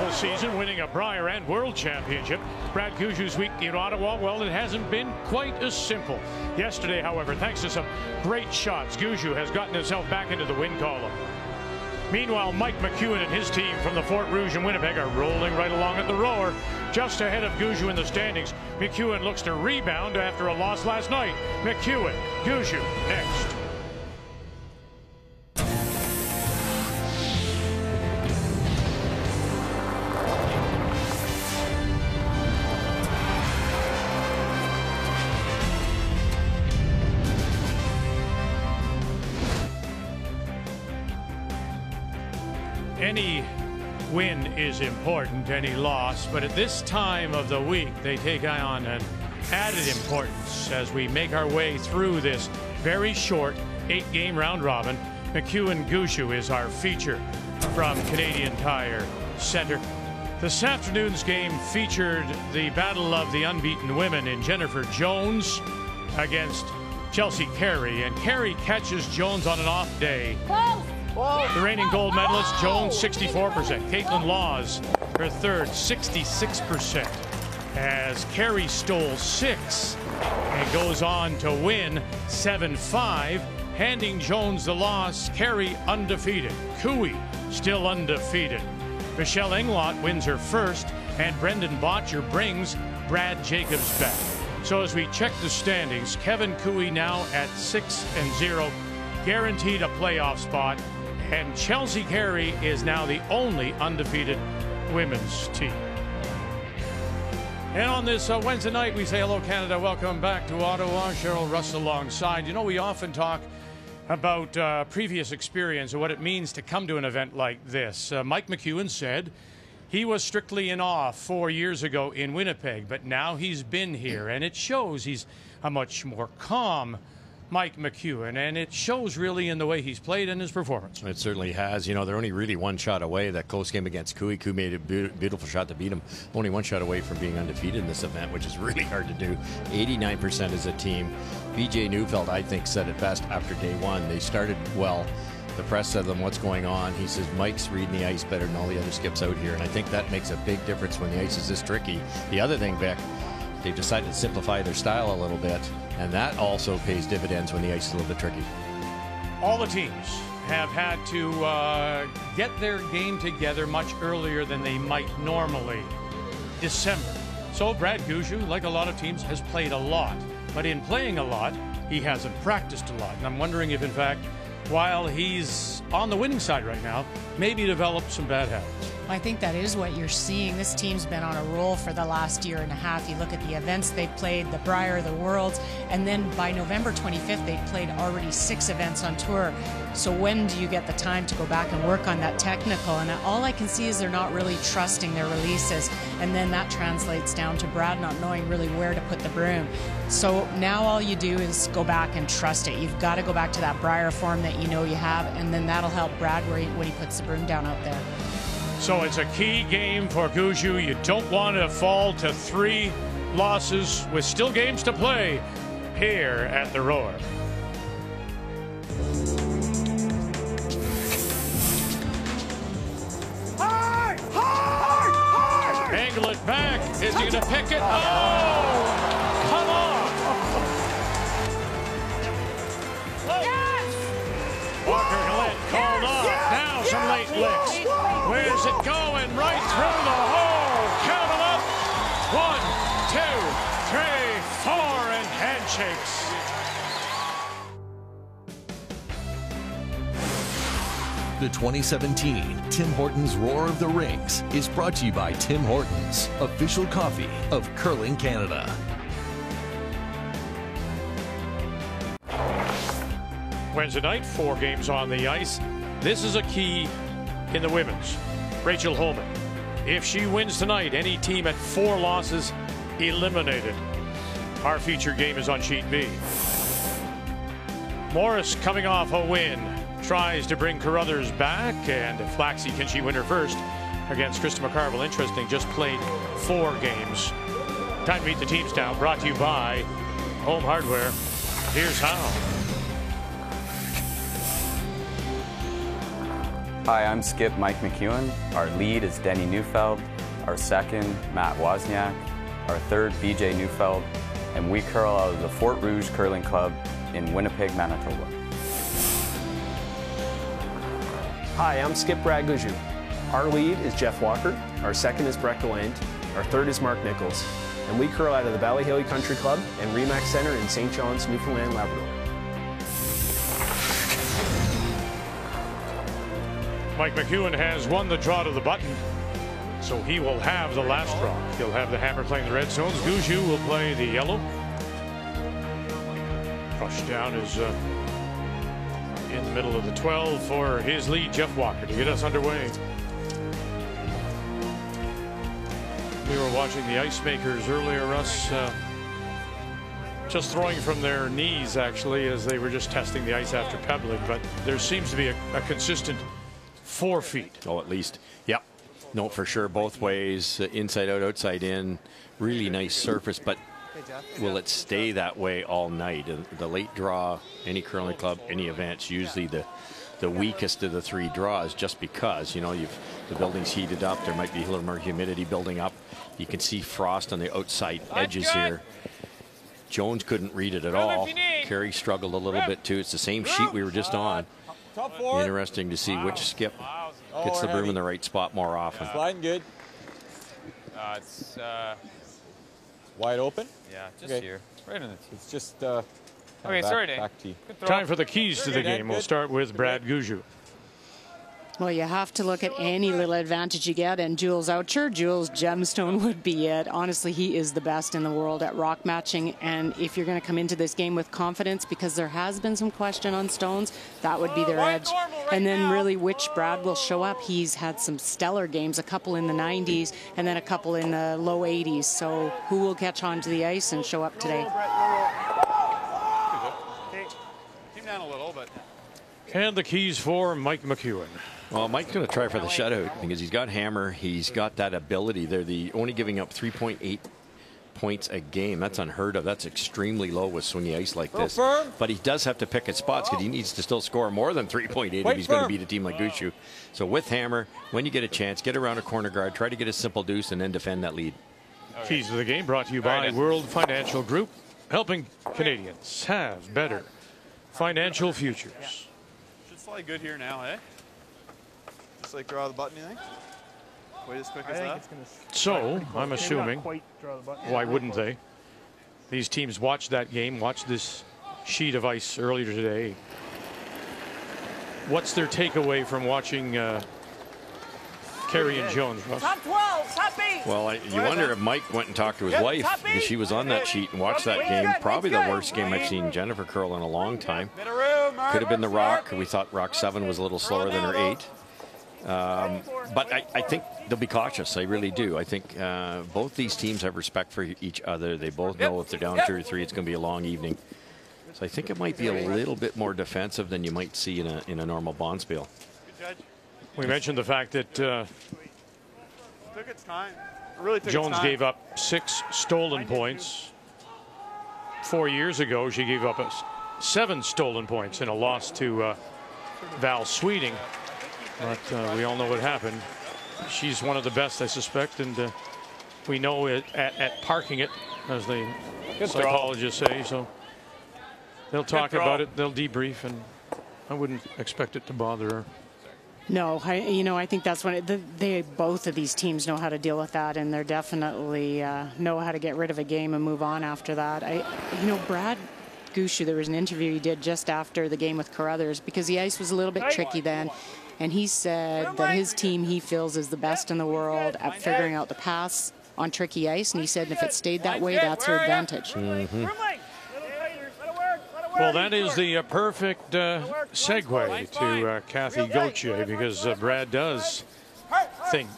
wonderful season, winning a Brier and World Championship. Brad Gushue's week in Ottawa, well, it hasn't been quite as simple. Yesterday, however, thanks to some great shots, Gushue has gotten himself back into the win column. Meanwhile, Mike McEwen and his team from the Fort Rouge in Winnipeg are rolling right along at the roar, just ahead of Gushue in the standings. McEwen looks to rebound after a loss last night. McEwen, Gushue next. Any win is important, any loss, but at this time of the week, they take on an added importance as we make our way through this very short 8-game round robin. McEwen Gushue is our feature from Canadian Tire Centre. This afternoon's game featured the battle of the unbeaten women in Jennifer Jones against Chelsea Carey, and Carey catches Jones on an off day. The reigning gold medalist, Jones, 64%. Caitlin Laws, her third, 66%. As Carey stole 6 and goes on to win 7-5, handing Jones the loss. Carey undefeated. Cooey still undefeated. Michelle Englot wins her first, and Brendan Botcher brings Brad Jacobs back. So as we check the standings, Kevin Cooey now at 6-0, guaranteed a playoff spot. And Chelsea Carey is now the only undefeated women's team. And on this Wednesday night, we say hello, Canada. Welcome back to Ottawa. Cheryl Russ alongside. You know, we often talk about previous experience and what it means to come to an event like this. Mike McEwen said he was strictly in awe 4 years ago in Winnipeg, but now he's been here, and it shows he's a much more calm Mike McEwen, and it shows really in the way he's played and his performance. It certainly has. You know, they're only really one shot away. That close game against Cooey. Cooey made a beautiful shot to beat him. Only one shot away from being undefeated in this event, which is really hard to do. 89% as a team. BJ Neufeld, I think, said it best after day one. They started well. The press said to them, what's going on? He says, Mike's reading the ice better than all the other skips out here, and I think that makes a big difference when the ice is this tricky. The other thing, Beck, they've decided to simplify their style a little bit, and that also pays dividends when the ice is a little bit tricky. All the teams have had to get their game together much earlier than they might normally. December. So Brad Gushue, like a lot of teams, has played a lot. But in playing a lot, he hasn't practiced a lot. And I'm wondering if, in fact, while he's on the winning side right now, maybe developed some bad habits. I think that is what you're seeing. This team's been on a roll for the last year and a half. You look at the events they've played, the Brier, the Worlds, and then by November 25th, they've played already 6 events on tour. So when do you get the time to go back and work on that technical? And all I can see is they're not really trusting their releases. And then that translates down to Brad not knowing really where to put the broom. So now all you do is go back and trust it. You've got to go back to that Brier form that you know you have, and then that'll help Brad when he puts the broom down out there. So it's a key game for Gushue. You don't want to fall to 3 losses with still games to play here at the Roar. Hard! Hard! Hard! Angle it back. Is he going to pick it? Oh! Come on! Yes! Walker Gillette called off. Now some late licks. Where's it going? Right through the hole. Count them up. 1, 2, 3, 4, and handshakes. The 2017 Tim Hortons Roar of the Rings is brought to you by Tim Hortons, official coffee of Curling Canada. Wednesday night, 4 games on the ice. This is a key in the women's. Rachel Holman. If she wins tonight, any team at 4 losses eliminated. Our feature game is on sheet B. Morris coming off a win. Tries to bring Carruthers back, and Flaxey, can she win her first against Krista McCarville? Interesting, just played 4 games. Time to meet the teams now, brought to you by Home Hardware. Here's how. Hi, I'm Skip Mike McEwen. Our lead is Denny Neufeld. Our second, Matt Wozniak. Our third, BJ Neufeld. And we curl out of the Fort Rouge Curling Club in Winnipeg, Manitoba. Hi, I'm Skip Gushue. Our lead is Jeff Walker. Our second is Breck Deland. Our third is Mark Nichols. And we curl out of the Ballyhaley Country Club and Remax Center in St. John's, Newfoundland, Labrador. Mike McEwen has won the draw to the button, so he will have the last draw. He'll have the hammer playing the red stones. Gushue will play the yellow. Rushdown is in the middle of the 12 for his lead, Jeff Walker, to get us underway. We were watching the ice makers earlier, Russ, just throwing from their knees, actually, as they were just testing the ice after pebbling. But there seems to be a consistent 4 feet. Oh, at least. Yep. No, for sure. Both ways. Inside out, outside in. Really nice surface. But will it stay that way all night? The late draw, any curling club, any events, usually the weakest of the 3 draws, just because, you know, the building's heated up. There might be a little more humidity building up. You can see frost on the outside edges here. Jones couldn't read it at all. Carey struggled a little bit too. It's the same sheet we were just on. Interesting to see which skip gets the broom in the right spot more often. Sliding good. It's wide open? Yeah, just here. Right in it. It's just okay, sorry, Dave. back to you. Time for the keys to the game. We'll start with Brad Gushue. Well, you have to look at any little advantage you get, and Jules Oucher, Jules Gemstone would be it. Honestly, he is the best in the world at rock matching, and if you're going to come into this game with confidence, because there has been some question on stones, that would be their edge. And then really which Brad will show up. He's had some stellar games, a couple in the 90s and then a couple in the low 80s. So who will catch on to the ice and show up today? Came down a little, but. And the keys for Mike McEwen. Well, Mike's going to try for the shutout because he's got hammer. He's got that ability. They're only giving up 3.8 points a game. That's unheard of. That's extremely low with swingy ice like this. But he does have to pick at spots because he needs to still score more than 3.8 if he's going to beat a team like Gushue. So with hammer, when you get a chance, get around a corner guard, try to get a simple deuce, and then defend that lead. Keys to the game brought to you by World Financial Group, helping Canadians have better financial futures. Should slide good here now, eh? Just like draw the button, you think? Wait as quick as that? So, I'm assuming, why wouldn't they? These teams watched that game, watched this sheet of ice earlier today. What's their takeaway from watching Carey and Jones, Russ? Top 12, top 8. Well, you wonder if Mike went and talked to his wife because she was on that sheet and watched that game. Probably the worst game I've seen Jennifer curl in a long time. Could have been the Rock. We thought Rock 7 was a little slower than her 8. But I think they'll be cautious. I really do. I think both these teams have respect for each other. They both know if they're down 2 or 3, it's going to be a long evening. So I think it might be a little bit more defensive than you might see in a normal bonspiel. We mentioned the fact that Took its time. It really took Jones its time. gave up 6 stolen points. 4 years ago, she gave up 7 stolen points in a loss to Val Sweeting. But we all know what happened. She's one of the best, I suspect, and we know it at parking it, as the psychologists say. So they'll talk about it, they'll debrief, and I wouldn't expect it to bother her. No, I think that's when both of these teams know how to deal with that, and they're definitely know how to get rid of a game and move on after that. Brad Gushue, there was an interview he did just after the game with Carruthers because the ice was a little bit tricky then. And he said that his team, he feels, is the best in the world at figuring out the pass on tricky ice. And he said if it stayed that way, that's her advantage. Mm-hmm. Well, that is the perfect segue to Kathy Gauthier, because Brad does think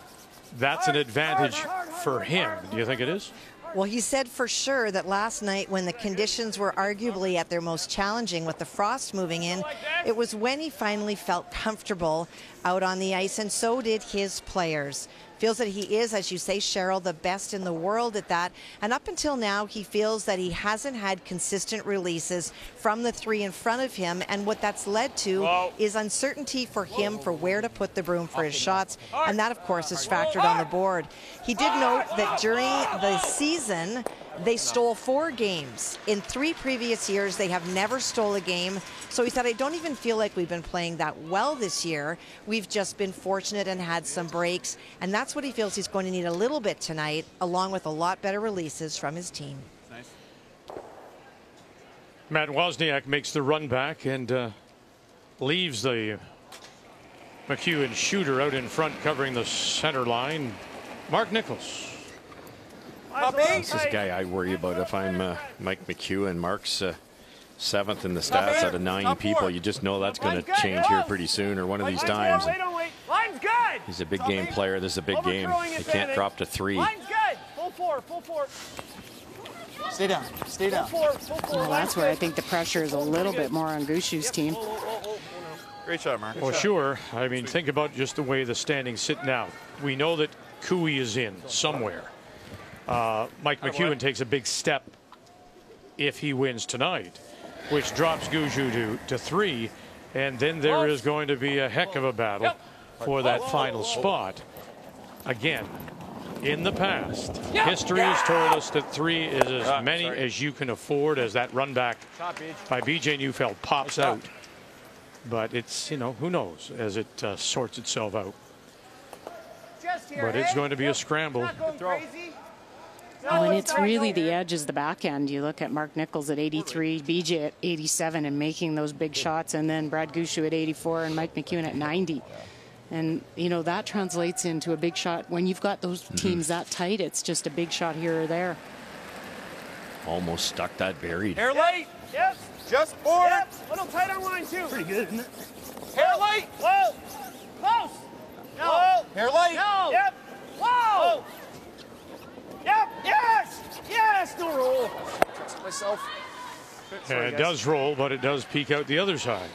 that's an advantage for him. Do you think it is? Well, he said for sure that last night, when the conditions were arguably at their most challenging with the frost moving in, it was when he finally felt comfortable out on the ice, and so did his players. Feels that he is, as you say, Cheryl, the best in the world at that. And up until now, he feels that he hasn't had consistent releases from the three in front of him. And what that's led to is uncertainty for him for where to put the broom for his shots. And that, of course, is factored on the board. He did note that during the season, they stole 4 games. In 3 previous years, they have never stole a game. So he said, I don't even feel like we've been playing that well this year. We've just been fortunate and had some breaks. And that's what he feels he's going to need a little bit tonight, along with a lot better releases from his team. Nice. Matt Wozniak makes the run back and leaves the McEwen shooter out in front covering the center line. Mark Nichols. This is a guy I worry about if I'm Mike McEwen. Mark's 7th in the stats out of 9 people. You just know that's going to change here pretty soon or one of these times. Line's good. He's a big game player. This is a big game. He can't drop to 3. Line's good. Full 4, full 4. Stay down. Stay down. Well, that's where I think the pressure is a little bit more on Gushue's team. Great shot, Mark. Well, sure. I mean, think about just the way the standings sit now. We know that Cooey is in somewhere. Mike McEwen takes a big step if he wins tonight, which drops Gushue to 3, and then there is going to be a heck of a battle for that final spot. Again, in the past, history has told us that 3 is as many as you can afford as that run back by BJ Neufeld pops out. But it's, you know, who knows as it sorts itself out. But it's going to be a scramble. Oh, and it's really the edge is the back end. You look at Mark Nichols at 83, BJ at 87 and making those big shots, and then Brad Gushue at 84 and Mike McEwen at 90. And, you know, that translates into a big shot. When you've got those teams that tight, it's just a big shot here or there. Almost stuck that buried. Hair light. Yep. Just board. Yep. Little tight on line, too. Pretty good, isn't it? Hair light. Whoa. Close. No. Whoa. Hair light. No. Yep. Whoa. Yep. Yes. Yes. No roll. Trust myself. And it does roll, but it does peek out the other side.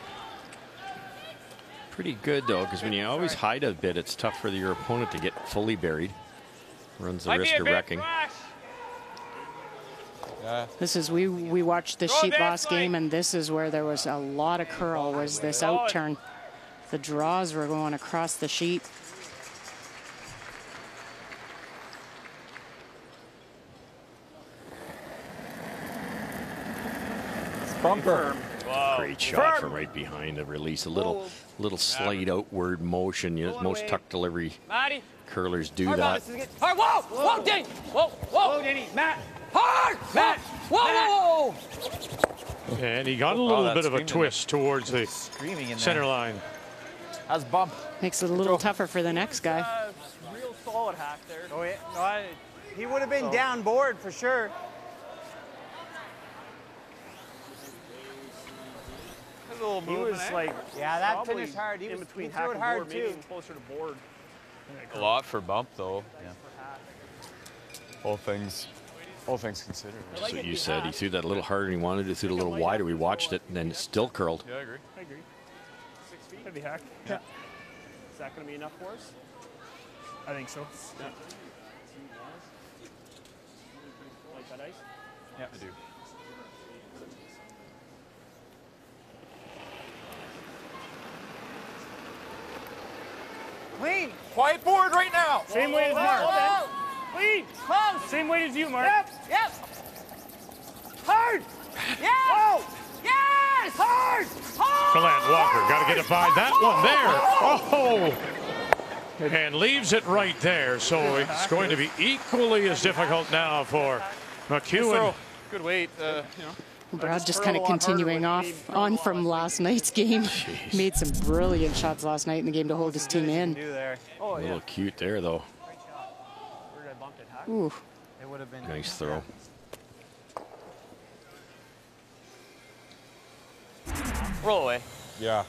Pretty good, though, because when you always hide a bit, it's tough for your opponent to get fully buried. Runs the risk of wrecking. This is, we watched the sheet last game, and this is where there was a lot of curl, was this outturn. The draws were going across the sheet. Bumper. Great shot from right behind the release. A little slight outward motion. You know, most tuck delivery curlers do that. Hard. Whoa. Whoa, Denny. Whoa. Whoa, Denny. Matt. Hard. Matt. Whoa. Whoa. And he got a little bit of a twist towards the center line. How's bump? Makes it a little tougher for the next guy. Real solid hack there. Oh, yeah. No, he would have been down board for sure. He was like, yeah, that finished hard. He in was between threw it hard maybe too. even closer to board. A lot for bump, though. Yeah. All things considered. That's what you said. He threw that a little harder than he wanted to. Threw it a little wider. We watched it, and then it still curled. Yeah, I agree. 6 feet. Heavy hack. Yeah. Is that going to be enough for us? I think so. Yeah. Like that ice? Yeah, I do. Clean. Quiet board right now. Same weight as Mark. Clean. Close. Same weight as you, Mark. Yep. Hard. Yeah. Whoa. Yes. Hard. Gallant Walker got to get it by that one there. Oh, and leaves it right there. So it's going to be equally as difficult now for McEwen. Good weight. You know. Brad just kind of continuing on from last night's game. Made some brilliant shots last night in the game to hold his team in. A little cute there, though. Ooh. It would have been Nice throw. roll away. Yeah.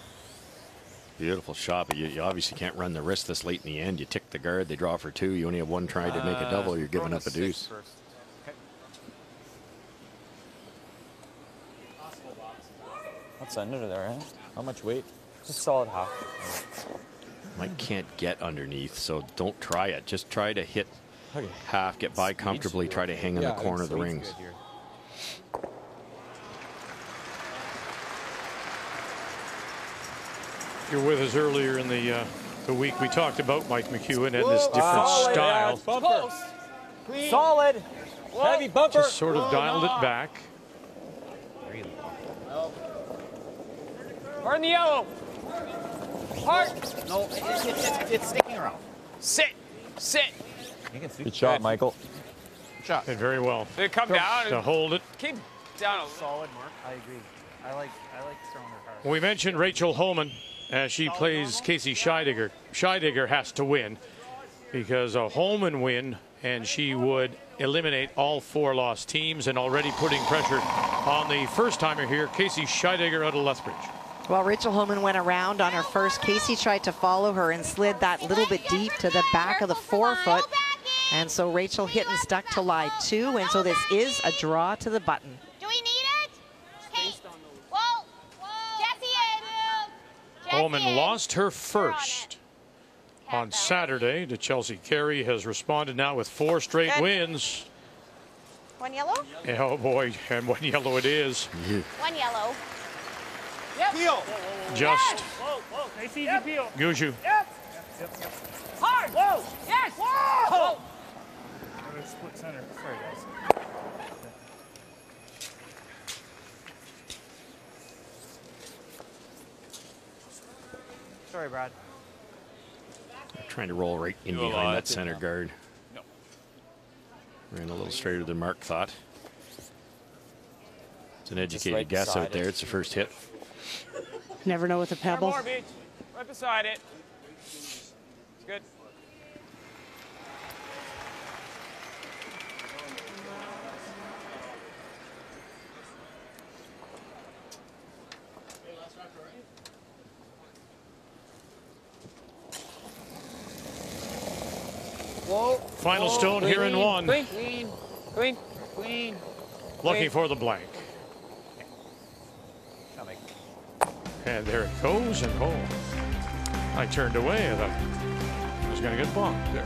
Beautiful shot, but you obviously can't run the risk this late in the end. You tick the guard, they draw for 2. You only have one try to make a double. You're giving up a deuce. What's under there, eh? How much weight? Just solid half. Mike can't get underneath, so don't try it. Just try to hit half, get by comfortably, try to hang in the corner of the rings. If you're with us earlier in the week, we talked about Mike McEwen and this different style. Solid. Heavy bumper. Just sort of dialed it back. Hard in the yellow. Hard. No, it's sticking around. Sit. Sit. Good shot, Michael. Shot. Did very well. They come down to hold it. Keep down. Solid, Mark. I agree. I like throwing her hard. We mentioned Rachel Holman as she plays Casey Scheidegger. Scheidegger has to win because a Holman win and she would eliminate all 4 lost teams, and already putting pressure on the first timer here, Casey Scheidegger out of Lethbridge. Well, Rachel Holman went around on her first. Casey tried to follow her and slid that little bit deep to the back of the forefoot. And so Rachel hit and stuck to lie 2. And so this is a draw to the button. Do we need it? Hey. Whoa. Jesse in. Holman lost her first on Saturday to Chelsea Carey, has responded now with 4 straight wins. 1 yellow? Yeah, oh boy, and 1 yellow it is. 1 yellow. Yep. Peel. Just Whoa. Nice easy peel. Gushue. Yep. Hard. Whoa. Yes. Whoa. Split center. Sorry, guys. Sorry, Brad. Trying to roll right in behind that center guard. No. Ran a little straighter than Mark thought. It's an educated guess out there. It's the first hit. Never know with a pebble. More, Beach. Right beside it. It's good. Whoa. Final stone Clean, here in 1. Clean. Looking for the blank. Coming. And there it goes, and I turned away. I thought I was going to get bombed there.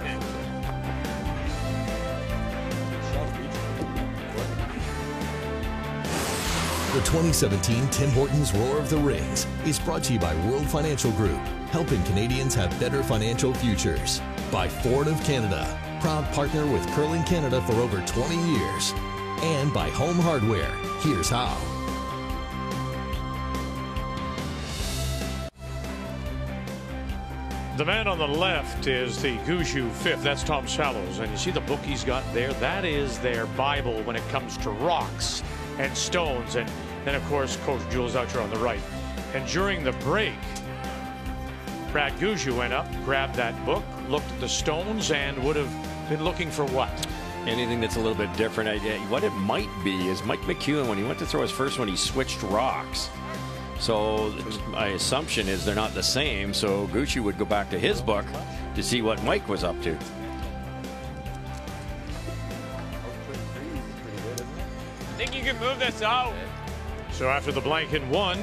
The 2017 Tim Hortons Roar of the Rings is brought to you by World Financial Group, helping Canadians have better financial futures. By Ford of Canada, proud partner with Curling Canada for over 20 years. And by Home Hardware. Here's how. The man on the left is the Gushue 5th. That's Tom Shallows. And you see the book he's got there? That is their Bible when it comes to rocks and stones. And then, of course, Coach Jules Oucher on the right. And during the break, Brad Gushue went up, grabbed that book, looked at the stones, and would have been looking for what? Anything that's a little bit different. What it might be is Mike McEwen, when he went to throw his first one, he switched rocks. So my assumption is they're not the same. So Gushue would go back to his book to see what Mike was up to. Think you can move this out? So after the blank in 1,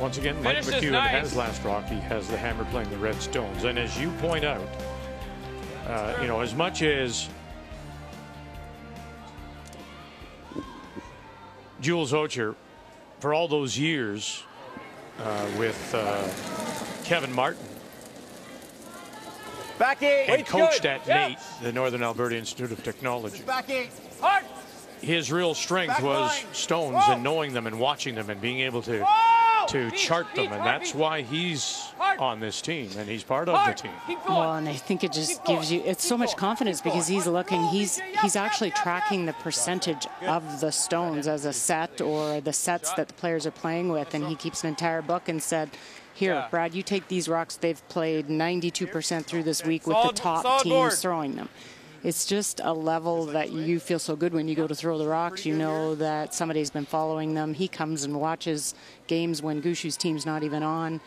once again, Mike McEwen has last rock. He has the hammer playing the red stones. And as you point out, you know, as much as Jules Oucher, for all those years with Kevin Martin, Back 8. and coached at NATE, the Northern Alberta Institute of Technology. Back 8. Hard. His real strength was stones and knowing them and watching them and being able to chart them, and that's why he's on this team and he's part of the team. Well, and I think it just gives you, it's so much confidence because he's looking, he's actually tracking the percentage of the stones as a set or the sets that the players are playing with, and he keeps an entire book and said, here, Brad, you take these rocks. They've played 92% through this week with the top teams throwing them. It's just a level that you feel so good when you go to throw the rocks. You know that somebody's been following them. He comes and watches games when Gushue's team's not even on,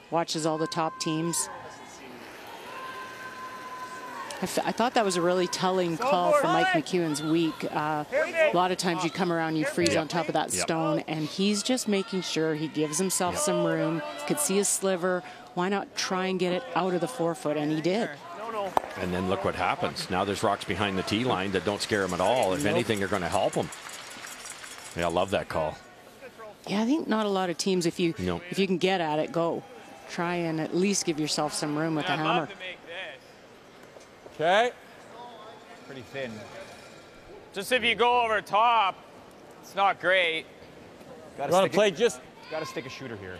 watches all the top teams. I thought that was a really telling call for Mike McEwen's week. A lot of times you come around, you freeze on top of that stone, and he's just making sure he gives himself some room. Could see a sliver. Why not try and get it out of the forefoot? And he did. And then look what happens. Now there's rocks behind the tee line that don't scare him at all. If anything, they're going to help him. Yeah, I love that call. Yeah, I think not a lot of teams, if you can get at it, go. Try and at least give yourself some room with the hammer. Okay. Pretty thin. Just if you go over top, it's not great. You want to play just? Got to stick a shooter here.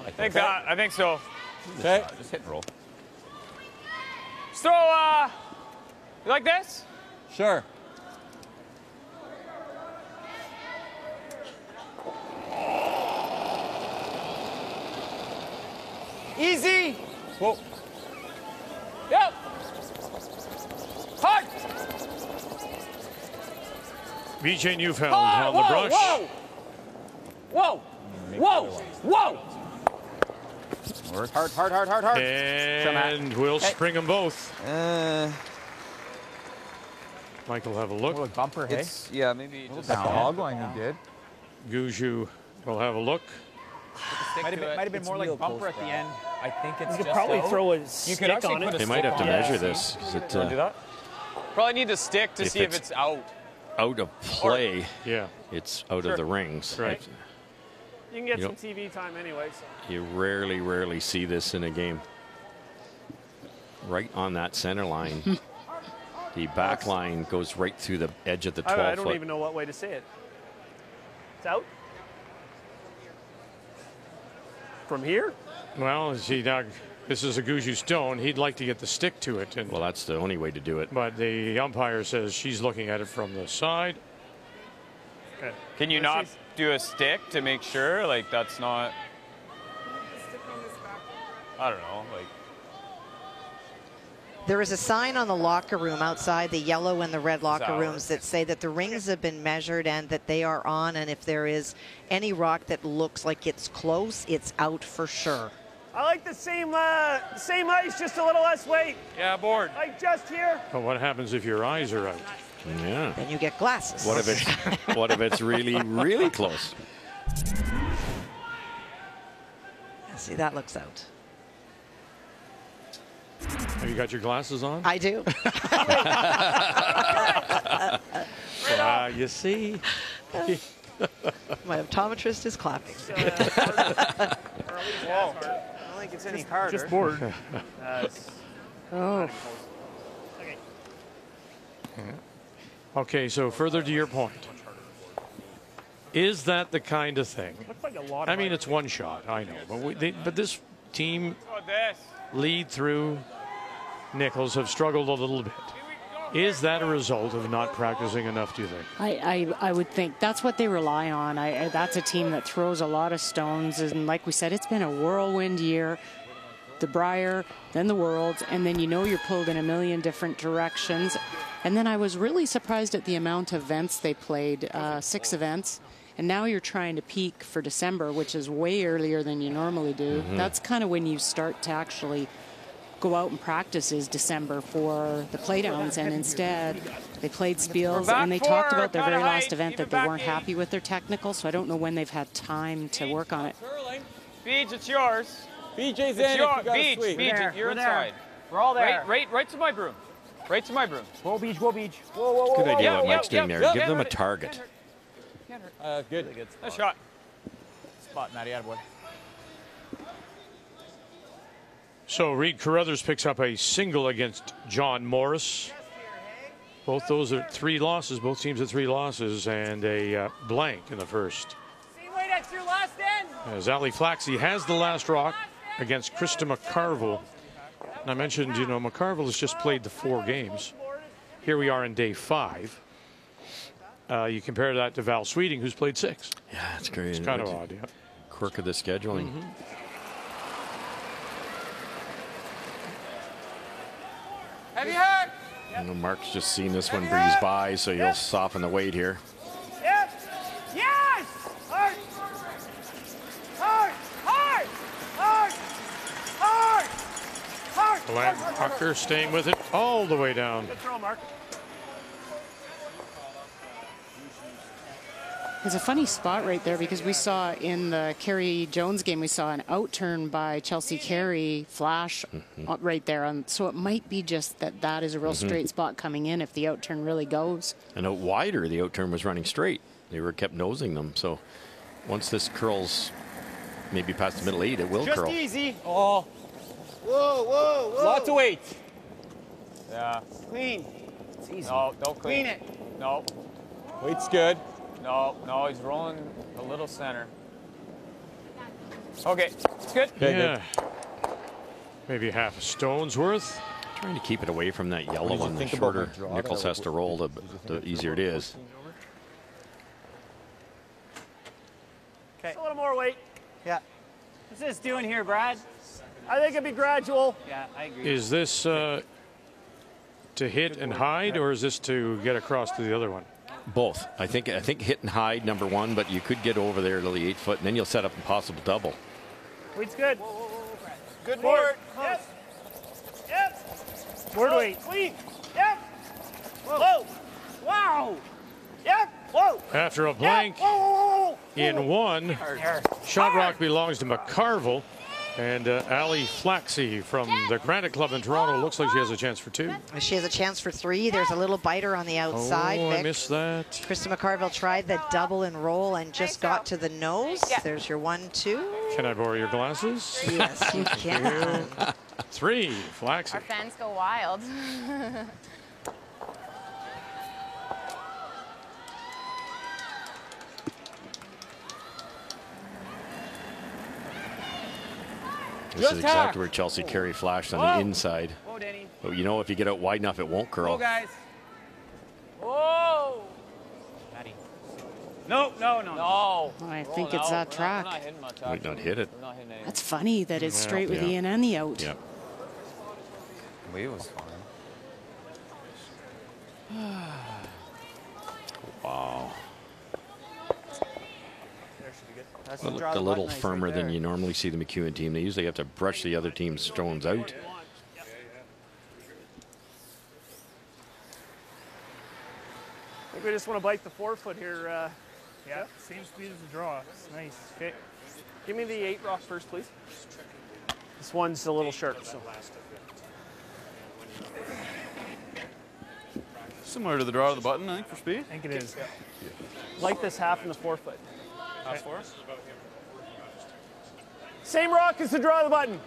I think so. Okay. Just hit and roll. Just throw, you like this? Sure. Easy. Whoa. Yep. Hard. BJ Neufeld on the brush. Whoa. Hard. And we'll spring them both. Mike will have a look. A bumper, hey? Yeah, maybe just That's the hog line he did. Gushue will have a look. Might have been more like bumper at the end. I think it's you could probably throw a stick on it. They might have to measure this. Is it, do that? Probably need to stick to see if it's out. Out of play. Yeah. It's out of the rings. Right. You can get some TV time anyway. So. You rarely see this in a game. Right on that center line. The back line goes right through the edge of the 12-foot. I don't even know what way to say it. It's out? From here? Well, see, Doug, this is a Gushue stone. He'd like to get the stick to it. And, well, that's the only way to do it. But the umpire says she's looking at it from the side. Okay. Can you not do a stick to make sure? Like, that's not... I don't know. Like... There is a sign on the locker room outside the yellow and the red locker rooms that say that the rings have been measured and that they are on, and if there is any rock that looks like it's close, it's out for sure. I like the same ice, just a little less weight. Yeah, board. Like just here. But what happens if your eyes are out? Yeah. Then you get glasses. What if it's really close? See, that looks out. Have you got your glasses on? I do. You see. My optometrist is clapping. I don't think it's any harder. Just bored. Oh. Okay, so further to your point. Is that the kind of thing? Like a lot I mean, it's one shot, I know. But this team lead through Nichols have struggled a little bit. Is that a result of not practicing enough, do you think? I would think that's what they rely on. That's a team that throws a lot of stones. And like we said, it's been a whirlwind year. The Brier, then the Worlds, and then you're pulled in a million different directions. And then I was really surprised at the amount of events they played, 6 events. And now you're trying to peak for December, which is way earlier than you normally do. Mm-hmm. That's kind of when you start to actually go out and practice is December for the playdowns, and instead they played Spiels, and they talked about their very last event that they weren't happy with their technical, so I don't know when they've had time to work on it. Beach, it's yours. BJ's in. Beach, you're inside. We're all there. Right to my broom. Right to my broom. Whoa, Beach. Whoa. Good idea what Mike's doing there. Give them a target. Good. Nice shot. Spot, Matty, attaboy. So Reed Carruthers picks up a single against John Morris. Both those are 3 losses. Both teams at 3 losses, and a blank in the first. Same way that's your last end. As Ali Flaxey has the last rock against Krista McCarville. And I mentioned, McCarville has just played the 4 games. Here we are in day 5. You compare that to Val Sweeting, who's played 6. Yeah, that's great. It's kind of odd, yeah. Quirk of the scheduling. Mm-hmm. Have you heard? Mark's just seen this one breeze by, so you'll soften the weight here. Yep. Yes! Hard! Hard! Hard! Hard! Hard! Hard! Walker staying with it all the way down. Good throw, Mark. It's a funny spot right there because we saw in the Carey Jones game, we saw an outturn by Chelsea Carey flash right there. So it might be just that is a real straight spot coming in if the outturn really goes. And out wider, the outturn was running straight. They were kept nosing them. So once this curls maybe past the middle 8, it will curl. Just easy. Oh. Whoa, whoa, whoa. Lots of weight. Yeah. Clean. It's easy. No, don't clean. Clean it. No. Weight's good. No, he's rolling a little center. Okay, it's good. Yeah. Maybe half a stone's worth. Trying to keep it away from that yellow one. The shorter Nichols has to roll, the easier it is. Okay. A little more weight. Yeah. What's this doing here, Brad? I think it'd be gradual. Yeah, I agree. Is this to hit and hide, or is this to get across to the other one? Both. I think hit and hide, number one, but you could get over there to the 8 foot, and then you'll set up a possible double. Weight's good. Good board. Yep. Yep. Board weight. Clean. Yep. Whoa. Wow. Yep. Whoa. After a blank in one, shot rock belongs to McCarville. And Ali Flaxey from the Granite Club in Toronto looks like she has a chance for 2. She has a chance for 3. There's a little biter on the outside. Oh, Vic. I missed that. Krista McCarville tried the double and roll and just got to the nose. There's your 1, 2. Can I borrow your glasses? Yes, you can. 3, Flaxey. Our fans go wild. This is exactly where Chelsea Carey flashed on the inside. Whoa, Denny. But you know, if you get out wide enough, it won't curl. Whoa, guys. Whoa. Maddie. No. I think it's that track. Might not hit it. That's funny that it's straight with the in and the out. Yeah. Lee was fine. Wow. That's It looked a little firmer than you normally see the McEwen team. They usually have to brush the other team's stones out. I think we just want to bite the 4 foot here. Yeah, same speed as the draw. It's nice. Okay. Give me the 8 rock first, please. This one's a little sharp. So. Similar to the draw of the button, I think, for speed. I think it is. Like this half in the 4 foot. Half 4? Same rock as the draw of the button.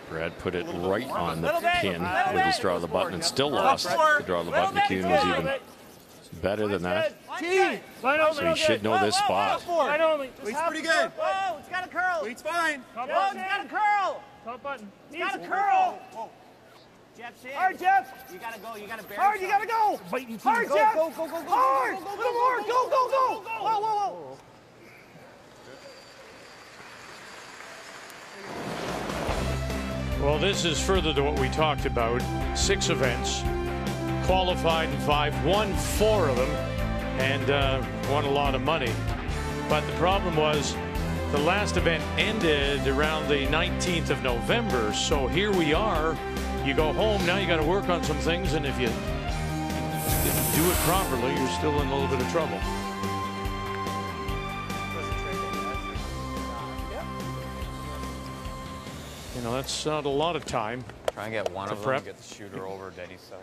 Brad put it right on the pin with his draw of the button and still lost the draw of the button. McEwen was even better than that. So he should know this spot. Weight's pretty good. Whoa, it's got a curl. Weight's fine. Whoa, it's got a curl. Top button. It's got a curl. Whoa. Jeff's in. Hard, Jeff. You gotta go. You gotta bury Hard, you gotta go. Hard, Jeff. Go. Hard. A little more. Go. Whoa. Well, this is further to what we talked about. 6 events, qualified in 5, won 4 of them, and won a lot of money. But the problem was the last event ended around the 19th of November. So here we are. You go home, now you got to work on some things, and if you didn't do it properly, you're still in a little bit of trouble. You know, that's not a lot of time. Try and get one of them prep. and get the shooter over Denny's side.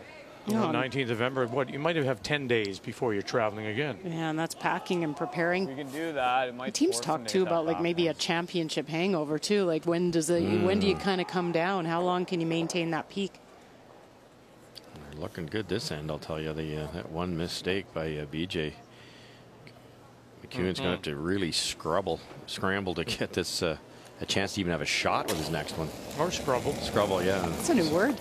No, 19th of November, what, you might have 10 days before you're traveling again. Yeah, and that's packing and preparing. We can do that. It might teams talk too about like maybe a championship hangover too. Like when do you kind of come down? How long can you maintain that peak? They're looking good this end, I'll tell you. That one mistake by BJ. McEwen's going to have to really scramble to get this a chance to even have a shot with his next one. Or Scrabble. Scrabble, yeah. That's a new word.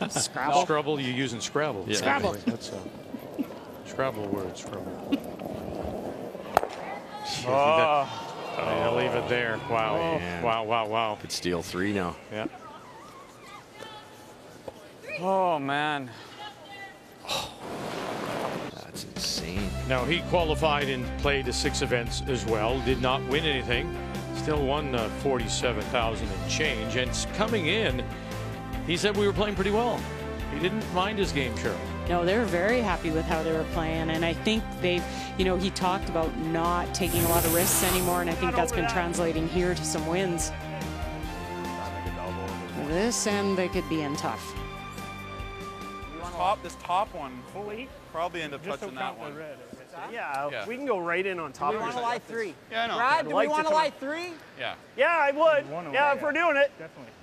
Scrabble. Scrabble, you use in Scrabble. Yeah. Scrabble. That's a Scrabble word, Scrabble. I'll leave it there. Wow. Man. Wow. Could steal 3 now. Yeah. Oh, man. That's insane. Now, he qualified and played 6 events as well. Did not win anything. Still won 47,000 and change. And coming in, he said we were playing pretty well. He didn't mind his game, Cheryl. No, they were very happy with how they were playing, and I think they've, you know, he talked about not taking a lot of risks anymore, and I think that's been translating here to some wins. This end, they could be in tough. This top one, probably end up touching that one. Yeah, we can go right in on top. Do we want to lie 3? Yeah, I know. Brad, do we want to lie 3? Yeah. Yeah, I would. Yeah, if we're doing it. Definitely.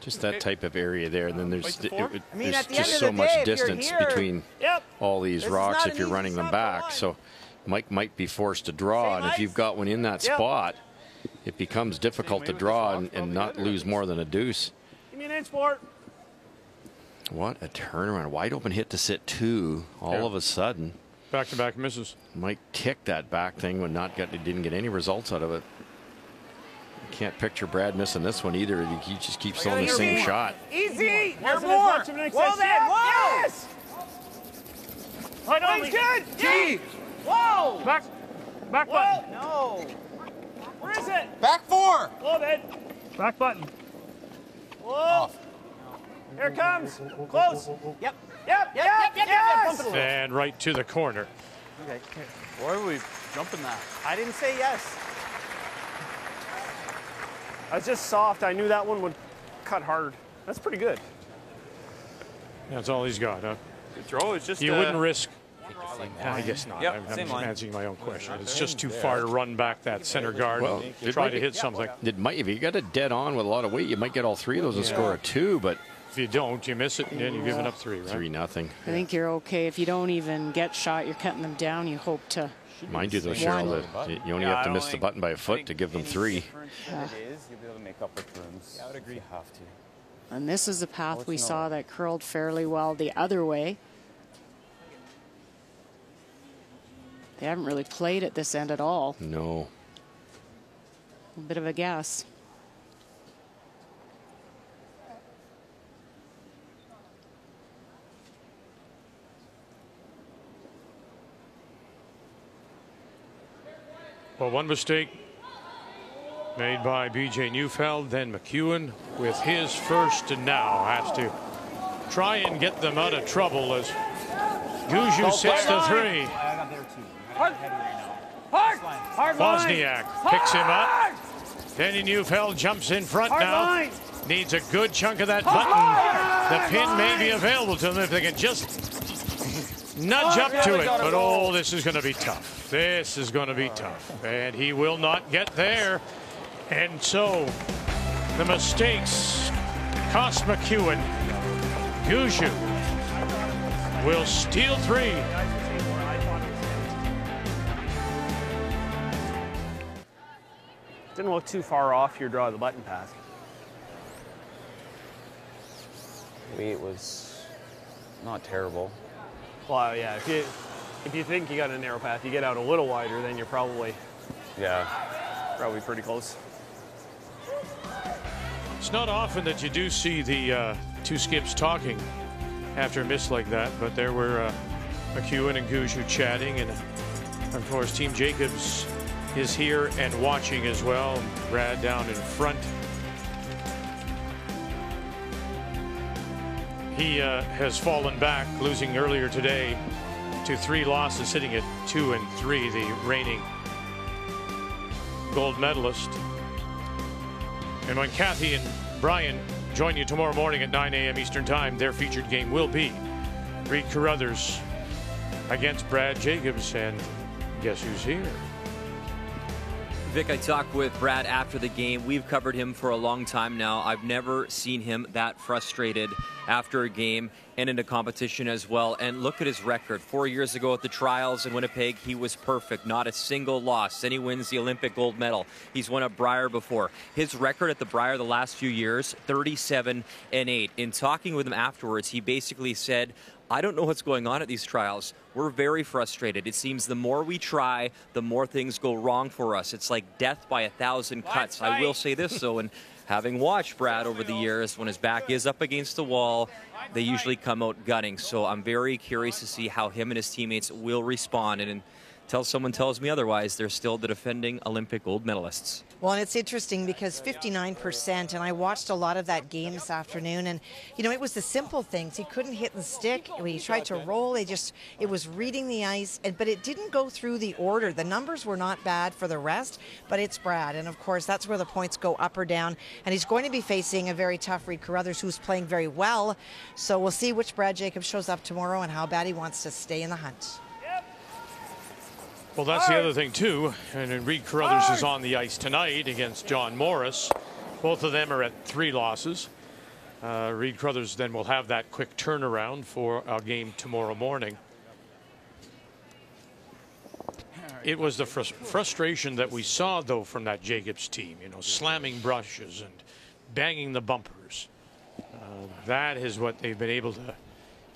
Just that type of area there, and then there's mean, there's at the just end so of the much day, if you're distance here, between all these this is rocks not if an you're easy running them shot to back. line. So Mike might be forced to draw, and if you've got one in that spot, it becomes difficult to draw and not lose more than a deuce. Give me an inch for it. What a turnaround. Wide open hit to sit 2 all of a sudden. Back-to-back misses. Mike ticked that back thing when didn't get any results out of it. Can't picture Brad missing this one either. He just keeps throwing the same shot. Easy! There's more! Whoa then! Whoa! Yes! That's good! Yeah. Whoa! Back Whoa! button. No! Where is it? Back 4! Whoa, man. Back button. Whoa! Here it comes. Close. Yep. Yes! And right to the corner. Okay. Why are we jumping that? I didn't say yes. I was just soft. I knew that one would cut hard. That's pretty good. That's all he's got, huh? The throw is just. You wouldn't risk. I guess not. Yep, I'm line. answering my own question. It's just too far to run back that center guard and try to hit something. If you got it dead on with a lot of weight, you might get all 3 of those and score a 2, but if you don't, you miss it, and then you're giving up 3, right? 3-0. I think you're okay. If you don't even get shot, you're cutting them down. You hope to. Mind you, though, Cheryl, that you only have to miss the button by a foot to give them 3. You'll be able to make up with rooms. Yeah, I would agree. You have to. And this is a path we saw that curled fairly well the other way. They haven't really played at this end at all. No. A bit of a guess. Well, one mistake made by B.J. Neufeld, then McEwen with his first, and now has to try and get them out of trouble as Gushue sits to 3. Wozniak picks him up. Danny Neufeld jumps in front now. Needs a good chunk of that button. The pin may be available to them if they can just nudge up to it. But oh, this is going to be tough. This is going to be tough. And he will not get there. And so the mistakes cost McEwen. Gushue will steal 3. Didn't look too far off your draw the button pass. Weight was not terrible. Well, yeah, if you think you got a narrow path, you get out a little wider, then you're probably pretty close. It's not often that you do see the 2 skips talking after a miss like that, but there were McEwen and Gushue chatting, and of course Team Jacobs is here and watching as well. Brad down in front. He has fallen back, losing earlier today to 3 losses, sitting at 2 and 3, the reigning gold medalist. And when Kathy and Brian join you tomorrow morning at 9 a.m. Eastern Time, their featured game will be Reed Carruthers against Brad Jacobs. And guess who's here? Vic, I talked with Brad after the game. We've covered him for a long time now. I've never seen him that frustrated after a game and in a competition as well. And look at his record. 4 years ago at the trials in Winnipeg, he was perfect. Not a single loss. Then he wins the Olympic gold medal. He's won at Brier before. His record at the Brier the last few years, 37-8. In talking with him afterwards, he basically said, I don't know what's going on at these trials. We're very frustrated. It seems the more we try, the more things go wrong for us. It's like death by 1,000 cuts. I will say this, though, and having watched Brad over the years, when his back is up against the wall, they usually come out gunning. So I'm very curious to see how him and his teammates will respond. And until someone tells me otherwise, they're still the defending Olympic gold medalists. Well, and it's interesting because 59%, and I watched a lot of that game this afternoon, and, you know, it was the simple things. He couldn't hit the stick. When he tried to roll, it was reading the ice, but it didn't go through the order. The numbers were not bad for the rest, but it's Brad, and of course, that's where the points go up or down, and he's going to be facing a very tough Reed Carruthers, who's playing very well, so we'll see which Brad Jacobs shows up tomorrow and how bad he wants to stay in the hunt. Well, that's the other thing, too. And Reed Carruthers is on the ice tonight against John Morris. Both of them are at 3 losses. Reed Carruthers then will have that quick turnaround for a game tomorrow morning. It was the frustration that we saw, though, from that Jacobs team, you know, slamming brushes and banging the bumpers. That is what they've been able to,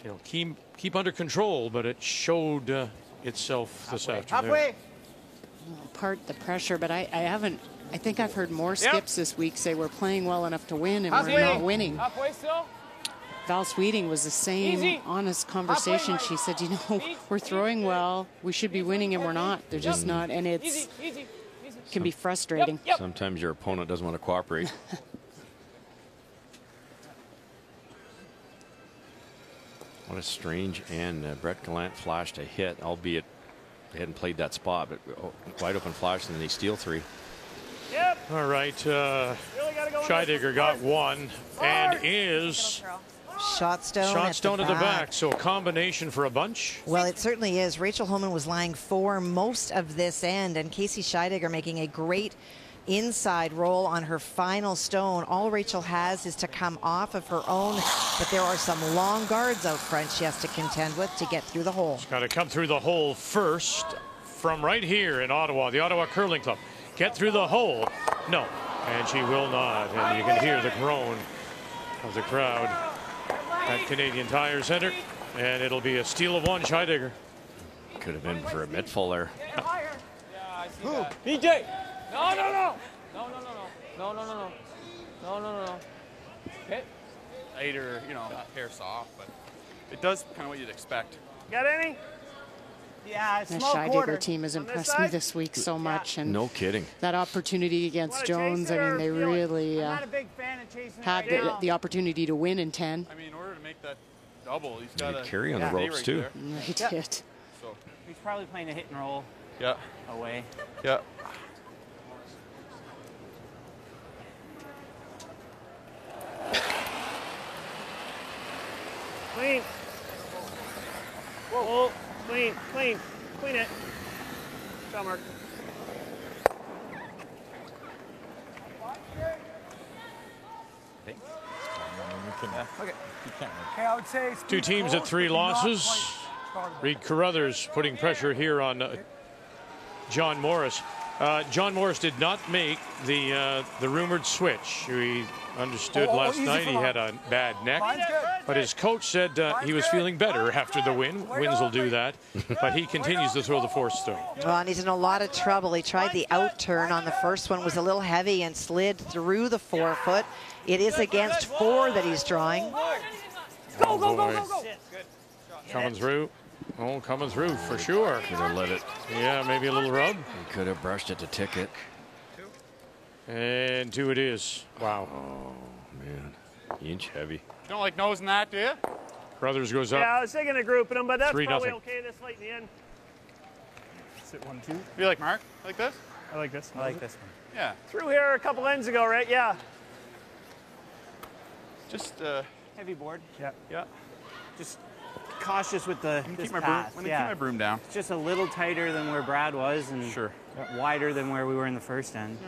you know, keep under control, but it showed itself this afternoon. Part the pressure, but I think I've heard more skips this week say we're playing well enough to win and we're not winning. Val Sweeting was the same honest conversation. She said, you know, we're throwing well, we should be winning and we're not. They're just not, and it can be frustrating. Sometimes your opponent doesn't want to cooperate. What a strange, and Brett Gallant flashed a hit, albeit they hadn't played that spot, but wide open flash, and they steal 3. All right, Scheidegger got 1 and is shot stone at the back. So a combination for a bunch. Well, it certainly is. Rachel Homan was lying 4 most of this end, and Casey Scheidegger making a great inside roll on her final stone. All Rachel has is to come off of her own, but there are some long guards out front she has to contend with to get through the hole. She's got to come through the hole first from right here in Ottawa, the Ottawa Curling Club. Get through the hole. No, and she will not. And you can hear the groan of the crowd at Canadian Tire Centre, and it'll be a steal of 1, Scheidegger. Could have been for a mid-full there. BJ! No. Okay. Later, you know, hair soft, but it does kind of what you'd expect. Got any? Yeah, the Scheidegger team has impressed me this week so much, and no kidding. That opportunity against Jones, I mean, they really had the opportunity to win in 10. I mean, in order to make that double, he's got to carry on the ropes too. He did. So he's probably playing a hit and roll. Yeah. Away. Yeah. Clean. Whoa. Clean it. Shot mark. Okay. Hey, I would say 2 teams at 3 losses. Reed Carruthers putting pressure here on John Morris. John Morris did not make the rumored switch. We understood last night he had a bad neck, but his coach said he was feeling better after the win. Wins will do that, but he continues to throw the 4th stone. Well, and he's in a lot of trouble. He tried the out turn on the first one, was a little heavy and slid through the 4-foot. It is against 4 that he's drawing. Go. Coming through. Oh, coming through for sure. Could have let it. Yeah, maybe a little rub. He could have brushed it to ticket. And 2 it is. Wow. Oh, man. Inch heavy. You don't like nosing that, do you? Carruthers goes up. Yeah, I was thinking of grouping them, but that's 3-0. probably okay this late in the end. Sit 1-2. You like Mark? Like this? I like this. I like this one. Yeah. Through here a couple ends ago, right? Yeah. Just heavy board. Yeah. Just cautious with the keep my pass. broom. Keep my broom down. It's just a little tighter than where Brad was, and wider than where we were in the first end.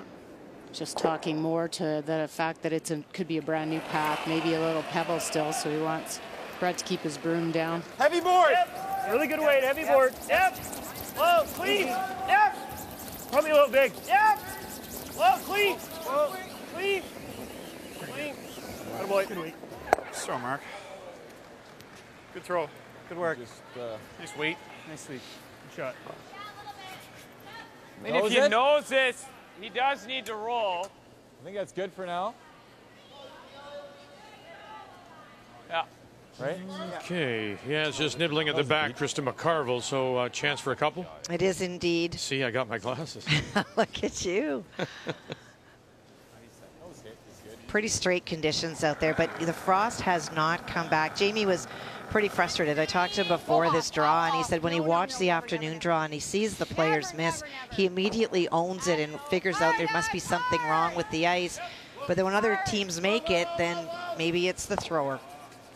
Just talking more to the fact that could be a brand new path, maybe a little pebble still, so he wants Brad to keep his broom down. Heavy board. Yep. Really good weight, heavy board. Yep. Whoa, clean. Yep. Probably a little big. Yep. Whoa, clean. Whoa, clean. Clean. Good boy. Good weight. Just throw, Mark. Good throw. Good work. Just nice weight. Nice sweep. Good shot. I mean, if you nose this, he does need to roll. I think that's good for now. Yeah. Right? Okay. Yeah, it's just nibbling at the back, Krista McCarville. So chance for a couple? It is indeed. See, I got my glasses. Look at you. Pretty straight conditions out there, but the frost has not come back. Jamie was pretty frustrated. I talked to him before this draw, and he said when he watched the afternoon draw and he sees the players miss, he immediately owns it and figures out there must be something wrong with the ice. But then when other teams make it, then maybe it's the thrower.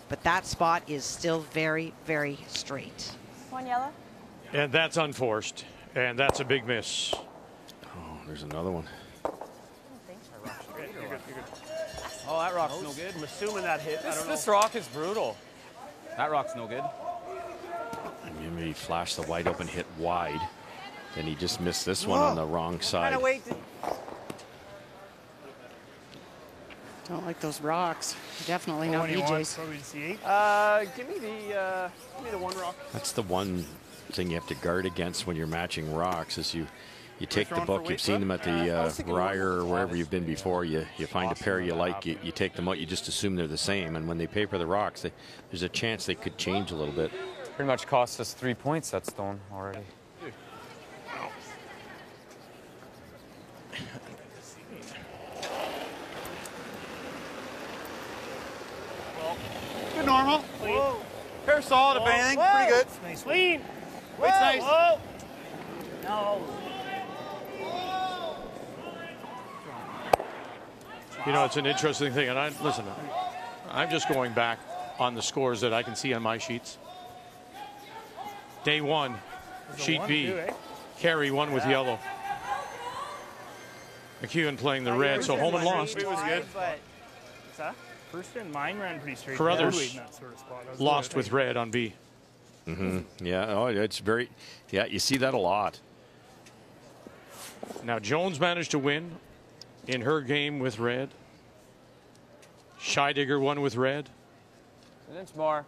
But that spot is still very, very straight. One yellow. And that's unforced. And that's a big miss. Oh, there's another one. You're good. Oh, that rock's no good. I'm assuming that hit. I don't know. This rock is brutal. That rock's no good. I mean, he flashed the wide open hit wide. Then he just missed this one on the wrong side. Don't like those rocks. Definitely not BJ's. Give me the one rock. That's the one thing you have to guard against when you're matching rocks is you take the book. You've seen them at the Briar or wherever you've been before. You find a pair you like. You take them out. You just assume they're the same. And when they paper the rocks, there's a chance they could change a little bit. Pretty much cost us 3 points, that stone already. Good normal. Whoa. Fair solid, if anything. Pretty good. Nice. Clean. Weight's nice. Whoa. No. You know, it's an interesting thing. And listen, I'm just going back on the scores that I can see on my sheets. Day one, sheet B, Carey won with yellow. McEwen playing the red, so home and lost. It was good. What's that? First and mine ran pretty straight. Carruthers in that sort of spot. lost with red on B. Yeah, oh, it's very, yeah, you see that a lot. Now Jones managed to win in her game with red. Scheidegger won with red. And it's more.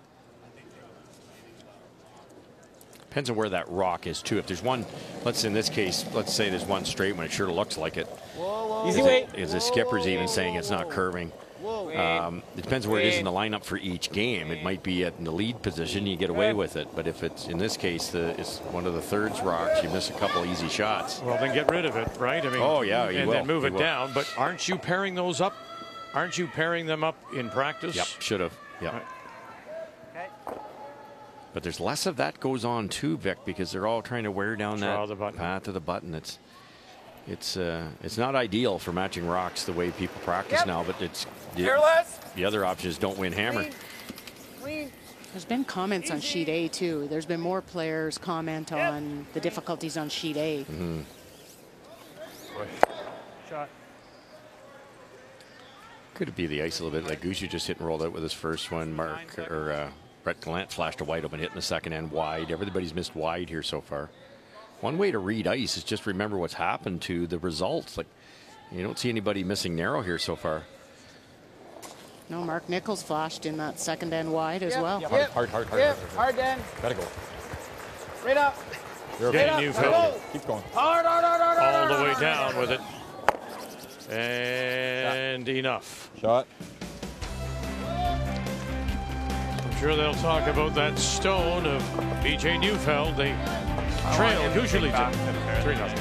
Depends on where that rock is too. If there's one, let's in this case, let's say there's one straight one, it sure looks like it. Easy weight. Is the skipper's even saying it's not curving? It depends where it is in the lineup for each game. It might be at the lead position, you get away with it. But if it's, in this case, it's one of the thirds rocks, you miss a couple easy shots. Well, then get rid of it, right? I mean, oh, yeah, you and will. then move it will. down. But aren't you pairing those up? Aren't you pairing them up in practice? Yep, should have. Yep. Right. But there's less of that goes on too, Vic, because they're all trying to wear down that path to the button. It's not ideal for matching rocks the way people practice now, but it's the other option is don't win hammer. There's been comments on sheet A too. There's been more players comment on the difficulties on sheet A. Shot. Could it be the ice a little bit? Like Gushue just hit and rolled out with his first one. Brett Gallant flashed a wide open hit in the second end wide. Everybody's missed wide here so far. One way to read ice is just remember what's happened to the results. Like, you don't see anybody missing narrow here so far. No, Mark Nichols flashed in that second end wide as well. Hard, Dan. Gotta go. Right up. Danny Neufeld. Keep going. Hard. All the way down with it. And enough. Shot. I'm sure they'll talk about that stone of BJ Neufeld. They trail usually 3-0.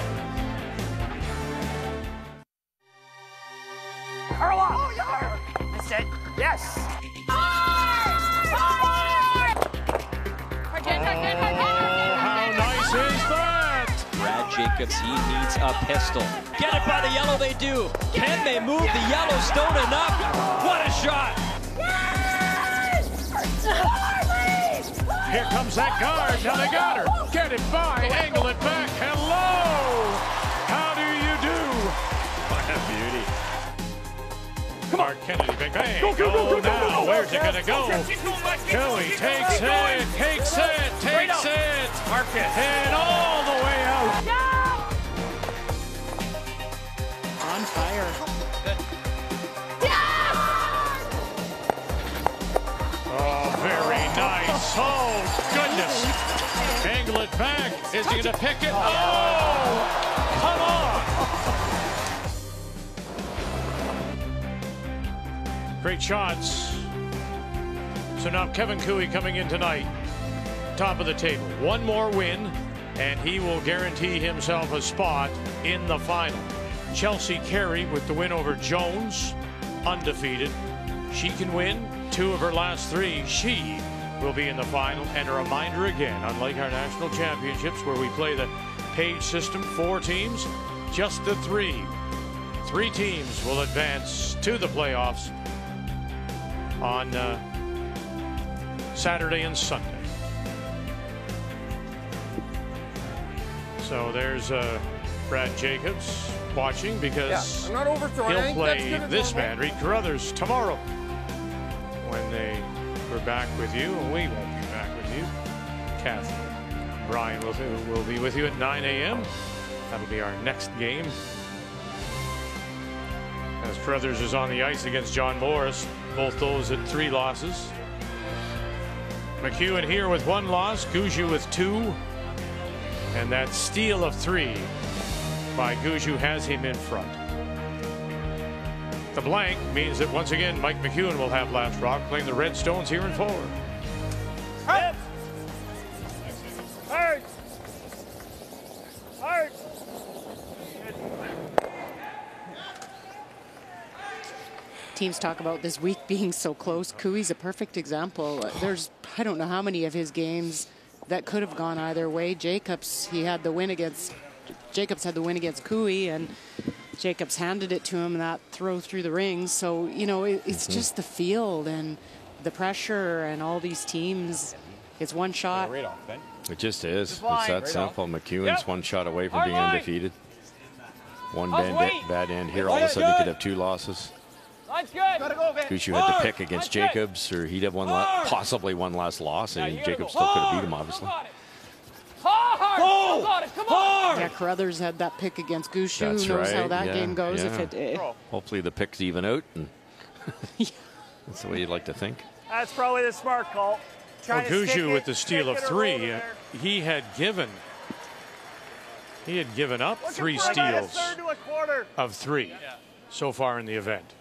Curl up. Oh, yard. That's it. Yes. How nice is that? Brad Jacobs, he needs a pistol. Get it by the yellow, they do. Can they move the Yellowstone enough? What a shot! Here comes that guard. Now they got her. Get it by, angle it back. Hello. How do you do? What a beauty. Come on, Kennedy. Big bang. Go now. Where's it gonna go? Joey takes it. Marcus. And all the way out. On fire. Oh, very nice. Oh, goodness. Angle it back. Is he going to pick it? Oh, come on. Great shots. So now Kevin Cooey coming in tonight, top of the table. One more win, and he will guarantee himself a spot in the final. Chelsea Carey with the win over Jones, undefeated. She can win 2 of her last 3. She will be in the final. And a reminder again, unlike our national championships where we play the page system, 4 teams, just the 3. 3 teams will advance to the playoffs on Saturday and Sunday. So there's Brad Jacobs watching because I'm not overthrowing. he'll play this man, Reed Carruthers, tomorrow when we're back with you. We won't be back with you. Kathy, Brian will be with you at 9 a.m. That'll be our next game. As Carruthers is on the ice against John Morris, both those at 3 losses. McEwen here with 1 loss, Gushue with 2. And that steal of 3 by Gushue has him in front. The blank means that once again Mike McEwen will have last rock, playing the Red Stones here in forward. Hard. Hard. Hard. Teams talk about this week being so close. Cooey's a perfect example. There's, I don't know how many of his games that could have gone either way. Jacobs had the win against Cooey, and Jacobs handed it to him, that throw through the rings. So, you know, it's just the field and the pressure and all these teams. It's one shot. It just is. It's that simple. McEwen's 1 shot away from being undefeated. One bad end here. All of a sudden he could have 2 losses. Line's good. Gushue had to pick against Jacobs, or he'd have possibly one last loss, and Jacobs still could have beat him, obviously. Hard! Come on! Yeah, Carruthers had that pick against Gushue. That's Who knows right. how that game goes? Yeah. If Hopefully the picks even out, and that's the way you'd like to think. That's probably the smart call. Well, Gushue with the steal of 3, he had given up 3 steals of 3 so far in the event.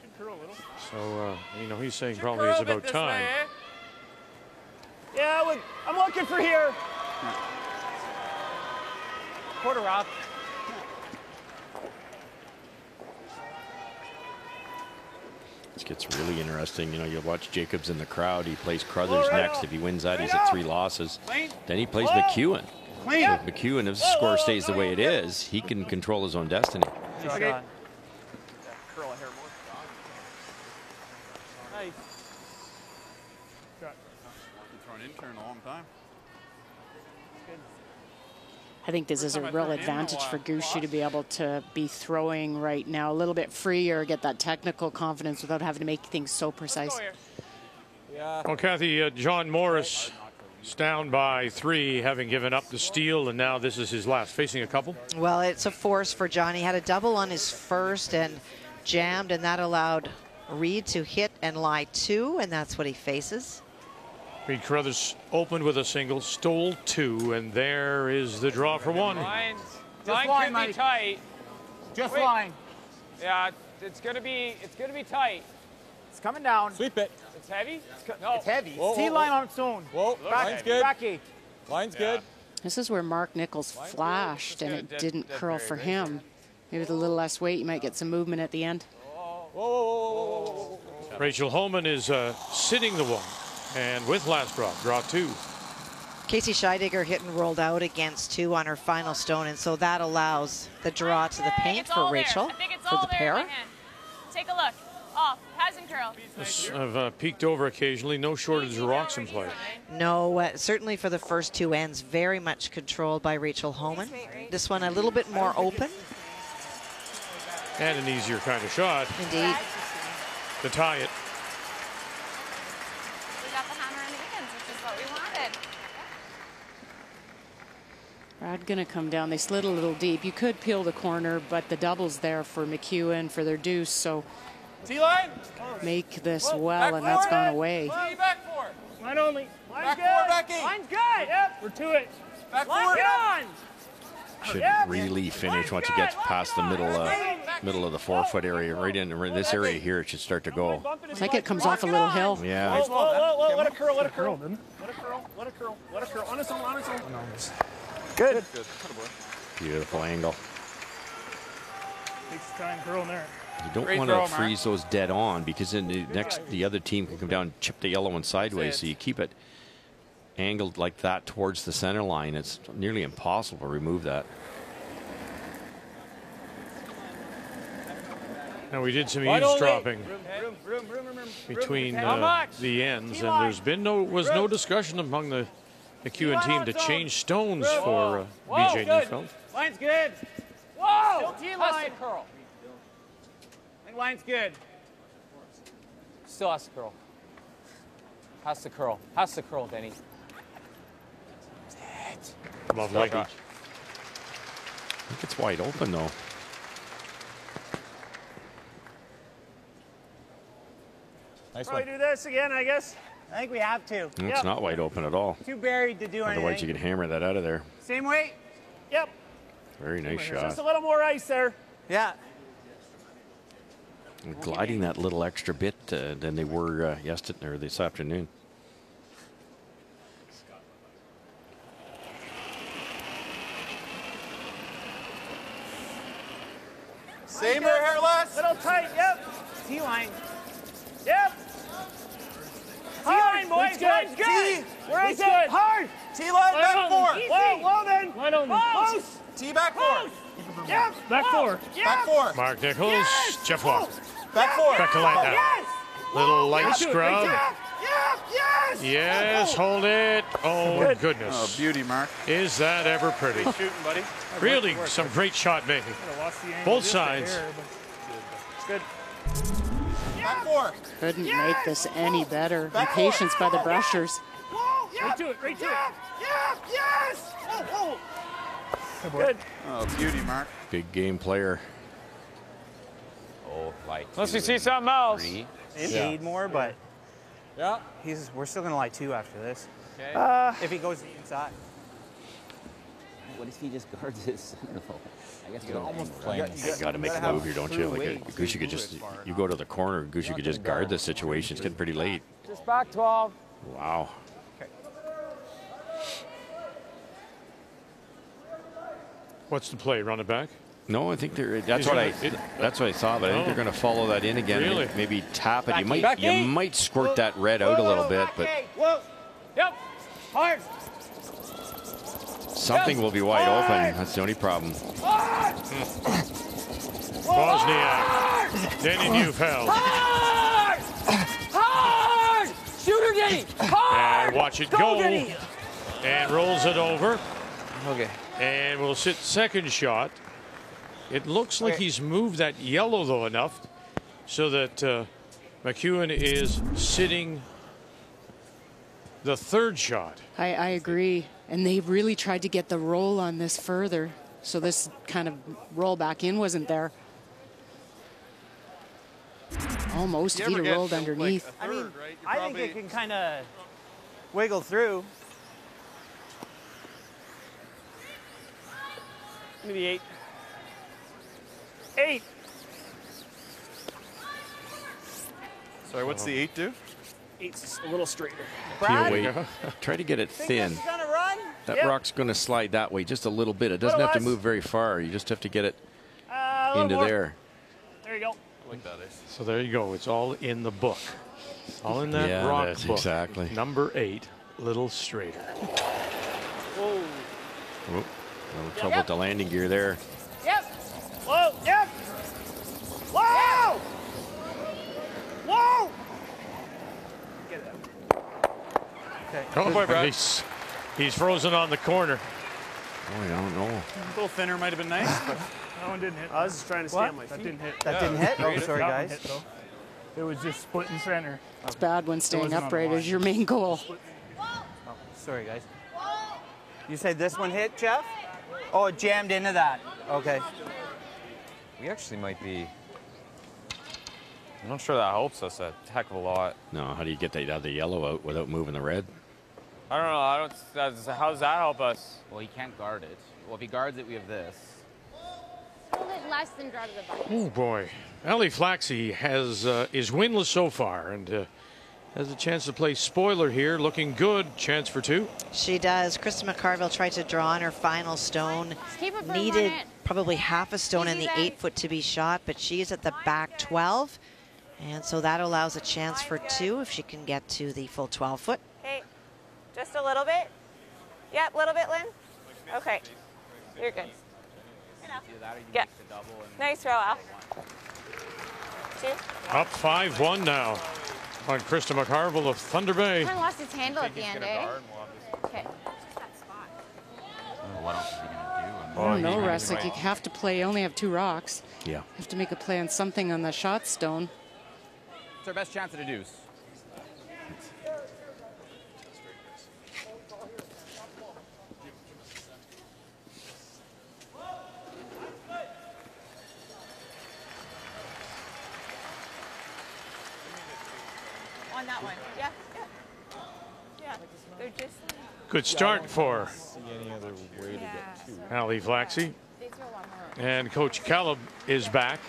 So, you know, he's saying probably it's about time. Yeah, I'm looking for here. Quarter rock. This gets really interesting. You know, you watch Jacobs in the crowd. He plays Carruthers next. If he wins that, he's at 3 losses. Then he plays McEwen. So if McEwen, if the score stays the way it is, he can control his own destiny. Okay. I think this is a real advantage for Gushue to be able to be throwing right now a little bit freer, get that technical confidence without having to make things so precise. Well, Kathy, John Morris is down by 3, having given up the steal, and now this is his last, facing a couple. Well, it's a force for John. He had a double on his first and jammed, and that allowed Reed to hit and lie 2, and that's what he faces. Reed Carruthers opened with a single, stole 2, and there is the draw for 1. Line could be tight. Just line. Yeah, it's gonna be tight. It's coming down. Sweep it. It's heavy? No. It's heavy. Whoa, T-line on its own. Whoa, line's good. Rocky. Line's good. This is where Mark Nichols flashed, and it didn't curl for him. Maybe with a little less weight, you might get some movement at the end. Whoa. Rachel Holman is sitting the 1. And with last draw 2. Casey Scheidegger hit and rolled out against 2 on her final stone, and so that allows the draw to the paint for Rachel, for the pair. Take a look. Off. Hasn't curled. I've peeked over occasionally. No shortage of rocks in play. No, certainly for the first 2 ends, very much controlled by Rachel Holman. This one a little bit more open. And an easier kind of shot. Indeed. To tie it. We got the hammer and the weekends, which is what we wanted. Brad gonna come down. They slid a little deep. You could peel the corner, but the double's there for McEwen for their deuce. So T-line. make this well, and that's gone away. Back 4. Line only. Line's good. Becky. Line's good. Yep. We're to it. Back Lock 4. it on. Should really finish once you get past the middle middle of the forefoot area, right in this area here. It should start to go. It's like it comes off a little hill. Yeah. Whoa, let it curl, let it curl. Let it curl. On its own. Good. Beautiful angle. Takes time curling there. You don't want to freeze those dead on, because then the other team can come down and chip the yellow one sideways. So you keep it angled like that towards the center line. It's nearly impossible to remove that. Now, we did some eavesdropping between the ends, and was no discussion among the McEwen team to change stones for BJ Neufeld. Line's good. Whoa! Still T-line. Curl. I think line's good. Still has to curl. Has to curl, Denny. Love lucky. I think it's wide open, though. Probably do this again, I guess. I think we have to. It's not wide open at all. Too buried to do anything. Otherwise, you could hammer that out of there. Same weight? Yep. Very nice shot. Just a little more ice there. Yeah. And gliding that little extra bit than they were yesterday or this afternoon. Same or hairless? Little tight, yep. T-line. Yep. T-line, boys. Line's good. Where is it? Hard. T-line back 4. Whoa, then. Wide on. Close. T back 4. Yep. Back 4. Yep. Back 4. Mark Nichols, Jeff Walker. Back 4. Back to line now. Yes. Little light scrub. Yes. Yes, hold it. Oh, goodness. Oh, beauty, Mark. Is that ever pretty? Shooting, buddy. Really, some great shot making. Both sides. It's good. Back 4. Couldn't make this any better. The patience by the brushers. Right to it. Yes. Good. Oh, beauty, Mark. Big game player. Oh, like. Unless we see something else. Need more, but Yeah. we're still going to lie 2 after this. Okay. If he goes inside. What if he just guards his center? I guess You're almost playing. You got to make a move here, don't you? Like Gushue could just, you go to the corner, Gushue could just guard the situation. It's getting pretty late. Just back 12. Wow. What's the play? Run it back? No, I think they're. That's what I thought. But I think they're going to follow that in again. Really? Maybe tap it. You Back eight. might squirt that red out a little bit, but Whoa. Yep. Hard. something will be wide open. That's the only problem. Wozniak. Denny Neufeld. Hard! Shooter, Denny! Hard! And watch it go. Denny! And rolls it over. Okay. And we'll sit second shot. It looks like he's moved that yellow, though, enough so that McEwen is sitting the third shot. I agree. And they really tried to get the roll on this further. So this kind of roll back in wasn't there. Almost. Vita rolled underneath. I mean, I think it can kind of wiggle through. Maybe 8. 8. Sorry, what's the 8 do? 8's a little straighter. Try to get it thin. Think gonna run? That rock's going to slide that way just a little bit. It doesn't have to move very far. You just have to get it into there. There you go. Like that is. So there you go. It's all in the book. All in that rock that's book. exactly. Number 8, little straighter. Whoa. Oh, little trouble with the landing gear there. Yep. Whoa. Yep. Whoa. Whoa. Get it out. Come on, boy, Brad. He's frozen on the corner. Oh, I don't know. A little thinner might have been nice, but That one didn't hit. I was just trying to stay on my feet. That didn't hit. That didn't hit? Oh, sorry, That one guys. hit, though. It was just split in center. It's bad when staying wasn't on upright the is line. your main goal. Oh, sorry, guys. You said this one hit, Jeff? Oh, it jammed into that. Okay. We actually might be. I'm not sure that helps us a heck of a lot. No, how do you get that other yellow out without moving the red? I don't know. How does that help us? Well, he can't guard it. Well, if he guards it, we have this. Hold it less than draw to the bucket. Oh boy, Allie Flaxey is winless so far and has a chance to play spoiler here. Looking good. Chance for 2. She does. Krista McCarville tried to draw on her final stone. Needed probably half a stone in the 8-foot to be shot, but she's at the back 12. And so that allows a chance for 2 if she can get to the full 12-foot. Okay, just a little bit. Yep, a little bit, Lynn. Okay, you're good. Yeah. Nice throw, Al. 2. Up 5-1 now on Krista McCarville of Thunder Bay. Kind of lost its handle at the end, eh? Okay. I don't know, Russ. Like, you have to play. You only have 2 rocks. Yeah. You have to make a play on something on the shot stone. It's our best chance at a deuce. On that one. Yeah, yeah. Yeah, they're just... Good start for Any other way to get 2? Allie Flaxey. And Coach Caleb is back.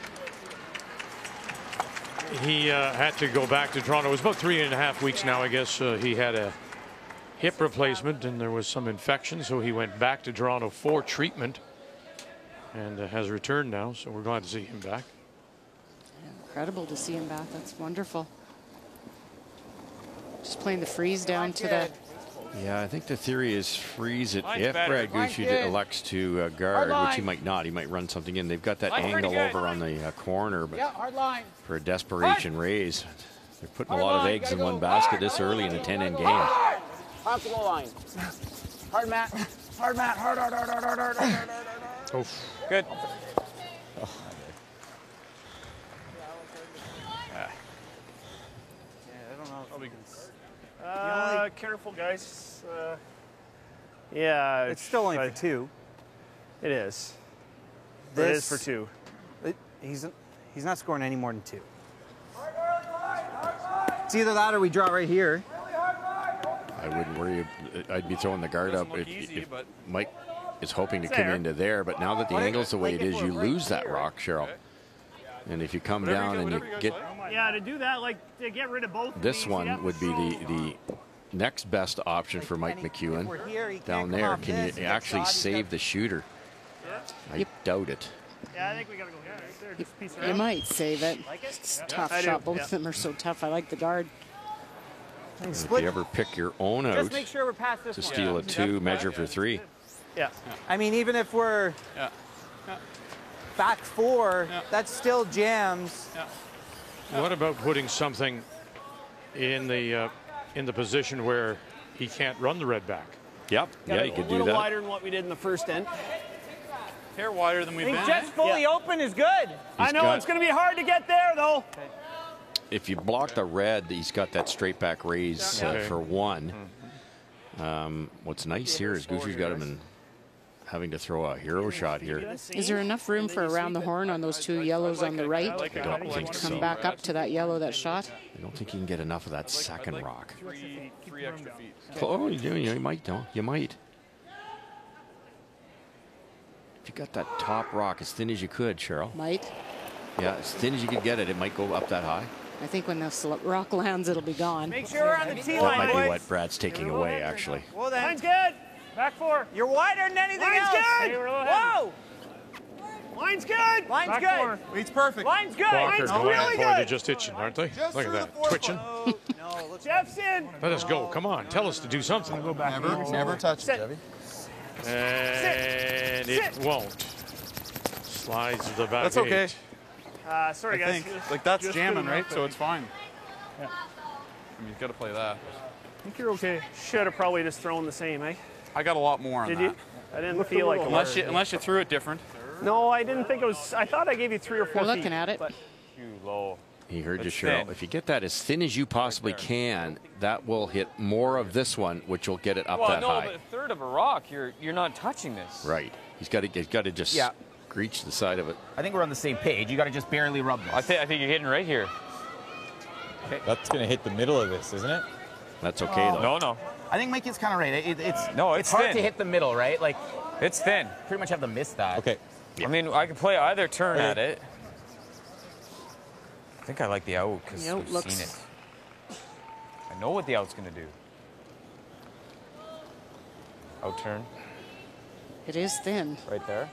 He had to go back to Toronto. It was about 3.5 weeks now, I guess. He had a hip replacement and there was some infection, so he went back to Toronto for treatment and has returned now, so we're glad to see him back. Incredible to see him back. That's wonderful. Just playing the freeze down to the... Yeah, I think the theory is freeze it Line's if better. Brad Gushue elects to guard, which he might not. He might run something in. They've got that Line's angle pretty good. over on the corner, but Yeah, hard line. for a desperation raise, they're putting a Hard lot of line, eggs in gotta one go. basket Hard, this hard, early in a hard, 10-end game. Hard. Hard to goal line. Hard, Matt. Hard, Matt. Hard, hard, hard, hard, hard, hard, hard, hard, hard. Oof. Good. Careful, guys. Yeah. It's still only for 2. It is. It is for 2. He's not scoring any more than 2. It's either that or we draw right here. I wouldn't worry. I'd be throwing the guard up if Mike is hoping to It's come there. into there, but now that the angle's the way it is, you lose that rock, Cheryl. And if you come down and you get Yeah, to do that, like to get rid of both. of this these, you one have would to be throw- the next best option for Mike McEwen we're here, he can't down come there. off Can this you and get actually shot, he's save got- the shooter? I doubt it. Yeah, I think we gotta go. Yeah, right there. Just piece You around. might save it. Like it? It's Yeah. tough I do, shot. Both yeah. of them are so tough. I like the guard. If you ever pick your own Just out make sure we're past this to one. steal a 2, measure for 3. Yeah. I mean, even if we're back 4, that's still jams. What about putting something in the position where he can't run the red back? Yep. Yeah, you a could do little that. wider than what we did in the first end. Hair wider than I we've mean, been. just fully open is good. I know got- it's going to be hard to get there, though. If you block the red, he's got that straight back raise for 1. What's nice here is Gushue's got him in having to throw a hero shot here. Is there enough room for around the horn on those 2 yellows on the right? I don't think so. Come back up to that yellow that shot. I don't think you can get enough of that second rock. 3 extra feet. Oh, you might, don't you? Might. If you got that top rock as thin as you could, Cheryl. Might. Yeah, as thin as you could get it, it might go up that high. I think when this rock lands, it'll be gone. Make sure we're on the tee That line, might be boys. what Brad's taking away, actually. Well then, Line's good. Back 4. you're wider than anything Line's else. good. Whoa! Line's good. Line's Back good. 4. It's perfect. Line's good. Walker's Line's going really for it. They're good. just itching, aren't they? Look at that. Twitching. No, let's Jeff's in. Let us go. Come on. Tell us to do something. Never touch it, Sit. Debbie. And it Sit. won't. Slides to the back. That's okay. 8. Sorry, I guys. think. Like, that's Just jamming, good right? enough, So it's fine. Yeah. I mean, you've got to play that. I think you're okay. Should have probably just thrown the same, eh? I got a lot more on Did that. you? I didn't feel like it. Unless you threw it different. No, I didn't think it was. I thought I gave you 3 or 4 We're feet. looking at it. But Too low. He heard you, It's Cheryl. thin. If you get that as thin as you possibly can, that will hit more of this one, which will get it up that high. but a third of a rock, you're not touching this. Right. He's got to just reach the side of it. I think we're on the same page. You got to just barely rub this. I think you're hitting right here. That's going to hit the middle of this, isn't it? That's okay, though. No. I think Mike is kind of right. It's No, it's it's hard thin. to hit the middle, right? Like It's thin. pretty much have to miss that. Okay. I mean, I can play either turn at it. I think I like the out because The out we've looks- seen it. I know what the out's going to do. Out turn. It is thin. Right there.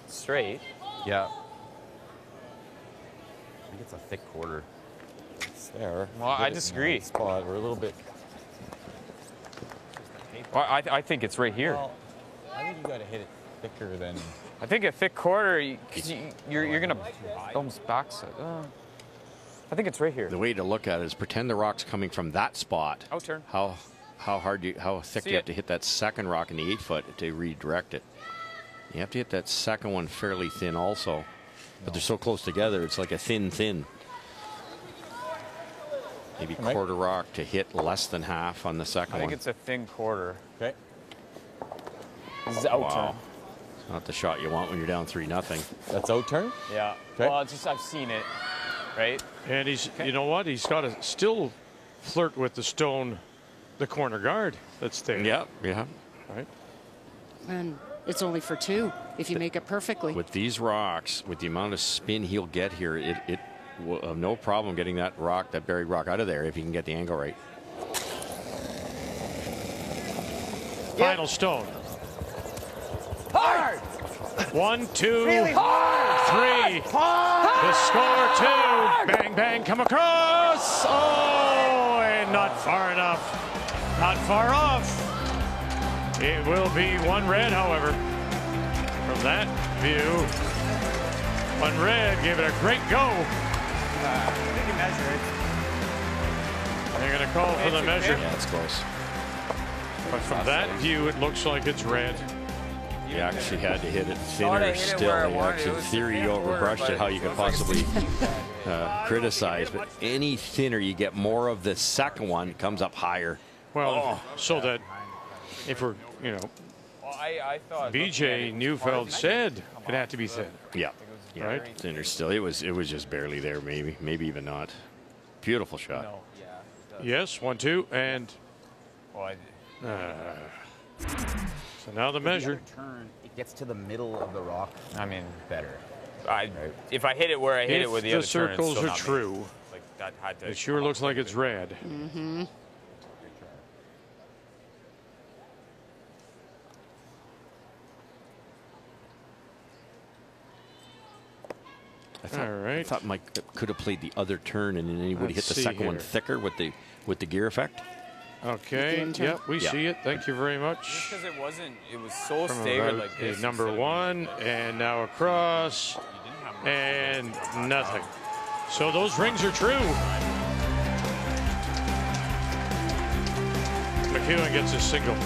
Straight. Yeah. I think it's a thick quarter. It's there. Well, I disagree. Spot. We're a little bit. Well, I think it's right here. Well, I think you got to hit it thicker than. I think a thick quarter, you're going to almost backside. I think it's right here. The way to look at it is pretend the rock's coming from that spot. Out turn. How thick do you have to hit that second rock in the 8-foot to redirect it? You have to hit that second one fairly thin also. But they're so close together, it's like a thin. Maybe quarter rock to hit less than half on the second one. I think it's a thin quarter. Okay. This is out turn. It's not the shot you want when you're down 3-0. That's out turn? Yeah. Okay. Well, it's just I've seen it, right? And you know what? He's got to still flirt with the stone, the corner guard that's there. Yeah. Right. And it's only for 2 if you make it perfectly. With these rocks, with the amount of spin he'll get here, it will have no problem getting that rock, that buried rock, out of there if he can get the angle right. Final stone. Hard! 1, 2, Really hard! 3. Hard! The score 2. Bang, bang, come across. Oh, and not far enough. Not far off. It will be 1 red, however. From that view, 1 red gave it a great go. They can measure it. They're going to call for the measure. Yeah, it's close. But from that view, it looks like it's red. He actually had to hit it thinner still. He actually, in theory, you overbrushed it how you could possibly criticize. But any thinner, you get more of the second one, comes up higher. Well, so that if we're, I thought BJ Neufeld said it had to be thin. Yeah. Right? Thinner still. It was just barely there, maybe even not. Beautiful shot. No. Yes, 1, 2, and. So now the measure. Turn, it gets to the middle of the rock. I mean, better. If I hit it where I hit it with the other turn, If it's the circles still are not true, me. Like that had to it sure looks like it's red. Mm-hmm. I thought Mike could have played the other turn and then he would have hit the second one thicker with the gear effect. Okay. Yep, we see it. Thank you very much. Just because it was so From staggered about like this. number 1, and now across, and nothing. So those rings are true. McEwen gets his single.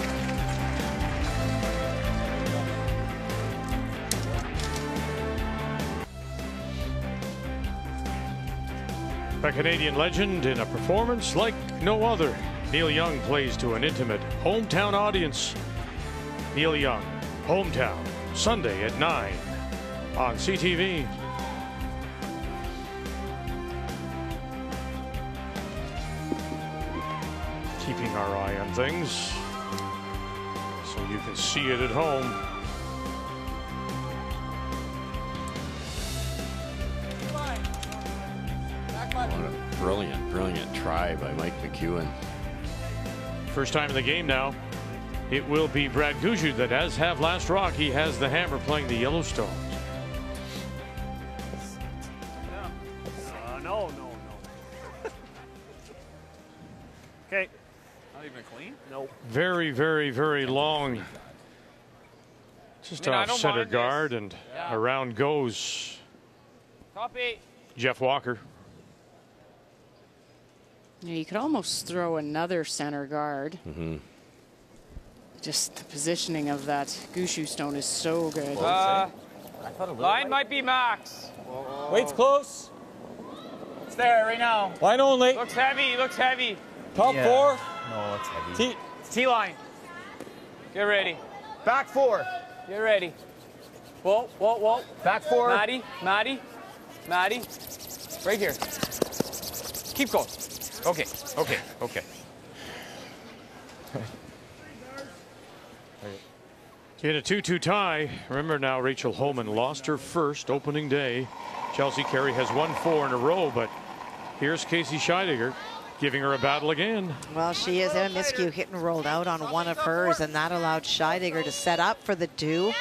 A Canadian legend in a performance like no other. Neil Young plays to an intimate hometown audience. Neil Young, Hometown, Sunday at 9 on CTV. Keeping our eye on things so you can see it at home. What a brilliant try by Mike McEwen. First time in the game now. It will be Brad Gushue that does have last rock. He has the hammer playing the Yellowstone. No. Okay. Not even clean? No. Very, very, very long. Just off center guard, and around goes Copy. Jeff Walker. Yeah, you could almost throw another center guard. Mm-hmm. Just the positioning of that Gushue stone is so good. Line might be max. Weight's close. It's there right now. Line only. Looks heavy. Top 4. No, it's heavy. It's T-line. Get ready. Back 4. Get ready. Whoa. Back 4. Maddie. Right here. Keep going. Okay. In a 2-2 tie, remember now Rachel Homan lost her first opening day. Chelsea Carey has won 4 in a row, but here's Casey Scheidegger giving her a battle again. Well, she is. Emma Miskew hit and rolled out on one of hers, and that allowed Scheidegger to set up for the 2.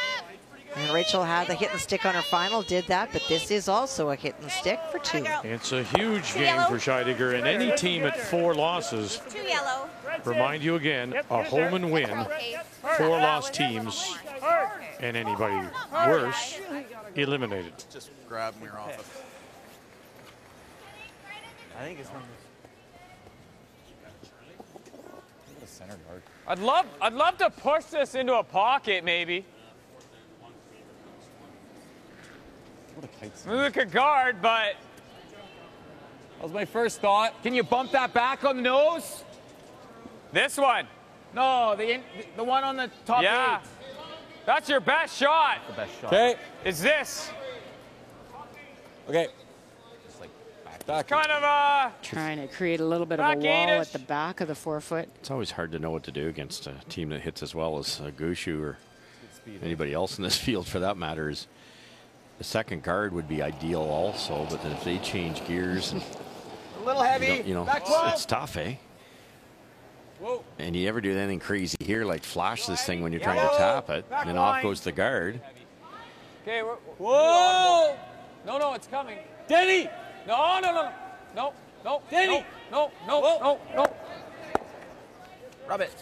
And Rachel had the hit and stick on her final, did that, but this is also a hit and stick for 2. It's a huge game for Scheidegger, and any team at 4 losses, remind you again, a home and win, 4 lost teams, and anybody worse, eliminated. Just grab me off it. I think it's from the center guard. I'd love to push this into a pocket, maybe. Look at guard, but that was my first thought. Can you bump that back on the nose? This one. No, the one on the top. Yeah. 8. That's your best shot. The best shot. Okay. Is this? Okay. Just like back. Kind of a. Trying to create a little bit of a wall at the back of the forefoot. It's always hard to know what to do against a team that hits as well as Gushue or anybody else in this field for that matter. Is the second guard would be ideal also, but then if they change gears, and, a little heavy. You know, it's tough, eh? Whoa. And you never do anything crazy here, like flash this thing when you're trying to tap it, and then off goes the guard. Okay, whoa! No, it's coming. Denny! No. Denny! No. Rub it.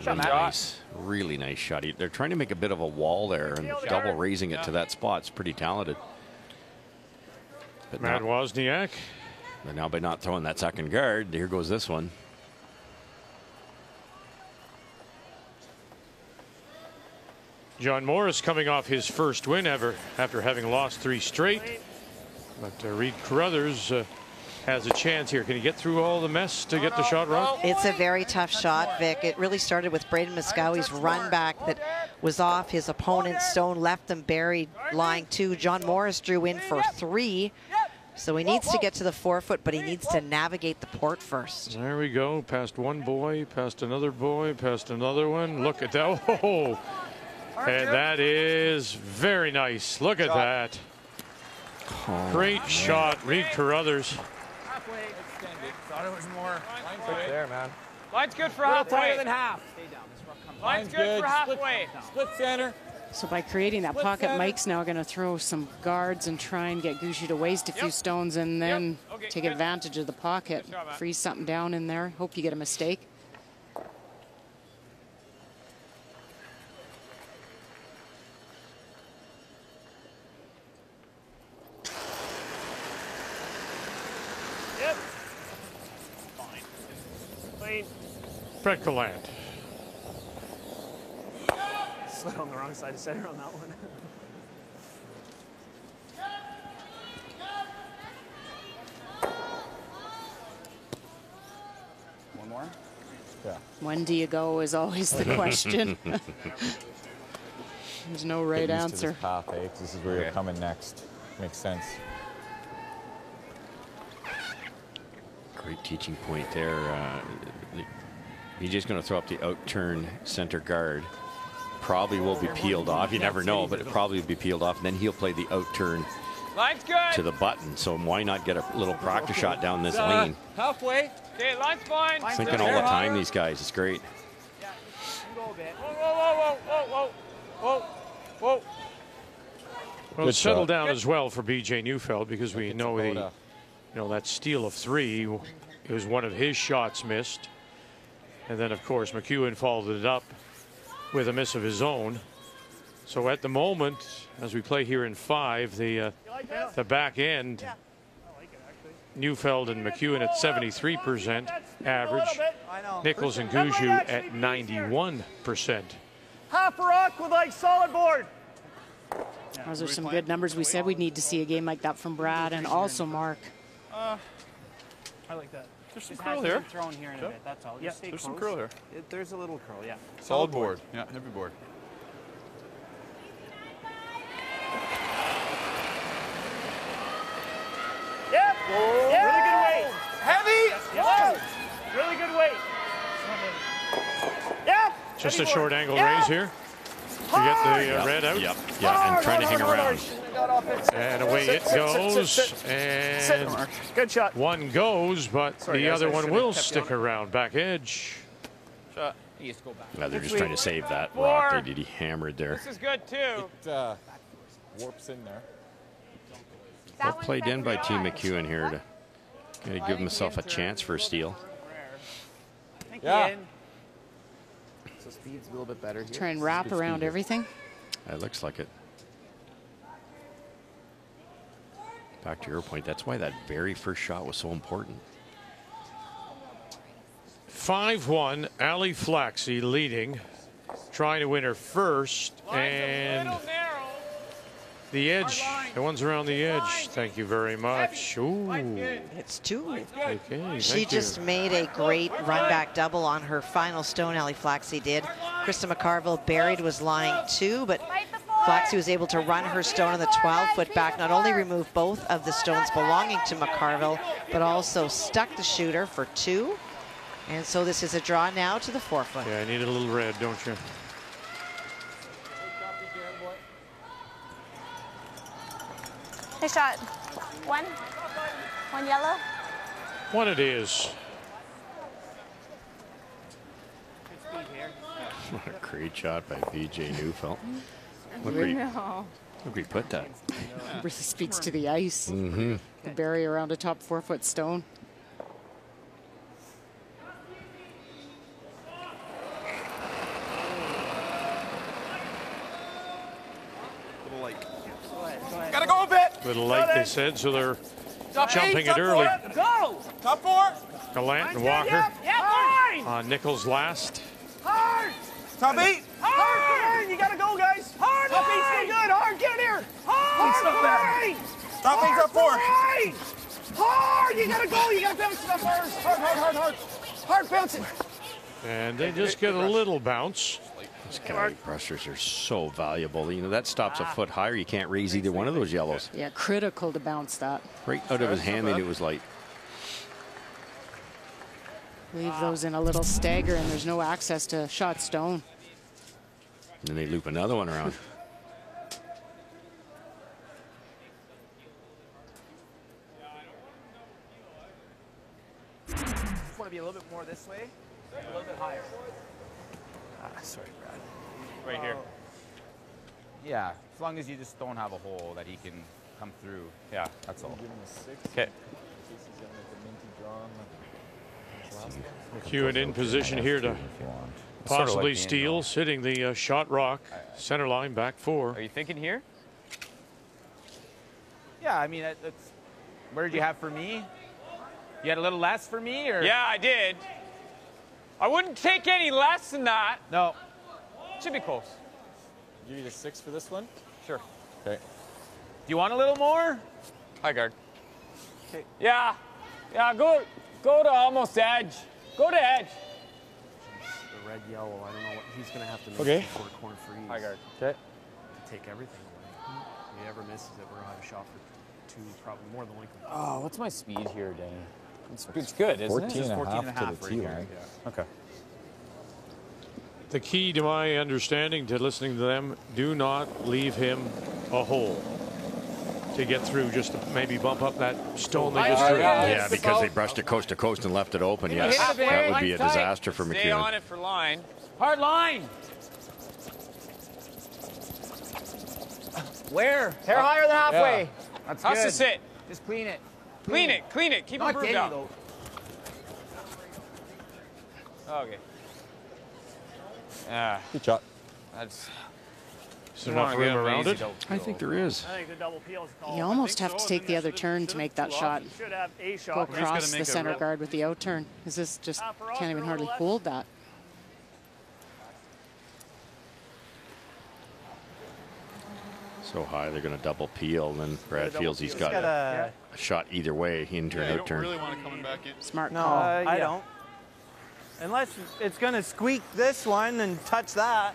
Really nice, really nice shot. They're trying to make a bit of a wall there and double raising it to that spot. It's pretty talented. But Matt Wozniak. But now by not throwing that second guard, here goes this one. John Morris coming off his first win ever after having lost 3 straight. But Reed Carruthers has a chance here. Can he get through all the mess to get the shot wrong? It's a very tough shot, Vic. It really started with Braden Moskowy's run back that was off his opponent's stone, left them buried, lying 2. John Morris drew in for 3. So he needs to get to the forefoot, but he needs to navigate the port first. There we go. Past one boy, past another boy, past another one. Look at that. Oh, and that is very nice. Look at that. Great shot, Reed Carruthers. Thought it was more. Right there, man. Line's good for halfway. Tighter than half. Line's good for halfway. Split center. So by creating that pocket, Mike's now going to throw some guards and try and get Gushue to waste a few stones and then take advantage of the pocket. Freeze something down in there. Hope you get a mistake. Brett Gallant. Slid on the wrong side of center on that one. One more? Yeah. When do you go is always the question. There's no right answer. This path, eh? This is where you're coming next. Makes sense. Great teaching point there. He's just going to throw up the out-turn center guard. Probably will be peeled off. You never know, but it probably will be peeled off. And then he'll play the out-turn to the button. So why not get a little practice shot down this lane? Halfway. Okay, line's fine. Thinking all the time, these guys. It's great. Whoa. Well, it's settled down as well for B.J. Neufeld because we know that steal of 3. It was one of his shots missed. And then, of course, McEwen followed it up with a miss of his own. So at the moment, as we play here in 5, the back end, Neufeld and McEwen at 73% average. Nichols and Gushue at 91%. Half a rock with like solid board. Those are some good numbers. We said we'd need to see a game like that from Brad and also Mark. I like that. There's some curl here. Thrown here in a bit, that's all. Yeah, there's some curl here. There's a little curl, yeah. Solid board. Yeah, heavy board. Yep. Whoa. Really good weight. Heavy. Whoa. Really good weight. Yep. Just a short angle raise here. get the red out. Yep. Yeah, and trying to hang around. And away it goes. And good shot. One goes, but Sorry, the guys, other I one should've will kept stick you on. around back edge. Shot. You just go back. Yeah, they're just trying to save that rock. They did. He hammered there. This is good too. It warps in there. Well played in by Team McEwen here to give himself a chance for a steal. Yeah. So speed's a little bit better here. Try and wrap around everything. It looks like it. Back to your point, that's why that very first shot was so important. 5-1, Ali Flaxey leading, trying to win her first, and the edge, the ones around the edge. Thank you very much. Ooh. It's two. Okay, She just made a great run back double on her final stone, Ali Flaxey did. Krista McCarville buried, was lying 2, but Flaxey was able to run her stone on the 12-foot back, not only remove both of the stones belonging to McCarville, but also stuck the shooter for 2. And so this is a draw now to the 4-foot. Yeah, I need a little red, don't you? Nice shot. One yellow. One it is. What a great shot by BJ Neufeld. Look No. where he put that. Really speaks to the ice. Mm-hmm. The barrier around a top 4-foot stone. Little like. Gotta go a bit. Little late, they said, so they're Top jumping eight, it top early. four. Go. Top 4. Gallant and Walker on Nichols last. Hard. Top 8. Hard. You gotta go, guys. Hard. Top eight's still good. Hard. Get here. Hard. Top 8's up 4. Hard. You gotta go. You gotta bounce it up first. Hard. Hard. Bounce it. And they just get a little bounce. These guy brushes are so valuable. You know, that stops a foot higher. You can't raise either one of those yellows. Yeah, critical to bounce that. Right out of his hand, they knew it was light. Leave those in a little stagger, and there's no access to shot stone. And then they loop another one around. Just want to be a little bit more this way. A little bit higher. Sorry, Brad. Right here. Yeah, as long as you just don't have a hole that he can come through. Yeah, that's all. Okay. McEwen in position here to possibly steal, sitting the shot rock. Center line, back 4. Are you thinking here? Yeah, I mean, that's. Where did you have for me? You had a little less for me, or? Yeah, I did. I wouldn't take any less than that. No. Should be close. Give you the 6 for this one? Sure. Okay. Do you want a little more? High guard. Okay. Yeah. Yeah, go to almost edge. Go to edge. The red, yellow, I don't know what he's going to have to make Okay. before corner freeze. High guard. Okay. To take everything away. If he ever misses it, we're going to have a shot for 2, probably more than likely. Oh, what's my speed here, Danny? It's good, isn't 14 it? and a half to the tee line. Okay. The key to my understanding, to listening to them, do not leave him a hole to get through, just to maybe bump up that stone they just threw. Yeah, because they brushed it coast to coast and left it open. Yes, that would be a disaster for Stay on McEwen. it for line. Hard line. Where? Hair higher than halfway. Yeah. That's How's good. to sit? Just clean it. Clean it. Keep it Not brewed Danny, out. though. Okay. Yeah. Good shot. That's. Is there enough room around it? I think there is. I think the double peel is called. You almost have to take the other turn to make that shot. You should have a shot. Go across the center guard with the out turn. Because this just can't even hardly hold that. So high, they're going to double peel, and then Brad feels he's got a shot either way, in turn, out turn. Really want to come back in. Smart No, call. I don't. Unless it's going to squeak this one and touch that.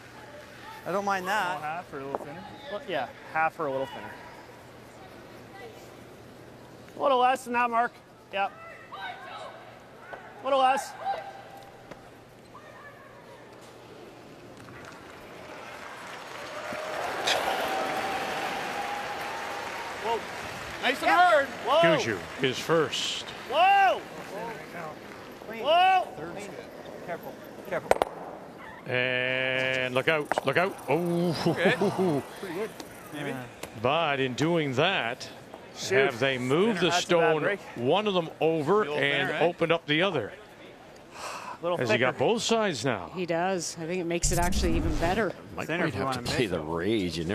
I don't mind that. Half or a little thinner? Well, yeah, half or a little thinner. A little less than that, Mark. Yep. A little less. Nice and hard. Gushue is first. Whoa! Whoa! Careful. Careful. And look out. Look out. Oh. Okay. Pretty good. Maybe. But in doing that, Shoot. have they moved the That's a bad stone, break. one of them over, The old and there, eh? opened up the other? Has he got both sides now? He does. I think it makes it actually even better. Mike might have to play the rage. You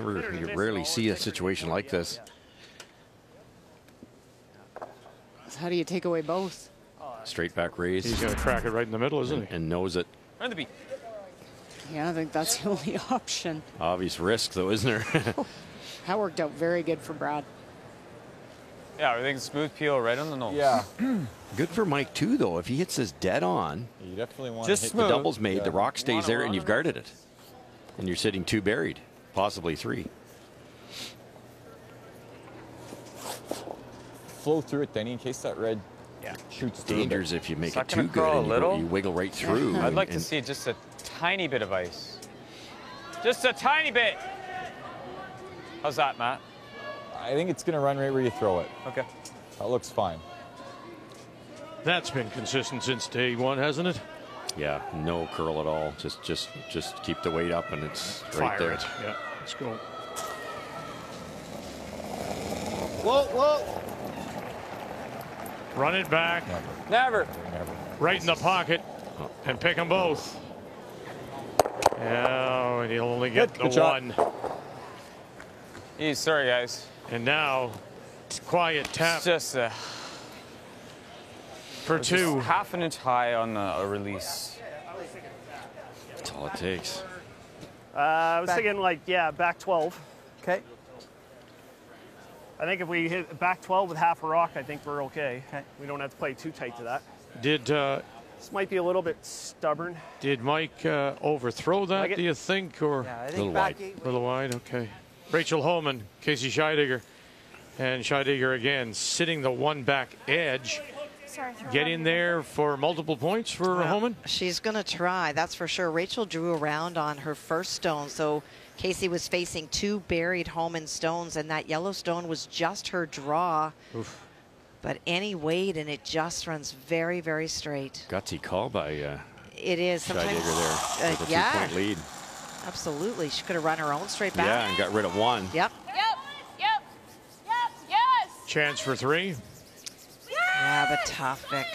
rarely see a situation like this. How do you take away both? Straight back raise. He's going to crack it right in the middle, isn't he? And knows it. Run the beat. Yeah, I think that's the only option. Obvious risk, though, isn't there? That worked out very good for Brad. Yeah, everything's smooth peel right on the nose. Yeah. Good for Mike, too, though. If he hits this dead on, You definitely want just to hit the double's made, Yeah. the rock stays there, and you've guarded it. And you're sitting 2 buried, possibly 3. flow through it, Denny, in case that red shoots through. Dangerous if you make Is that it too gonna good curl and a little? you wiggle right through. I'd like to and see just a tiny bit of ice. Just a tiny bit. How's that, Matt? I think it's going to run right where you throw it. Okay. That looks fine. That's been consistent since day one, hasn't it? Yeah, no curl at all. Just keep the weight up, and it's right Fire there. it. Yeah, let's go. Whoa, whoa. Run it back. Never. Right in the pocket, and pick them both. Oh, and he'll only get the one. Sorry, guys. And now, quiet tap. It's just for 2. Half an inch high on a release. That's all it takes. I was thinking back 12. Okay. I think if we hit back 12 with half a rock, I think we're okay. We don't have to play too tight to that. Did this might be a little bit stubborn. Did Mike overthrow that, do you think? Or Yeah, I think a little wide. A little wide, okay. Rachel Holman, Casey Scheidegger, and Scheidegger again sitting the one back edge. Get in there for multiple points for Holman? She's going to try, that's for sure. Rachel drew around on her first stone, so Casey was facing 2 buried Holman stones, and that yellow stone was just her draw. Oof. But any weight, and it just runs very, very straight. Gutsy call by it is. Sometimes, Scheidegger there with a 2-point lead. Absolutely. She could have run her own straight back. Yeah, and got rid of 1. Yep. Yes. Chance for 3. Yeah, but tough, Vic.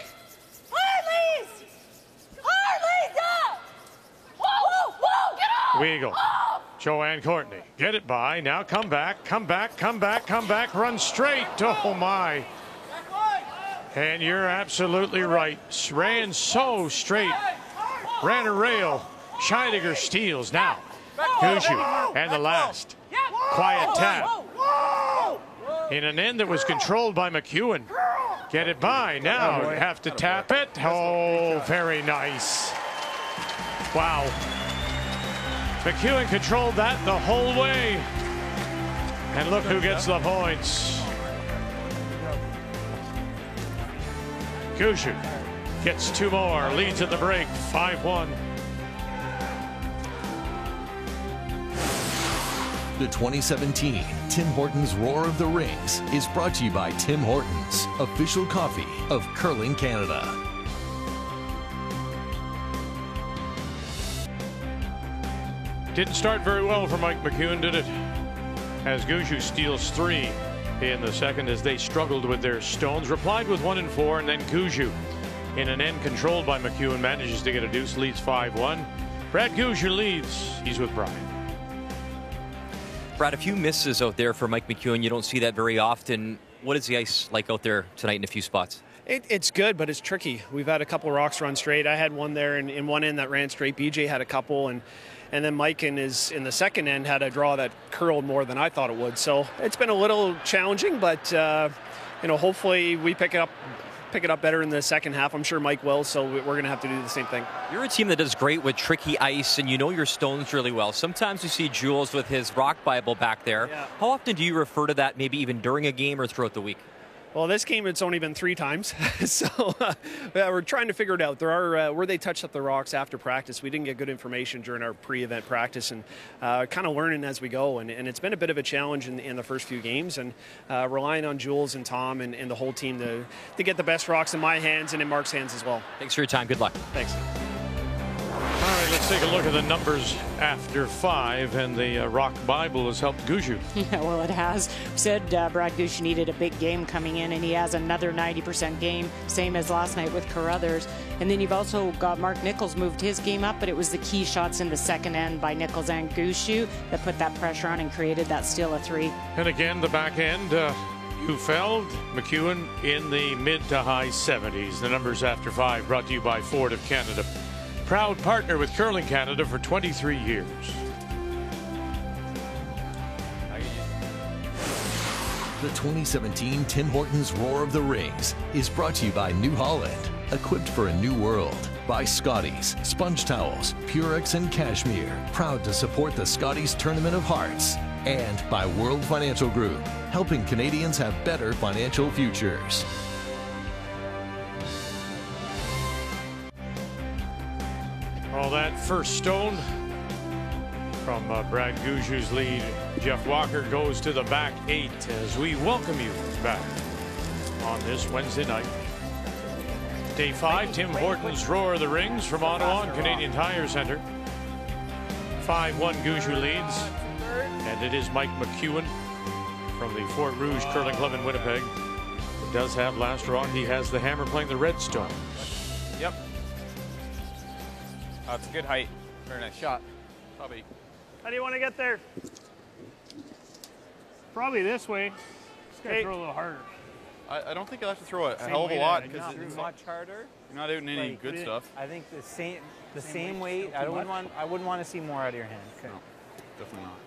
Harley's! Harley's up! Whoa, whoa, get off! Weagle. Joanne Courtney. Get it by. Now come back, come back, come back, come back. Run straight. Oh, my. And you're absolutely right. Ran so straight. Ran a rail. Scheidegger steals now. Gushue. And the last. Quiet tap. In an end that was controlled by McEwen. Get it by. Now you have to tap it. Oh, very nice. Wow. McEwen controlled that the whole way. And look who gets the points. Gushue gets 2 more. Leads at the break, 5-1. The 2017 Tim Hortons Roar of the Rings is brought to you by Tim Hortons, official coffee of Curling Canada. Didn't start very well for Mike McEwen, did it? As Gushue steals 3 in the second as they struggled with their stones. Replied with 1 and 4, and then Gushue, in an end controlled by McEwen, manages to get a deuce, leads 5-1. Brad Gushue leads. He's with Brian. Brad, a few misses out there for Mike McEwen. You don't see that very often. What is the ice like out there tonight in a few spots? It's good, but it's tricky. We've had a couple rocks run straight. I had one there in one end that ran straight. BJ had a couple, and then Mike in the second end had a draw that curled more than I thought it would. So it's been a little challenging, but hopefully we pick it up better in the second half. I'm sure Mike will, so we're going to have to do the same thing. You're a team that does great with tricky ice, and you know your stones really well. Sometimes you see Jules with his rock Bible back there. Yeah. How often do you refer to that, maybe even during a game or throughout the week? Well, this game, it's only been 3 times, so we're trying to figure it out. There are where they touched up the rocks after practice. We didn't get good information during our pre-event practice, and kind of learning as we go. And it's been a bit of a challenge in the first few games, and relying on Jules and Tom and the whole team to get the best rocks in my hands and in Mark's hands as well. Thanks for your time. Good luck. Thanks. All right, let's take a look at the numbers after 5, and the Rock Bible has helped Gushue. Yeah, well, it has. We said Brad Gushue needed a big game coming in, and he has another 90% game, same as last night with Carruthers. And then you've also got Mark Nichols moved his game up, but it was the key shots in the second end by Nichols and Gushue that put that pressure on and created that steal of 3. And again, the back end, Neufeld, McEwen in the mid to high 70s. The numbers after 5 brought to you by Ford of Canada. Proud partner with Curling Canada for 23 years. The 2017 Tim Hortons Roar of the Rings is brought to you by New Holland, equipped for a new world. By Scotties, Sponge Towels, Purex and Cashmere, proud to support the Scotties Tournament of Hearts. And by World Financial Group, helping Canadians have better financial futures. All that first stone from Brad Gushue's lead. Jeff Walker goes to the back 8 as we welcome you back on this Wednesday night. Day 5, Tim Hortons Roar of the Rings from Ottawa and Canadian Tire Centre. 5-1 Gushue leads, and it is Mike McEwen from the Fort Rouge Curling Club in Winnipeg. It does have last draw. He has the hammer playing the Redstone. Yep. Oh, it's a good height. Very nice shot. Probably. How do you want to get there? Probably this way. Just gotta throw a little harder. I don't think you'll have to throw a hell of a lot because it's much harder. You're not out in any good stuff. I think the same weight. I wouldn't want to see more out of your hand. Okay. No, definitely not.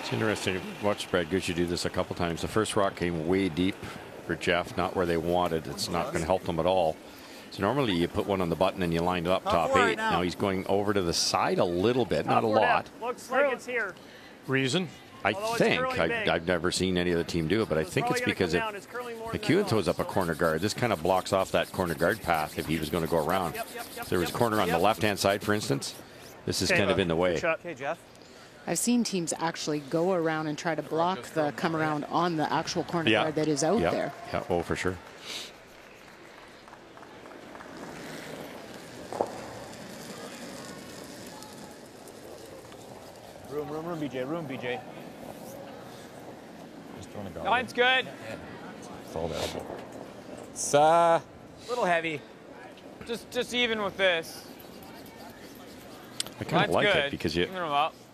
It's interesting to watch Brad Gushue do this a couple times. The first rock came way deep for Jeff, not where they wanted. It's not going to help them at all. So normally you put one on the button and you line it up top 8. Now he's going over to the side a little bit, not a lot. Looks like it's here. Reason? I think, I've never seen any other team do it, but I think it's because if McEwen throws up a corner guard, this kind of blocks off that corner guard path if he was going to go around. If there was a corner on the left-hand side, for instance, this is kind of in the way. Okay, Jeff. I've seen teams actually go around and try to block the come around on the actual corner guard that is out there. Yeah, oh, for sure. Room, BJ. Room, BJ. Just throwing a guard. Line's good. It's all there. It's a little heavy. Just even with this. I kind of like it because you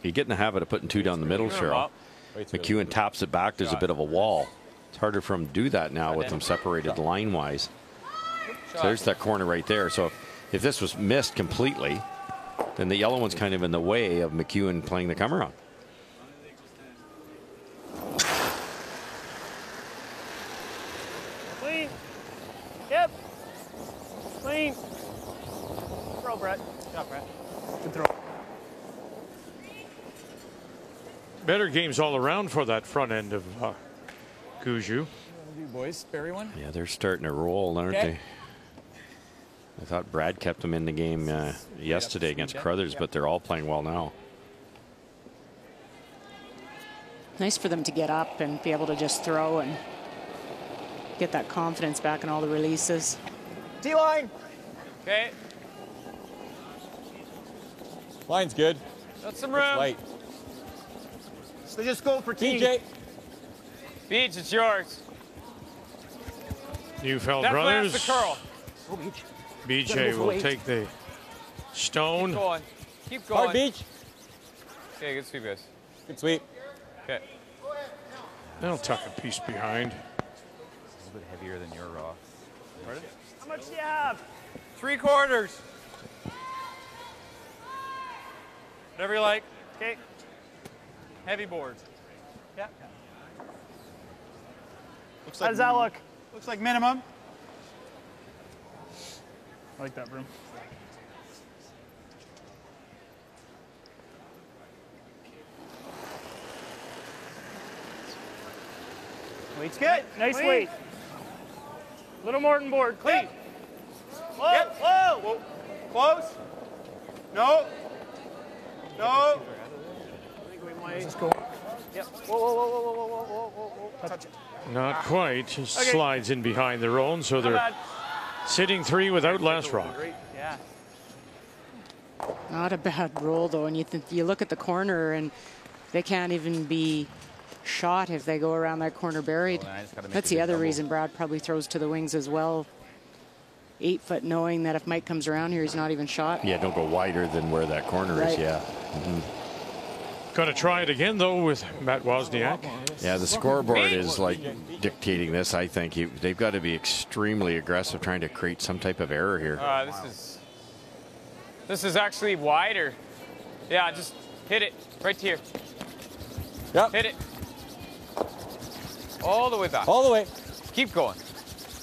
get in the habit of putting 2 down the middle, Cheryl. McEwen taps it back. There's a bit of a wall. It's harder for him to do that now with them separated line-wise. So there's that corner right there. So if this was missed completely, then the yellow one's kind of in the way of McEwen playing the come around. Clean. Yep. Clean. Throw, Brett. Yeah, Brett. Good throw. Better games all around for that front end of Gushue. Boys, Barry one. Yeah, they're starting to roll, aren't they? I thought Brad kept them in the game yesterday against Carruthers, but they're all playing well now. Nice for them to get up and be able to just throw and get that confidence back in all the releases. T-line. Okay. Line's good. That's some room. Light. So just go for T. BJ. Beach, it's yours. Neufeld That brothers. the curl. Go, Beach. BJ will take the stone. Keep going. Keep going. Hard Beach. Okay, good sweep, guys. Good sweep. Okay. They'll tuck a piece behind. A little bit heavier than your raw. Pardon? How much do you have? 3/4. Whatever you like. Okay. Heavy boards. Yeah. Looks How like does that look? Looks like minimum. I like that broom. Weight's good. Nice Clean. weight. Little more than board. Clean. Whoa, whoa, whoa. Close. No. No. I think we might. Just go. Yep. Whoa, whoa, whoa, whoa, whoa, whoa, whoa, whoa. Touch it. Not quite. Just slides in behind their own, so they're sitting 3 without last rock. Yeah. Not a bad roll, though. And you look at the corner, and they can't even be shot if they go around that corner buried. That's the other reason Brad probably throws to the wings as well. 8 foot, knowing that if Mike comes around here, he's not even shot. Yeah, don't go wider than where that corner is. Yeah. Going to try it again, though, with Matt Wozniak. Yeah, the scoreboard is like dictating this, I think. They've got to be extremely aggressive trying to create some type of error here. This is actually wider. Yeah, just hit it right here. Yep. Hit it. All the way back. All the way. Keep going.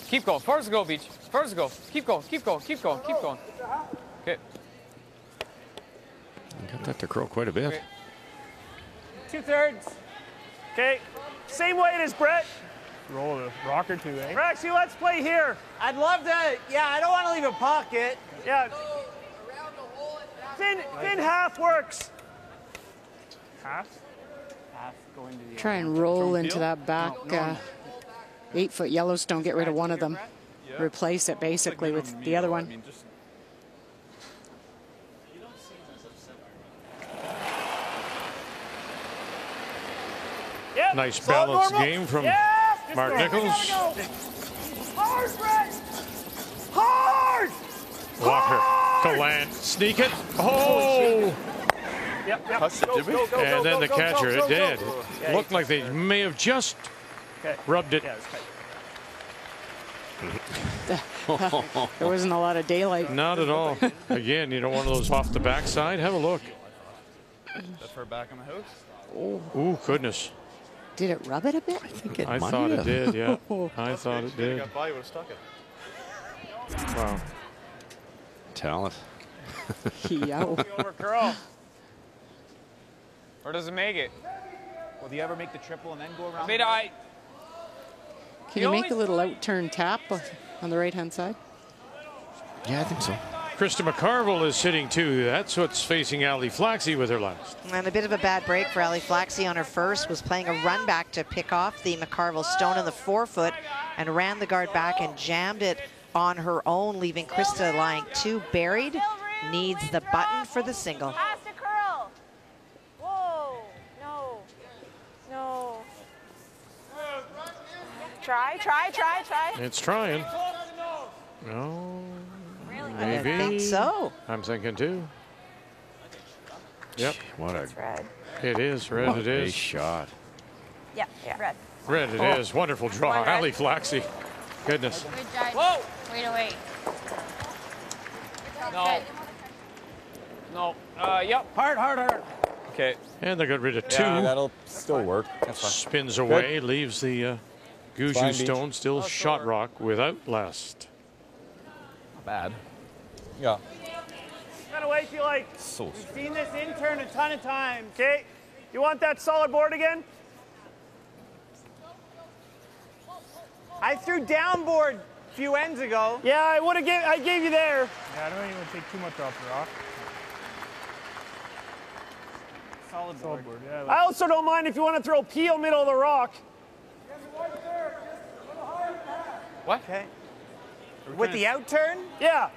Keep going. Far as go, Beach. Far as go. Keep going. Keep going. Keep going. Keep going. Okay. Got that to curl quite a bit. 2/3. Okay. Same weight as Brett. Roll the rock or two, eh? Braxy, let's play here. I'd love to. Yeah, I don't want to leave a pocket. Yeah. Thin half works. Half? Half going to the Try and roll into that back 8 foot Yellowstone, get rid of one of them. Replace it basically with the other one. Yep. Nice balanced game from Mark Nichols. Hard, Brett! Hard! Walker to land. Sneak it. Oh! Yep, yep. And then the catcher, it did. It looked like they may have just rubbed it. There wasn't a lot of daylight. Not at all. Again, you know, one of those off the backside. Have a look. That's for back on the house? Oh, goodness. Did it rub it a bit? I thought it did, yeah. I thought it did. Got by, you would have stuck it. Wow. Talent. Yow. Over curl. Or does it make it? Well, do you ever make the triple and then go around? Can you make a little out-turn tap on the right-hand side? Yeah, I think so. Krista McCarville is sitting too. That's what's facing Ali Flaxey with her last. And a bit of a bad break for Ali Flaxey on her first. Was playing a run back to pick off the McCarville stone in the 4 foot and ran the guard back and jammed it on her own, leaving Krista lying 2 buried. Needs the button for the single. Pass to curl. Whoa. No. No. Try. It's trying. No. Maybe. I think so. I'm thinking too. Yep. What a red. It is red. What it a is. shot. Yeah, red. Red it is. Wonderful draw. One red. Ali Flaxey. Goodness. Good job. Whoa! Wait. No. No. Yep. Hard. Okay. And they got rid of 2. Yeah, that'll still work. That's fine. Spins away, leaves the Gushue stone still shot rock without last. Not bad. Yeah. Kind of weight you like. So We've seen this intern a ton of times. Okay. You want that solid board again? I threw downboard a few ends ago. Yeah, I gave you there. Yeah, I don't even take too much off the rock. Solid board. Yeah, I also don't mind if you want to throw peel middle of the rock. What? Okay. With the out turn? Yeah.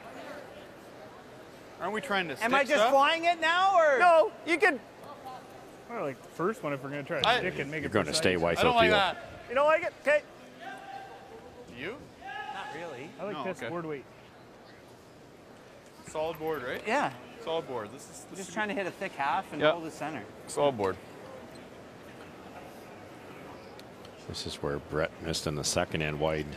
Aren't we trying to stick Am I just stuff? flying it now, or? No, you could. Well, like the first one, if we're going to try to stick it, make You're it going to stay precise. white I don't like that. You don't like it? Okay. You? Not really. I like No, this okay. board weight. Solid board, right? Yeah. Solid board. This is Just trying to hit a thick half and Yep. hold the center. solid board. This is where Brett missed in the second and wide.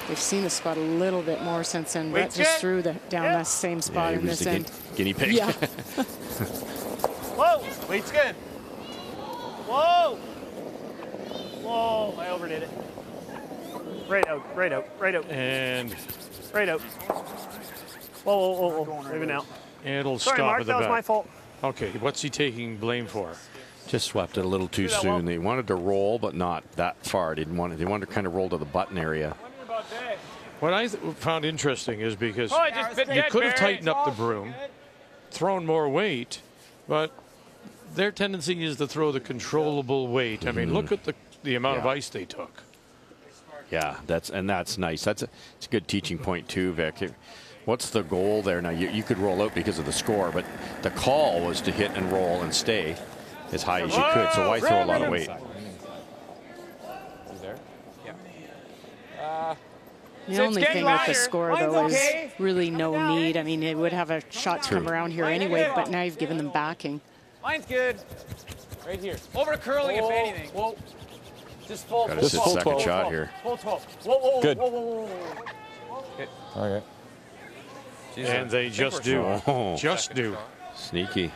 They've seen the spot a little bit more since then. Wait, Brett just check. threw down that same spot Yeah, in he was this the end. guinea pig. Yeah. Whoa. Weight's good. Whoa. Whoa. I overdid it. Right out. And Right out. Whoa. Leave it now. it'll Sorry, stop Mark, at the that was back. my fault. Okay, what's he taking blame for? Just swept it a little too soon. They wanted to roll, but not that far. They wanted to kind of roll to the button area. What I found interesting is because you could have tightened up the broom, thrown more weight, but their tendency is to throw the controllable weight. I mean, look at the amount of ice they took. Yeah, that's nice. It's a good teaching point too, Vic. What's the goal there? Now you could roll out because of the score, but the call was to hit and roll and stay as high as you could. So why throw a lot of weight? The only thing with the score, though, is really no need. I mean, it would have a shot to come around here anyway, but now you've given them backing. Mine's good. Right here. Over to curling, if anything. Whoa. Just full. Got a second shot here. Full 12. Whoa, whoa, Good. Whoa, whoa, whoa. Okay. And they just do. Just do. Sneaky.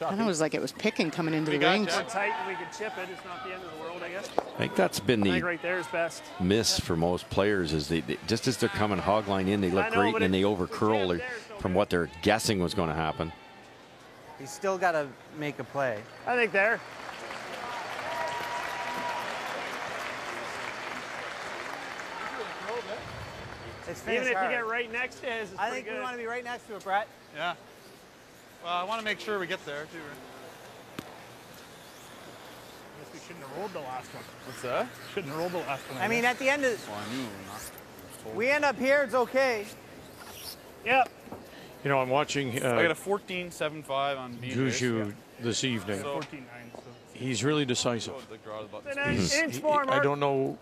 Kind of was like it was picking coming into the rings. We're tight and we can chip it. It's not the end of the world, I guess. I think that's been the right there is best. miss for most players is they just as they're coming hog line in, they look great, and then they over curl from what they're guessing was going to happen. You still got to make a play. I think there. Even if you get right next to his, I think we want to be right next to it, Brett. Yeah. Well, I want to make sure we get there, too. I guess we shouldn't have rolled the last one. What's that? Shouldn't have rolled the last one. I mean, at the end of we end up here, it's okay. Yep. You know, I'm watching I got a 14.75 on Gushue this evening. So, he's really decisive. I don't know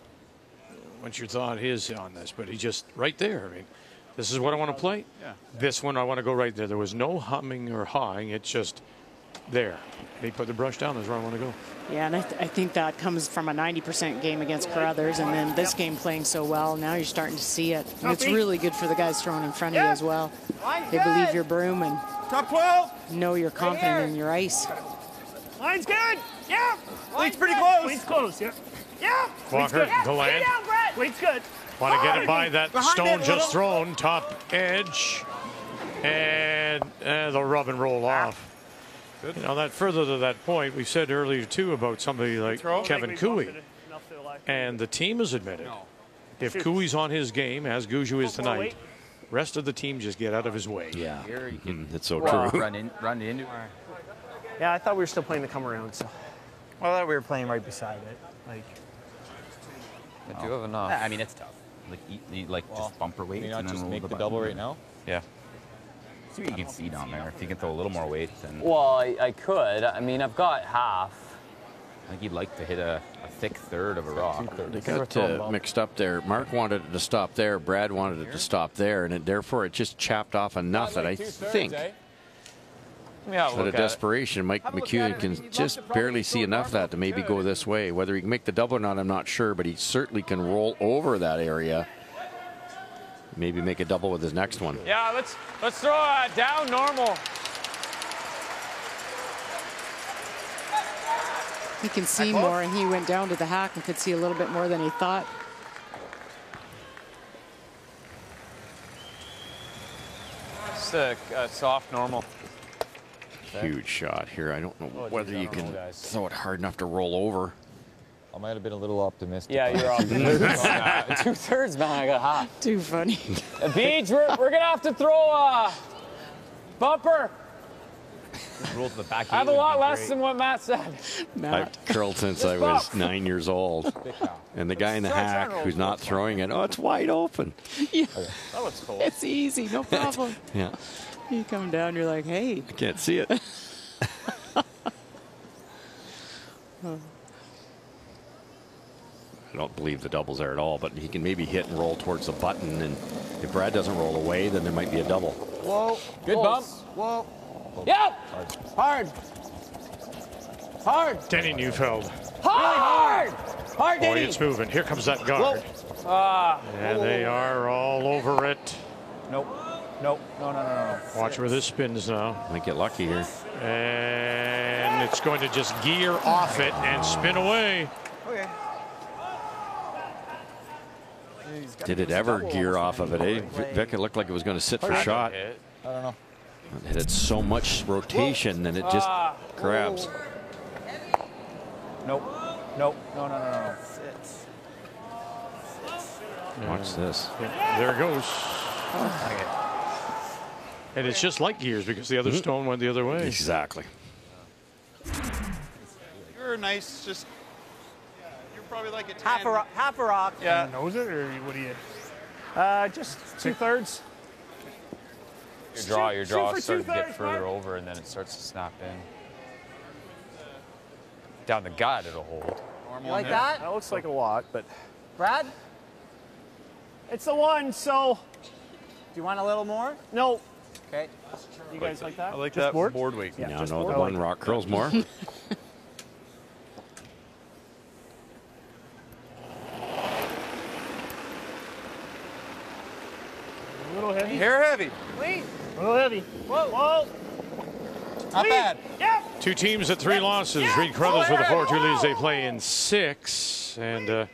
what your thought is on this, but he just right there. I mean, this is what I want to play. Yeah. This one I want to go right there. There was no humming or hawing. It's just there. He put the brush down. That's where I want to go. Yeah, and I think that comes from a 90% game against Carruthers, and then this game playing so well. Now you're starting to see it. And it's really good for the guys throwing in front of you as well. They believe your broom and top 12. Know you're confident in your ice. Line's good. Yeah. Line's pretty close. Line's close. Yeah. Yeah. Walker, the land. Line's good. Want to get it by that stone just thrown, top edge, and they'll rub and roll off. Good. You know, that further to that point, we said earlier too about somebody like Kevin Cooey, and the team has admitted if Cooey's on his game, as Gushue is tonight, rest of the team just get out of his way. Yeah, that's so true. Run into. Yeah, I thought we were still playing the come around. So, well, I thought we were playing right beside it. Like, but you have enough. I mean, it's tough. Like just bumper weight. Can you not and then just roll make the the button. double right now? Yeah. See what you can see down there. If you can throw a little more weight, then. Well, I could. I mean, I've got half. I think you'd like to hit a thick third of a rock. They got mixed up there. Mark wanted it to stop there. Brad wanted it to stop there, and therefore it just chopped off enough that I think. Out of desperation, Mike McEwen can just barely see enough of that to maybe go this way. Whether he can make the double or not, I'm not sure, but he certainly can roll over that area. Maybe make a double with his next one. Yeah, let's throw down normal. He can see more, and he went down to the hack and could see a little bit more than he thought. It's soft normal. Huge shot here. I don't know whether you can throw it hard enough to roll over. I might have been a little optimistic. Yeah, you're optimistic. 2/3, man. I got half. Too funny. Beej, we're gonna have to throw a bumper. Roll to the back. I have a lot less than what Matt said. I've curled since I was 9 years old. And the guy in the hack who's not throwing it, it's wide open. Yeah. That looks cool. It's easy, no problem. Yeah. You come down, you're like, hey. I can't see it. I don't believe the double's there at all, but he can maybe hit and roll towards the button, and if Brad doesn't roll away, then there might be a double. Whoa. Good bump. Whoa. Yep. Hard. Hard. Denny Neufeld. Hard. Hard, Boy, Denny. it's moving. Here comes that guard. And they are all over it. Nope. Nope. No. Watch where this spins now. Might get lucky here. And it's going to just gear off it and spin away. Okay. Did it ever gear off of it, eh? Vic, it looked like it was going to sit for a shot. I don't know. It had so much rotation, and it just grabs. Nope. Nope. No. Watch this. Yeah, there it goes. And it's just like gears because the other stone went the other way. Exactly. You're nice, just you're probably like a 10. Half a rock. Yeah. Knows it, or what do you? Just 2/3. Your draw starts to get further over, and then it starts to snap in. Down the gut, it'll hold. You like that? That looks like a lot, but. Brad? It's the one, so. Do you want a little more? No. Okay. You guys like that? I like just that board weight. Yeah, No, just the board. one rock curls more. A little heavy. Hair heavy. Clean. A little heavy. Whoa. Not bad. Yeah. Two teams at 3 losses. Reed Crothers with the 4-2 leads. They play in 6. And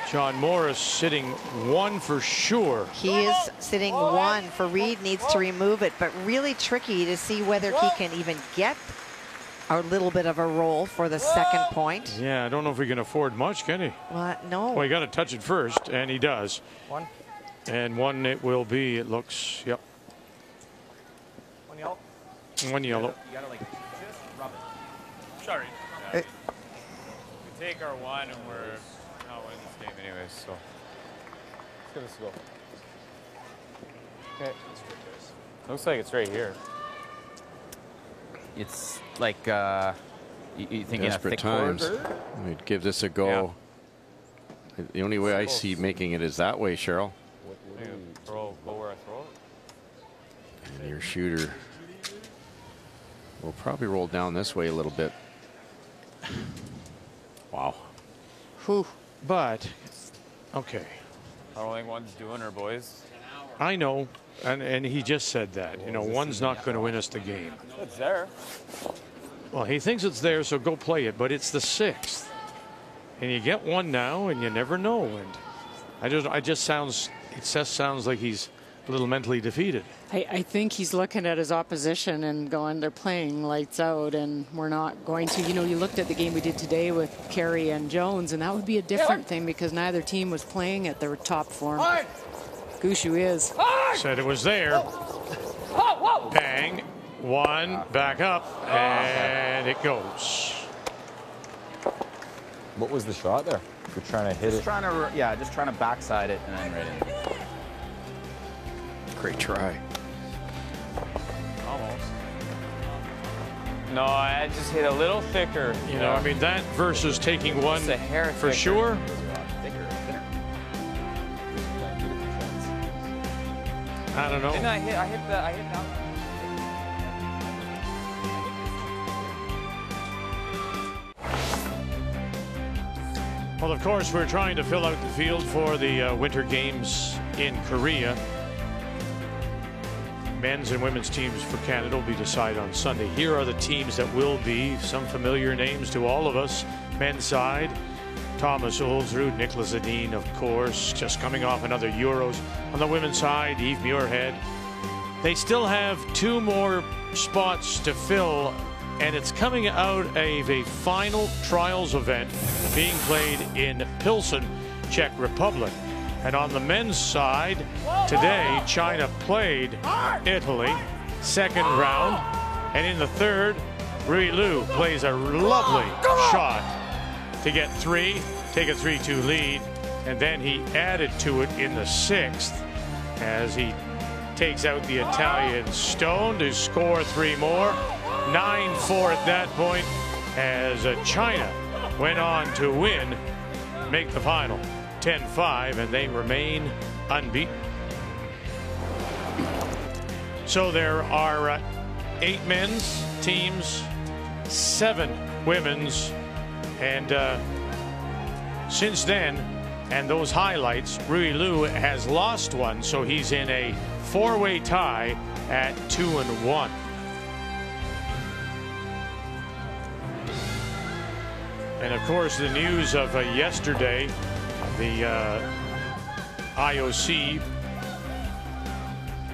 John Morris sitting 1 for sure. He is sitting 1 for Reed, needs to remove it, but really tricky to see whether he can even get a little bit of a roll for the second point. Yeah, I don't know if we can afford much, can he? Well, no. Well, he got to touch it first, and he does. 1. And 1 it will be, it looks, yep. 1 yellow. 1 yellow. You gotta like just rub it. Sorry. We take our 1 and we're not winning this game anyways, so let's give this a go. Okay. Looks like it's right here. It's like you thinking a Desperate thick times. corridor? We'd give this a go. Yeah. The only way I see making it is that way, Cheryl. Go where I throw it. And your shooter will probably roll down this way a little bit. Wow. Whew. But, okay. I don't think 1's doing her, boys. I know, and he just said that. You know, 1's not going to win us the game. It's there. Well, he thinks it's there, so go play it, but it's the 6th. And you get 1 now, and you never know. And it just sounds like he's a little mentally defeated. I think he's looking at his opposition and going, they're playing lights out, and we're not going to. You know, you looked at the game we did today with Carey and Jones, and that would be a different thing because neither team was playing at their top form. Gushue is. Said it was there. Bang. 1, back up, and it goes. What was the shot there? You're trying to hit it. Just trying to backside it and then right in. Great try. Almost. No, I just hit a little thicker. You know, I mean, that versus taking 1 Just a hair for thicker. sure. I don't know. Didn't I hit that. Well, of course, we're trying to fill out the field for the Winter Games in Korea. Men's and women's teams for Canada will be decided on Sunday. Here are the teams that will be. Some familiar names to all of us. Men's side, Thomas Olsrud, Nicholas Zadine, of course, just coming off another Euros. On the women's side, Eve Muirhead. They still have 2 more spots to fill, and it's coming out of a final trials event being played in Pilsen, Czech Republic. And on the men's side, today, China played Italy, 2nd round. And in the 3rd, Rui Lu plays a lovely shot to get 3, take a 3-2 lead. And then he added to it in the 6th as he takes out the Italian Stone to score 3 more. 9-4 at that point as China went on to win, make the final 10-5, and they remain unbeaten. So there are 8 men's teams, 7 women's, and since then, and those highlights, Rui Lu has lost 1, so he's in a 4-way tie at 2-1. And of course, the news of yesterday, the IOC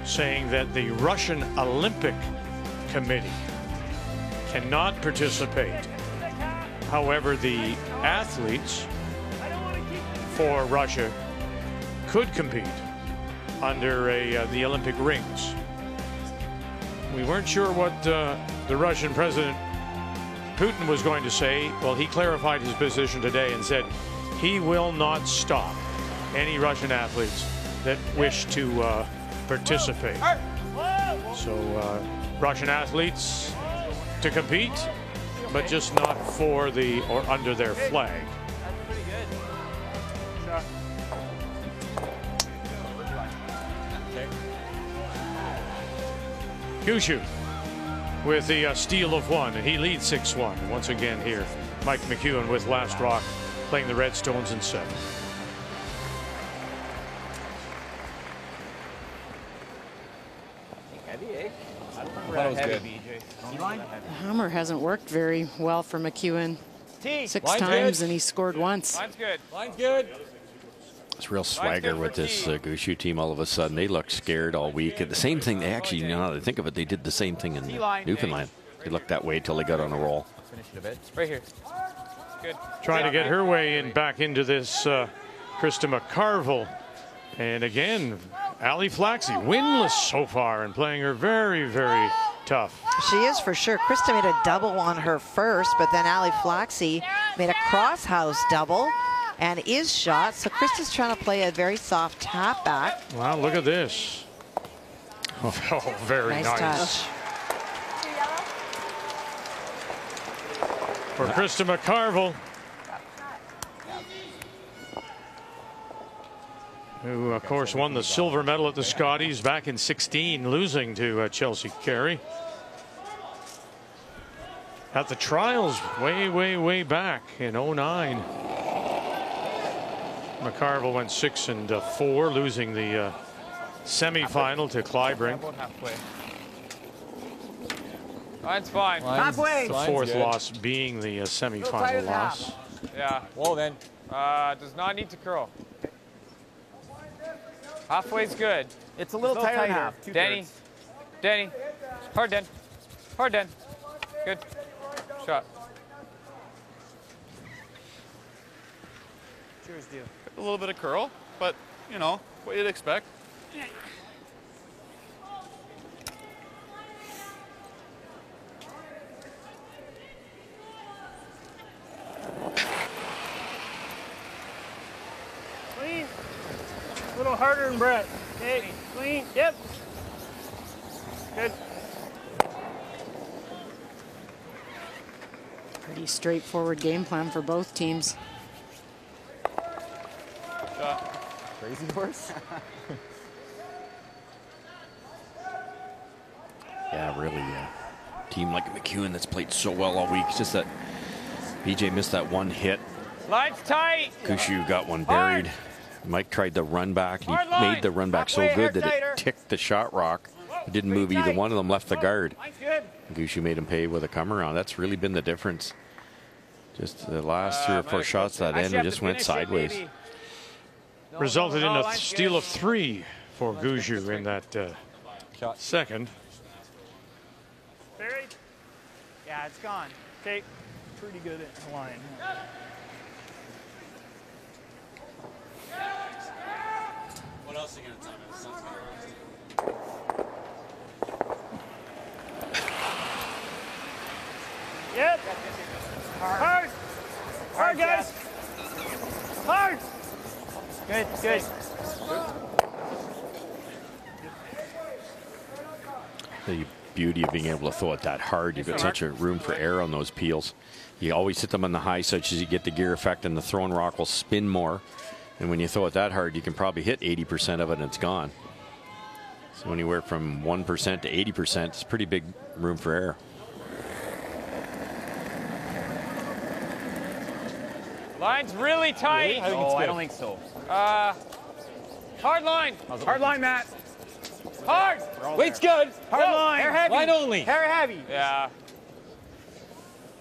saying that the Russian Olympic Committee cannot participate However, the athletes for Russia could compete under the Olympic rings. We weren't sure what the Russian President Putin was going to say. Well, he clarified his position today and said he will not stop any Russian athletes that wish to participate. So Russian athletes to compete, but just not for the or under their flag. Gushue with the steal of one, and he leads 6-1. Once again here, Mike McEwen with last rock, playing the Redstones in 7. That was good. The hammer hasn't worked very well for McEwen. 6 times, and he scored once. Line's good. Line's good. It's real swagger with this Gushue team. All of a sudden, they look scared all week. The same thing, they actually, now that I think of it, they did the same thing in Newfoundland. They looked that way until they got on a roll. Finish it a bit. Right here. Good. Trying to get her way in back into this Krista McCarville. And again, Ali Flaxey, winless so far and playing her very, very tough. She is for sure. Krista made a double on her first, but then Ali Flaxey made a cross-house double and is shot. So Krista's trying to play a very soft tap back. Wow, look at this. Oh, very nice. Touch. For Krista McCarville, who, of course, won the silver medal at the Scotties back in 16, losing to Chelsea Carey. At the trials way, way, way back in 09. McCarville went 6-4, losing the semi-final to Clybrink. Line's fine. Halfway. The fourth loss being the semi-final loss. Yeah. Well then. Does not need to curl. Halfway's good. It's a little tighter than half. Denny. Hard Den. Hard Den. Good. Shot. Cheers, deal. A little bit of curl, but, you know, what you'd expect. Clean. A little harder than Brett. Okay, clean. Yep. Good. Pretty straightforward game plan for both teams. Crazy horse. Yeah, really. Team like McEwen that's played so well all week. It's just that BJ missed that one hit. Line's tight. Gushue got one buried. Mike tried the run back, and he made the run back so good that it ticked the shot rock. It didn't move either one of them, left the guard. Gushue made him pay with a come around. That's really been the difference. Just the last 3 or 4 shots that end, we just went sideways. Resulted in a steal of 3 for Gushue in that second. Buried? Yeah, it's gone. Okay, pretty good at the line. What else are you going to tell me? Yep. Hard. Hard, guys. Hard. Good, good. The beauty of being able to throw it that hard, you've got such a room for air on those peels. You always hit them on the high such as you get the gear effect, and the thrown rock will spin more. And when you throw it that hard, you can probably hit 80% of it and it's gone. So anywhere from 1% to 80%, it's pretty big room for air. Line's really tight. Really? I don't think so. Hard line. Hard line, Matt. Hard. Weight's good. Hard line. Hair heavy. Line only. Hair heavy. Yeah.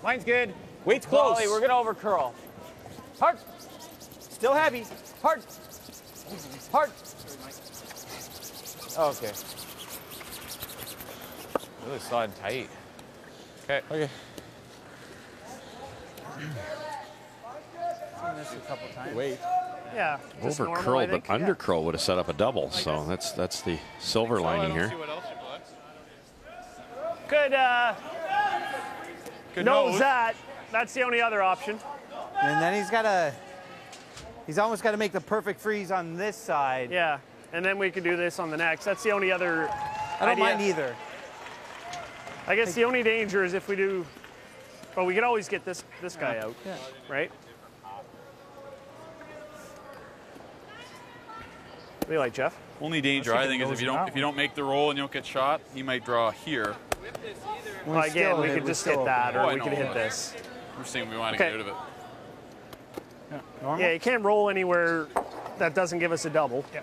Line's good. Weight's close. Wally, we're going to over curl. Hard. Still heavy. Hard. Hard. Okay. Really solid and tight. Okay. Seen this a couple times. Wait. Yeah. Over curl, but under curl would have set up a double. So that's the silver lining here. Could nose that. That's the only other option. And then he's almost got to make the perfect freeze on this side. Yeah, and then we could do this on the next. That's the only other I don't mind either. I guess the only danger is if we do, well, we could always get this guy out, right? What do you like, Jeff? Only danger, I think, is if you don't make the roll and you don't get shot, he might draw here. Well, again, we could just hit that, or we could hit this. We're saying we want to get rid of it. Yeah, you can't roll anywhere that doesn't give us a double. Yeah.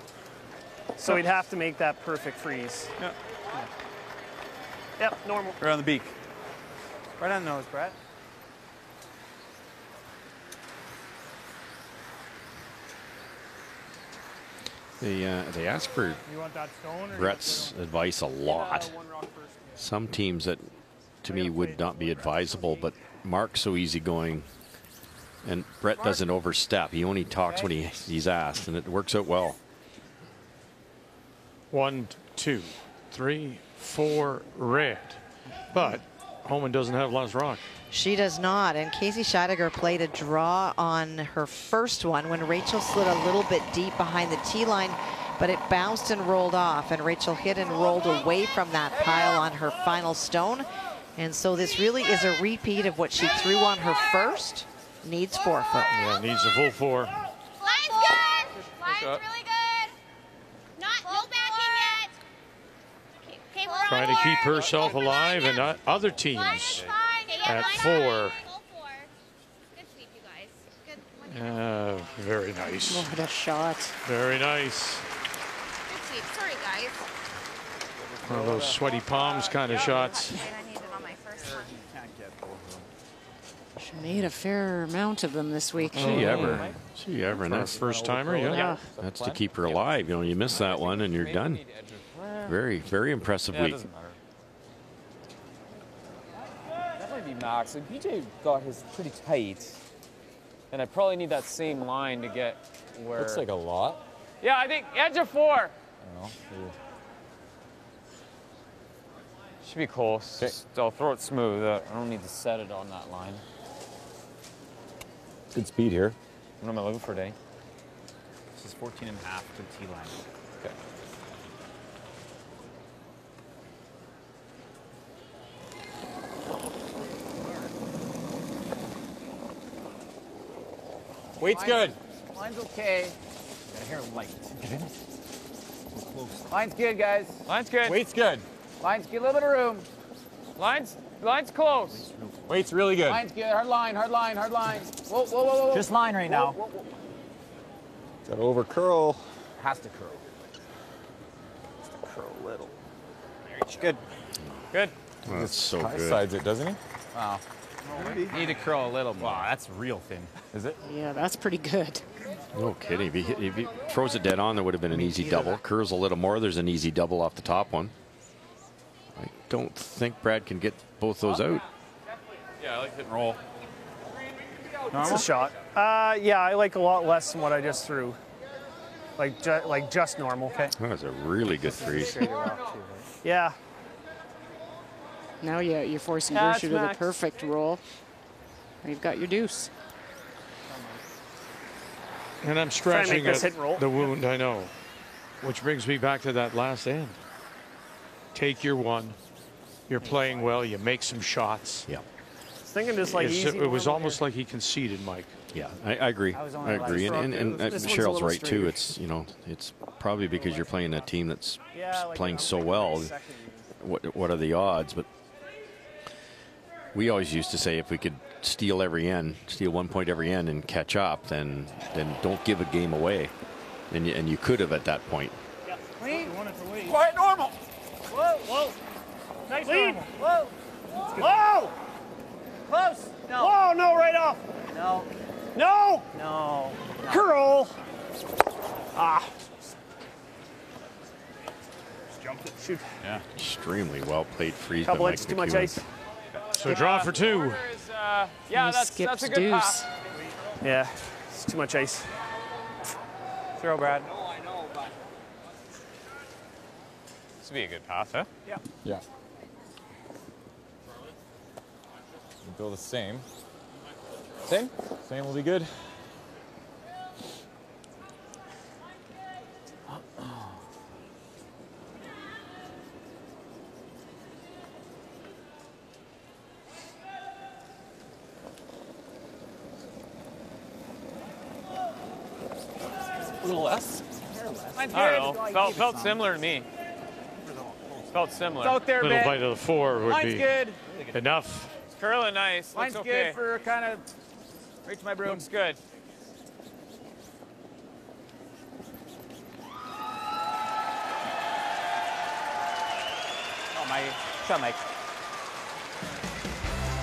So we'd have to make that perfect freeze. Yeah. Yep, normal. Right on the beak. Right on the nose, Brett. They ask for Brett's advice a lot. Some teams that, to me, would not be advisable, but Mark's so easygoing, and Brett doesn't overstep. He only talks when he's asked, and it works out well. 1, 2, 3, 4, red. But Homan doesn't have last rock. She does not, and Casey Scheidegger played a draw on her first one when Rachel slid a little bit deep behind the tee line, but it bounced and rolled off, and Rachel hit and rolled away from that pile on her final stone. And so this really is a repeat of what she threw on her first. Needs forfeit. Yeah, needs a full 4. Line's good. Line's really good. No backing yet. Trying to keep herself alive, and other teams at 4. Very nice. What a shot. Very nice. Good sweep. Sorry, guys. One of those sweaty palms kind of shots. I needed on my first one. She made a fair amount of them this week. She ever. And that first timer, yeah. That's to keep her alive. You know, you miss that one and you're done. Very, very impressive week. That might be max. Like, BJ got his pretty tight, and I probably need that same line to get where. Looks like a lot. Yeah, I think edge of 4. I don't know. Should be close. Okay. I'll throw it smooth. I don't need to set it on that line. Good speed here. What am I looking for, Dane? This is 14.5 to tee line. Okay. Weight's good. Line's okay. Got hair light. Line's good, guys. Line's good. Weight's good. Line's good. A little bit of room. Line's close. Weight's really good. Line's good. Hard line, hard line, hard line. Whoa, whoa, whoa, whoa. Just line right now. Whoa, whoa. Got to over curl. Has to curl. Has to curl a little. Good. Good. Oh, that's so good. Sides it, doesn't he? Wow. Need to curl a little more. Wow, that's real thin. Is it? Yeah, that's pretty good. No kidding. If he throws it dead on, there would have been an easy double. Curls a little more. There's an easy double off the top one. I don't think Brad can get both those out. Yeah, I like hit and roll. It's a shot. Yeah, I like a lot less than what I just threw. Like just normal. Okay. That was a really good freeze. Yeah. Now you're forcing Yeah, Gushue to the perfect roll. You've got your deuce. And I'm scratching at the wound, I know. Which brings me back to that last end. Take your one. You're playing well. You make some shots. Yeah. I was thinking just like easy. It was almost like he conceded, Mike. Yeah, I agree. I agree. And Cheryl's right, too. It's, you know, it's probably because you're playing a team that's playing so well. What are the odds? But we always used to say if we could steal every end, steal 1 point every end and catch up, then don't give a game away. And you could have at that point. Yeah. Clean. Quiet normal. Whoa, whoa. Nice Clean. normal. Whoa. Whoa. Close. No. Whoa, no, right off. No. No. No. Curl. Ah. Just jumped it. Shoot. Yeah. Extremely well played freeze by Couple Mike hits, too much McEwen. ice. So draw for 2. yeah, that's a good pass. Yeah, it's too much ice. Throw, Brad. This would be a good pass, huh? Yeah. Yeah. We'll go the same. Same? Same will be good. A little less. I don't know. Felt similar to me. Felt similar. It's out there, little bite of the 4 would Line's be good. enough. It's curling nice. Line's Looks okay. good for kind of right to my broom. Looks good. Oh, my shot, Mike.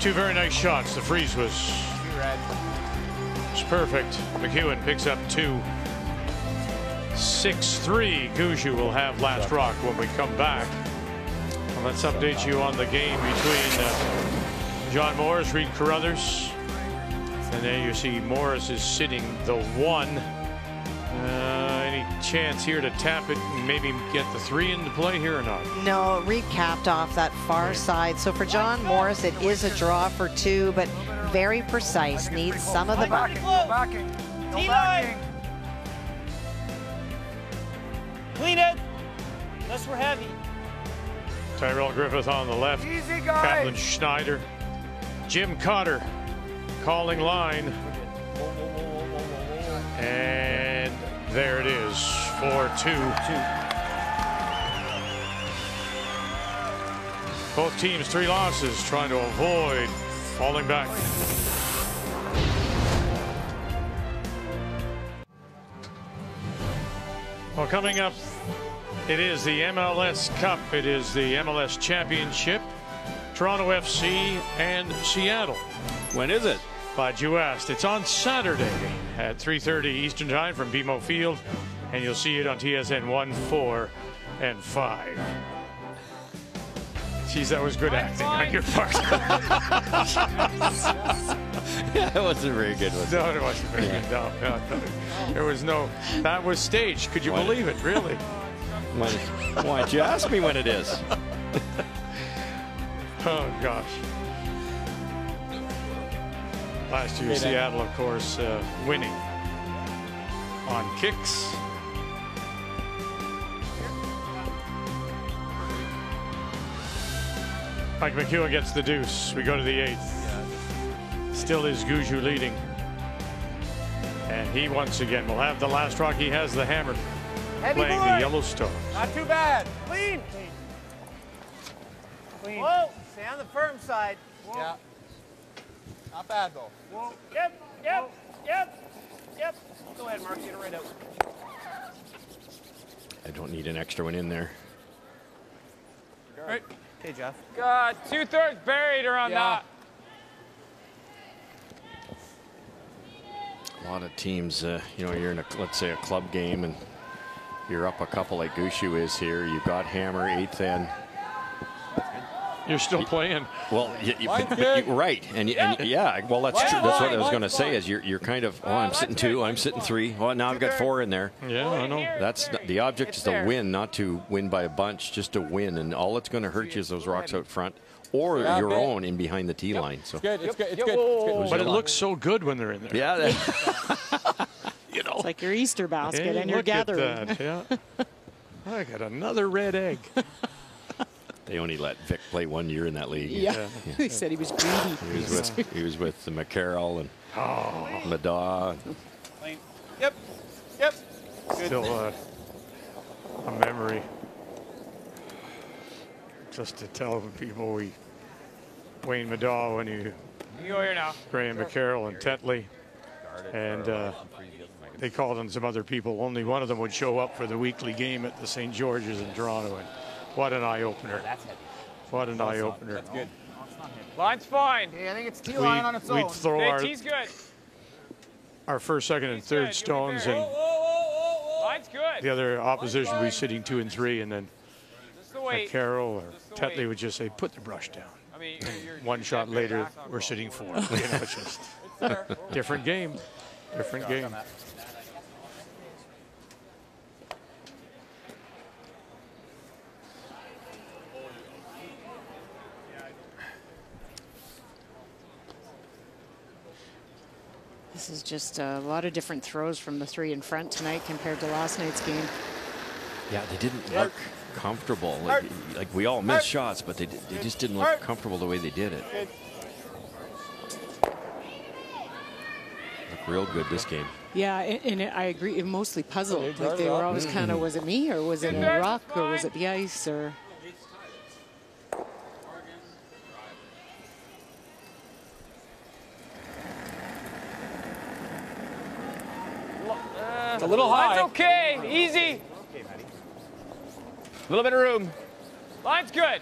2 very nice shots. The freeze was perfect. McEwen picks up 2. 6-3. Gushue will have last rock when we come back. Well, let's update you on the game between John Morris, Reed Carruthers. And there you see Morris is sitting the 1. Any chance here to tap it and maybe get the 3 into play here or not? No, Reed capped off that far side. So for John Morris, it is a draw for 2, but very precise. Needs some of the back. T-line. Clean it. Unless we're heavy. Tyrell Griffith on the left. Easy, guys. Kaplan Schneider. Jim Cotter calling line. And there it is, 4-2. Both teams 3 losses, trying to avoid falling back. Well, coming up, it is the MLS Cup. It is the MLS Championship. Toronto FC and Seattle. When is it? Glad you asked. It's on Saturday at 3:30 Eastern Time from BMO Field, and you'll see it on TSN 1, 4, and 5. Geez, that was good acting on your part. Yeah, it wasn't very good, was it? No, it wasn't very good. No. There was no. That was staged. Could you believe it? Really? Why don't you ask me when it is? Oh gosh. Last year, Seattle, of course, winning on kicks. Mike McEwen gets the deuce. We go to the 8th. Still is Gushue leading. And he once again will have the last rock. He has the hammer. Heavy playing boy. the Yellowstone. Not too bad. Clean. Clean. Whoa, stay on the firm side. Whoa. Yeah. Not bad, though. Whoa. Yep. Go ahead, Mark. Get it right out. I don't need an extra one in there. Right. Hey, Jeff. God, 2/3 buried around that. A lot of teams, you know, you're in let's say a club game and you're up a couple like Gushue is here. You've got hammer, 8th end. You're still playing. Well, right, and yeah, well, that's true. That's what I was going to say. Is you're kind of, oh, I'm sitting 2, I'm sitting 3. Oh, now I've got 4 in there. Yeah, I know. That's the object is to win, not to win by a bunch, just to win. And all it's going to hurt you is those rocks out front, or your own in behind the tee line. So It's good. But it looks so good when they're in there. Yeah. You know, it's like your Easter basket hey, and your look at gathering. that, yeah. I got another red egg. They only let Vic play 1 year in that league. Yeah. He said he was greedy. He was with the McCarroll and Madaw. Yep. Still a memory. Just to tell people, Wayne Madaw when You go here now. Graham McCarroll and Tetley, and they called on some other people. Only one of them would show up for the weekly game at the St. George's in Toronto, and what an eye-opener. What an eye-opener. That's good. Line's fine. Yeah, I think it's T-line on its own. We'd throw Tee's good. our first, second, and third stones, and Line's good. the other opposition would be sitting 2 and 3, and then Just the weight. McCarroll or Tetley would just say, put the brush down. mean, One shot later, we're sitting 4. You know, it's just different game. Different game. This is just a lot of different throws from the 3 in front tonight compared to last night's game. Yeah, they didn't look comfortable. Like we all missed shots, but they just didn't look comfortable the way they did it. Looked real good this game. Yeah, and I agree. It mostly puzzled. Like they were always kind of, was it me or was it a rock or was it the ice or? It's a little high. Line's okay. Easy. A little bit of room. Line's good.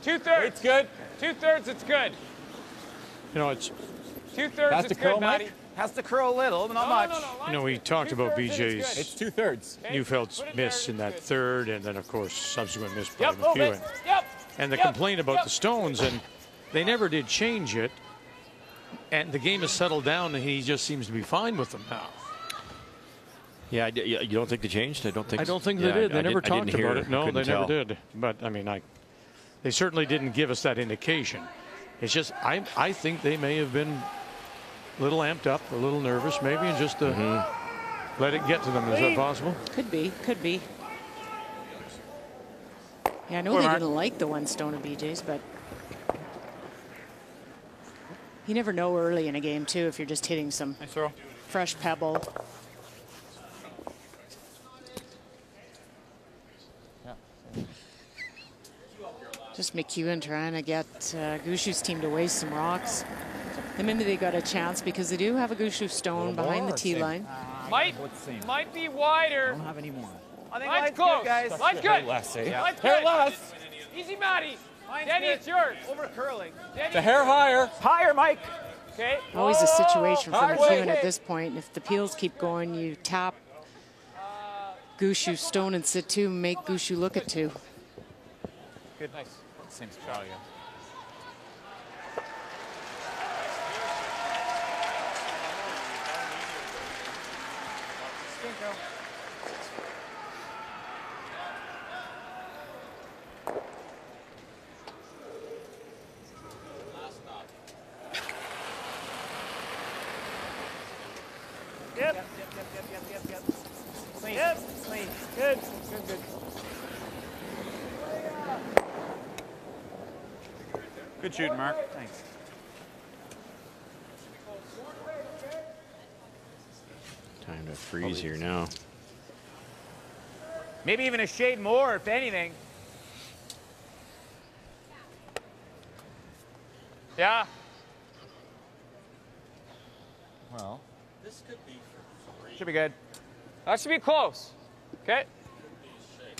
2/3. It's good. 2/3. It's good. You know, it's 2/3. It's good, Matty. Has to curl a little, but not much. You know, we talked about BJ's It's 2/3. Neufeld's miss in that third, and then, of course, subsequent miss by Yep, McEwen. Yep. And the complaint about the Stones, and they never did change it. And the game has settled down, and he just seems to be fine with them now. Yeah, you don't think they changed? I don't think they did. They never talked about it. No, they tell. never did. But, I mean, they certainly didn't give us that indication. It's just, I think they may have been a little amped up, a little nervous maybe, and just let it get to them. Is that possible? Could be, could be. Yeah, I know they didn't like the one stone of BJ's, but you never know early in a game, too, if you're just hitting some fresh pebble. Just McEwen trying to get Gushue's team to waste some rocks. The minute they got a chance, because they do have a Gushue stone behind the tee line. Might be wider. I don't have any more. I think line's close, good, guys. Line's good. Less, eh? Line's good. Less. Easy, Matty. Danny, it's yours. Over curling. Danny, The hair higher. Higher, Mike. Okay. Always a situation for McEwen at this point. If the peels keep going, you tap Gushue stone and sit 2, make Gushue look at 2. Good. Nice. Same shot again. Yep. Clean. Yep. Clean. Good. Good, good. Good shooting, Mark. Thanks. Time to freeze here now. Maybe even a shade more, if anything. Yeah. Well, This could be for 3. Should be good. That should be close. Okay.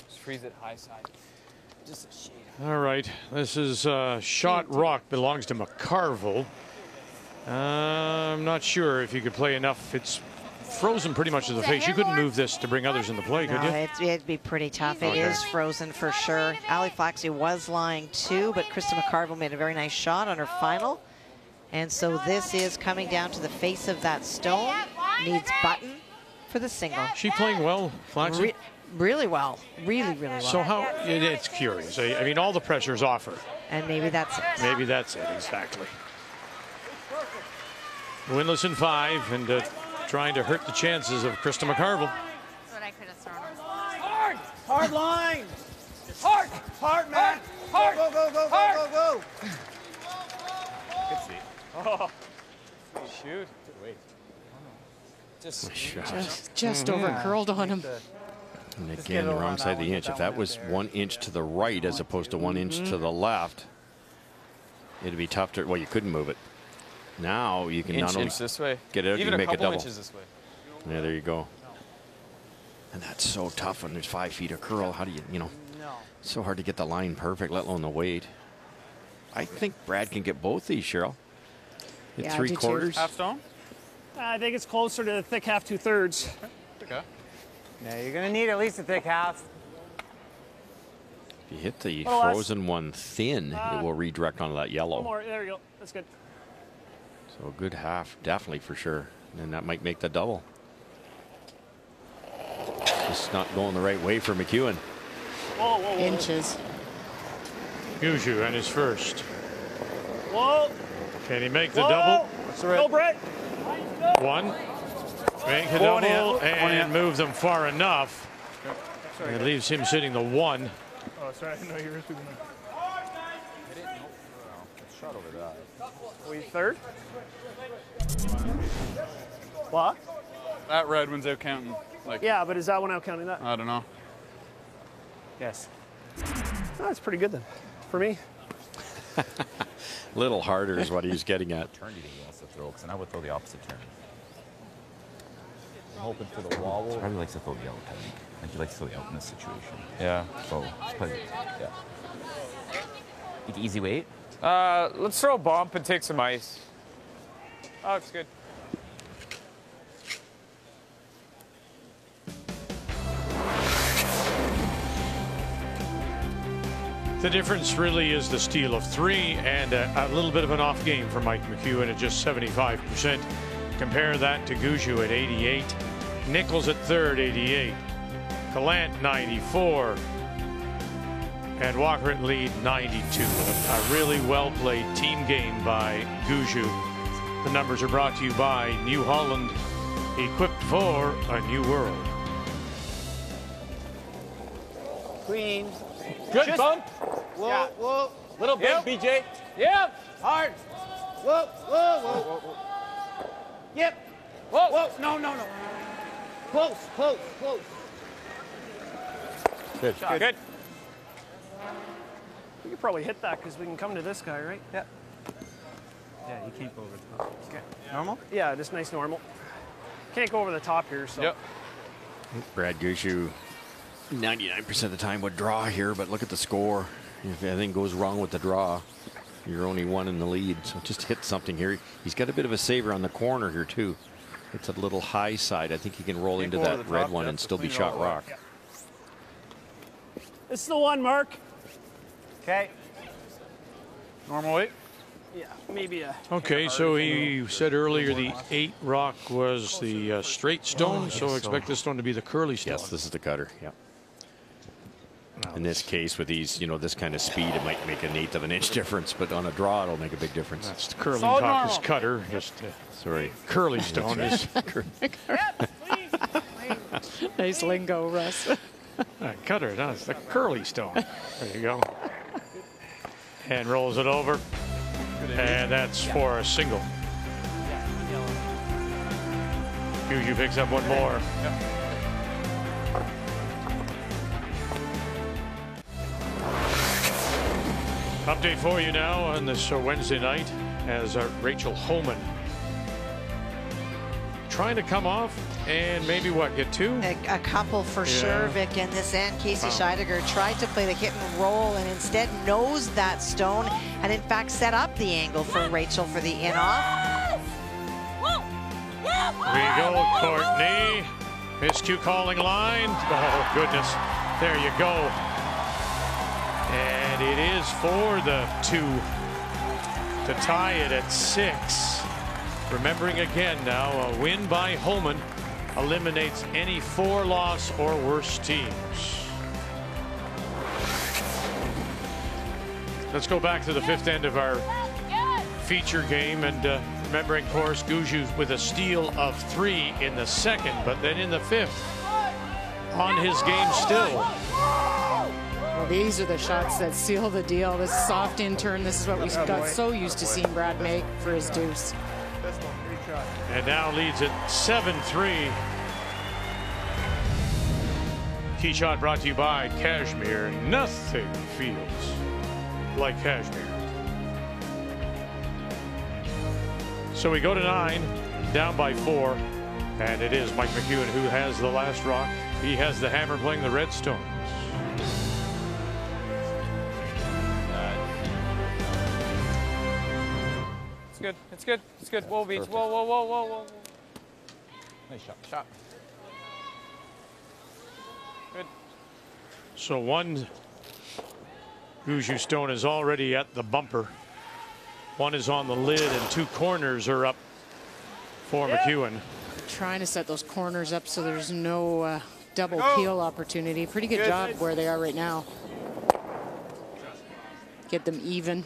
Just freeze it high side. Just a shade. All right. This is shot rock, belongs to McCarville. I'm not sure if you could play enough. It's frozen pretty much to the face. You couldn't move this to bring others into play, could you? It'd be pretty tough. It is frozen for sure. Ali Flaxey was lying too, but Krista McCarville made a very nice shot on her final. And so this is coming down to the face of that stone. Needs button for the single. She playing well, Flaxey? Really well. Really, really well. So how, it's curious. I mean, all the pressure's off her. And maybe that's it. Maybe that's it, exactly. Winless in 5 and trying to hurt the chances of Krista McCarville. That's what I could have thrown him. Hard! hard line. Hard! Hard, man. Hard! Go, go, go, go, Hard. go, go, go. Good seat. Oh. Shoot. Good weight. Just over curled on him. And again, the wrong side of the inch. If that was 1 inch to the right as opposed to 1 inch to the left, it'd be tough to. Well, you couldn't move it. Now you can not only this way. get it out, you Even can make a double. inches this way. Yeah, there you go. And that's so tough when there's 5 feet of curl. How do you, it's so hard to get the line perfect, let alone the weight. I think Brad can get both these, Cheryl. At Yeah, 3/4. Half stone? I think it's closer to the thick half 2/3. Okay. Yeah, you're going to need at least a thick half. If you hit the Little less. frozen one thin, it will redirect onto that yellow. One more. There you go. That's good. So a good half, definitely for sure. And that might make the double. Just not going the right way for McEwen. Whoa, whoa, whoa. Inches. Gushue and his first. Whoa. Can he make the Whoa. double? Go, Brett. One. Make the One double in. and move them far enough. Sorry, It leaves him sitting the one. Oh, sorry. I didn't know you were shooting. Shot over that. We third? What? That red one's out counting. Like, Yeah, but is that one out counting that? I don't know. Yes. Oh, that's pretty good then. For me. A little harder is what he's getting at. Turn he wants to throw, because I would throw the opposite turn. I'm hoping for the wobble. He probably likes to throw the out, I think. Like he likes to throw the out in this situation. Yeah. So, it's probably, yeah. Like easy weight? Let's throw a bump and take some ice. Oh, it's good. The difference really is the steal of 3 and a little bit of an off game for Mike McEwen at just 75%. Compare that to Gushue at 88. Nichols at third, 88. Gallant, 94. And Walker at lead, 92. A really well-played team game by Gushue. The numbers are brought to you by New Holland, equipped for a new world. Queen. Good Just- bump. Whoa, Yeah. whoa. Little bit, Yep. BJ. Yep. Hard. Whoa, whoa, whoa. Yep. Whoa. Whoa. No, no, no. Close, close, close. Good. Shot. Good. We could probably hit that because we can come to this guy, right? Yeah. Yeah, you can't go over the top. Okay. Normal? Yeah, just nice normal. Can't go over the top here, so. Yep. Brad Gushue, 99% of the time would draw here, but look at the score. If anything goes wrong with the draw, you're only one in the lead. So just hit something here. He's got a bit of a saver on the corner here too. It's a little high side. I think he can roll Can't into go over that the red top, one yeah, and so still be clean it shot all the way. rock. Yeah. This is the one, Mark. Okay. Normal weight? Yeah, maybe a. Okay, so he said earlier the 8 rock was the straight stone, so expect this one to be the curly stone. Yes, this is the cutter. Yeah. In this case, with these, this kind of speed, it might make 1/8 of an inch difference, but on a draw, it'll make a big difference. That's the curling talker's cutter. Just sorry, curly stone is. Nice lingo, Russ. Cutter, no, it's the curly stone. There you go. And rolls it over. And that's for a single. Gushue picks up one more. Update for you now on this Wednesday night as Rachel Homan trying to come off and maybe get 2? A couple for sure, Vic, in this end. Casey Scheidegger tried to play the hit and roll and instead nosed that stone and in fact set up the angle for Rachel for the in-off. We go, Courtney. Miscue calling line. Oh, goodness. There you go. And it is for the 2 to tie it at 6. Remembering again now, a win by Homan eliminates any 4-loss or worse teams. Let's go back to the 5th end of our feature game, and remembering, of course, Gushue with a steal of 3 in the 2nd, but then in the 5th, on his game still. Well, these are the shots that seal the deal. This soft in turn, this is what we got so used to seeing Brad make for his deuce. And now leads at 7-3. Key shot brought to you by Cashmere. Nothing feels like Cashmere. So we go to 9, down by 4, and it is Mike McEwen who has the last rock. He has the hammer playing the Redstones. It's good. It's good. It's good. Whoa, Beach. Whoa, whoa, whoa, whoa, whoa. Nice shot. Shot. Good. So 1 Gushue Stone is already at the bumper. One is on the lid and 2 corners are up for McEwen. Trying to set those corners up so there's no double peel opportunity. Pretty good job where they are right now. Get them even.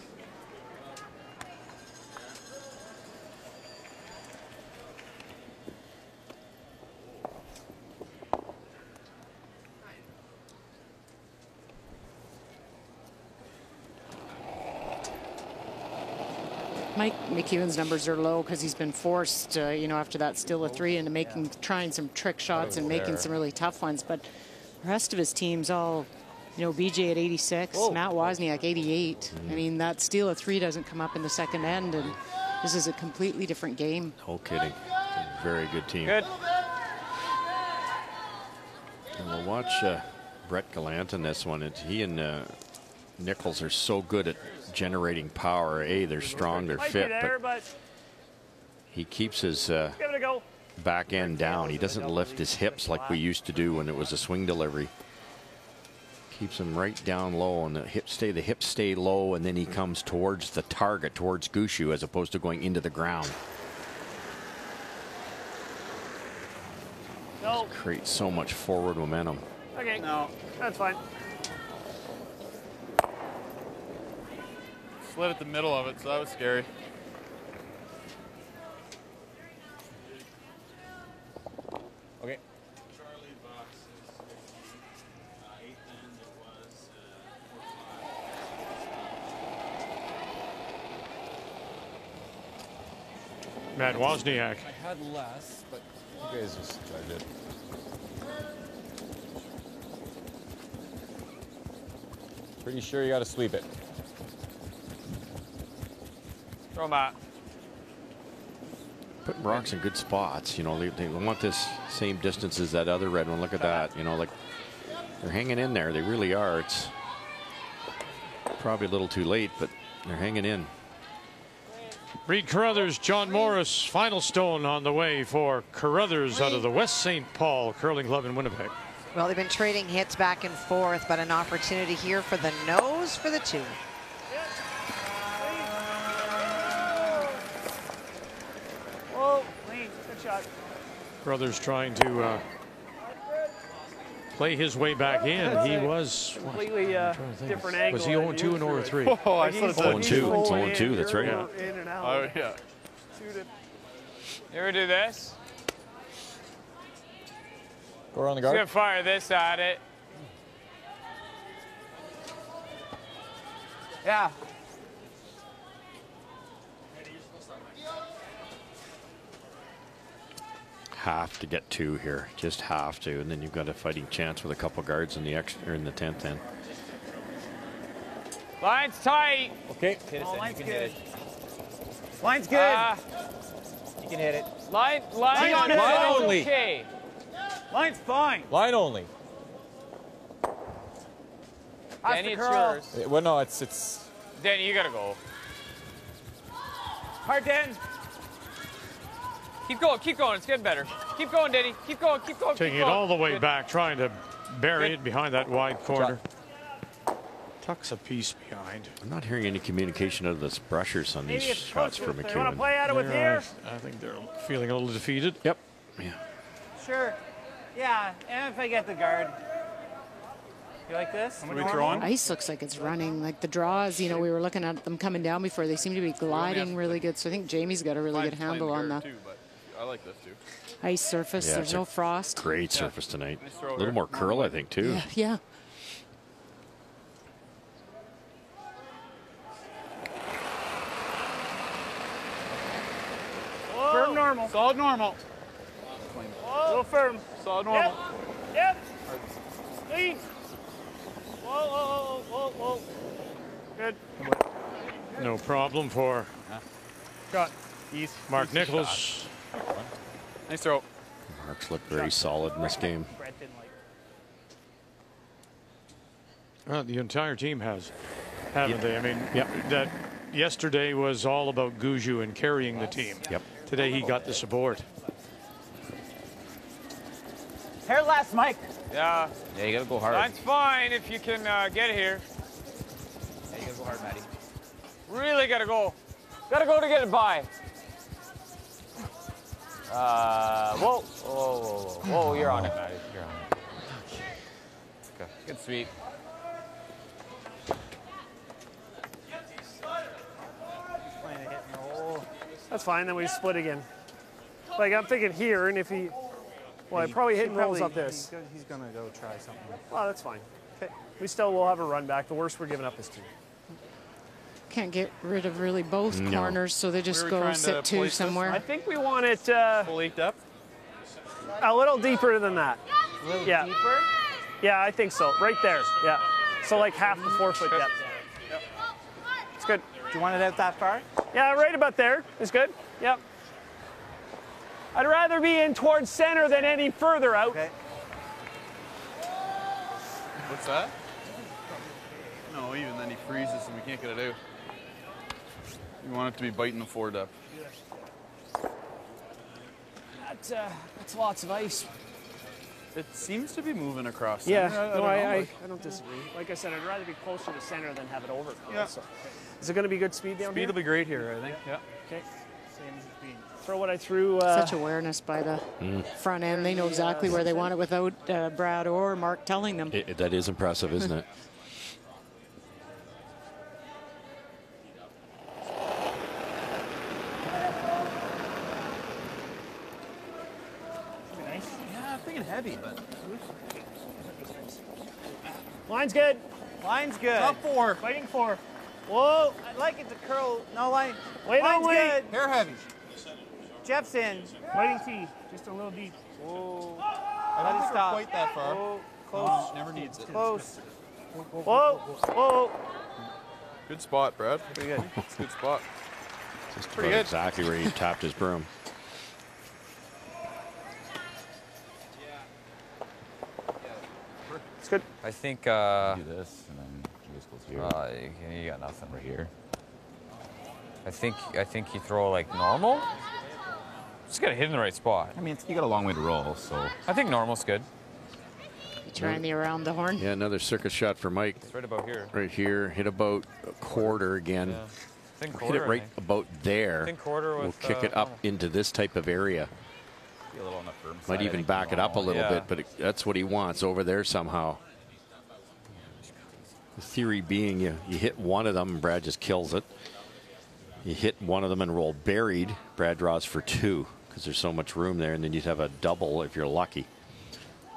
Mike McEwen's numbers are low because he's been forced, you know, after that still a 3 into trying some trick shots and making some really tough ones. But the rest of his team's all, you know, BJ at 86, Matt Wozniak 88. I mean, that steal of 3 doesn't come up in the second end, and this is a completely different game. No kidding. Very good team. Good. And we'll watch Brett Gallant in this one. He and Nichols are so good at generating power. They're strong, they're fit, but he keeps his back end down. He doesn't lift his hips like we used to do when it was a swing delivery. Keeps him right down low, and the hips stay low, and then he comes towards the target, towards Gushue, as opposed to going into the ground. No. Creates so much forward momentum. Okay. No, that's fine. Slid at the middle of it, so that was scary. Okay. Matt Wozniak. I had less, but you guys just tried it. Pretty sure you got to sweep it. Throw Matt. Putting rocks in good spots. You know, they want this same distance as that other red one. Look at that. You know, like they're hanging in there. They really are. It's probably a little too late, but they're hanging in. Reed Carruthers, John Morris, final stone on the way for Carruthers out of the West St. Paul Curling Club in Winnipeg. Well, they've been trading hits back and forth, but an opportunity here for the nose for the 2. Whoa, clean. Good shot. Carruthers trying to play his way back in. He was completely different angle. Was he 0-2 and 0-3? Oh, I thought it was 0-2. It's 0-2. That's right. Yeah. In and out. Oh, yeah. You ever do this? Go around the Just guard. gonna fire this at it. Yeah. Have to get 2 here. Just have to. And then you've got a fighting chance with a couple guards in the extra, or in the 10th end. Line's tight. Okay. Hit it, line's good. Line's good. You can hit it. Line Line only. Okay. Line's fine. Line only. Danny, it's yours. Well, no, it's. Danny, you gotta go. Hard, Dan. Keep going, it's getting better. Keep going, Danny, keep going. Taking it all the way back, trying to bury it behind that wide corner. Tucks a piece behind. I'm not hearing any communication out of the brushers on these shots for McEwen. You want to play at it with here? I think they're feeling a little defeated. Yep. Yeah. Sure. Yeah, and if I get the guard. You like this? Are we throwing? Ice looks like it's running. Like the draws, you know, we were looking at them coming down before. They seem to be gliding really good. So I think Jamie's got a really good handle on the I like this too. ice surface. Yeah, there's no frost. Great surface tonight. A little more curl, I think, too. Yeah. Firm normal. Solid normal. A little firm. Solid normal. Yep. Clean. Whoa. Good. No problem for Shot. East. Mark Nichols. Nice throw. Mark's looked very solid in this game. The entire team has, haven't they? I mean, Yep. that yesterday was all about Gushue and carrying the team. Yep. Today he got the support. Hair last, Mike. Yeah. Yeah, you gotta go hard. Line's fine if you can get here. Gotta go hard, Maddie. Really gotta go. Gotta go to get it by. Whoa, whoa, whoa, whoa, whoa, you're on it, Maddie. You're on it. Okay, good sweep. That's fine, then we split again. Like, I'm thinking here, and if he... Well, I probably hit and rolls up this. He's going to go try something. Well, that's fine. Okay. We still will have a run back. The worst we're giving up is 2. Can't get rid of really both corners, so they just go sit 2 somewhere. I think we want it full 8 depth? A little deeper than that. A little deeper? Yeah, I think so. Right there. Yeah. So like half the 4-foot depth. Yep. It's good. Do you want it out that far? Yeah, right about there is good. Yep. I'd rather be in towards center than any further out. Okay. What's that? No, even then he freezes and we can't get it out. You want it to be biting the 4 depth. That's lots of ice. It seems to be moving across. Yeah, center. I don't disagree. Like I said, I'd rather be closer to center than have it over. Yeah. So. Is it going to be good speed down here? Speed will be great here, I think. Yeah. Okay. Throw what I threw. Such awareness by the front end. They know exactly where they want it without Brad or Mark telling them. That is impressive, isn't it? Yeah, I'm thinking heavy, but. Line's good. Line's good. Top 4. Fighting 4. Whoa. I'd like it to curl. No, line. Wait, Line's wait. good. Hair heavy. Jeff's in. Fighting T. Just a little deep. Whoa. I don't think we're quite that far. Whoa. Close. Never needs it. Close. Whoa. Whoa. Good spot, Brad. Pretty good. It's a good spot. Just pretty good. Exactly where he tapped his broom. It's good. I think, Do this, and then this goes here. you got nothing Right here. I think you throw like normal. Just gotta hit in the right spot. I mean, you got a long way to roll, so. I think normal's good. Trying the around the horn. Yeah, another circus shot for Mike. It's right about here. Right here. Hit about a quarter again. Yeah. I think Hit quarter, it right about there. I think quarter We'll with, kick it up into this type of area. Be a little on the firm Might side, I even think, back it up a little yeah. bit, but that's what he wants over there somehow. The theory being you hit one of them and Brad just kills it. You hit one of them and roll buried. Brad draws for 2 because there's so much room there, and then you'd have a double if you're lucky.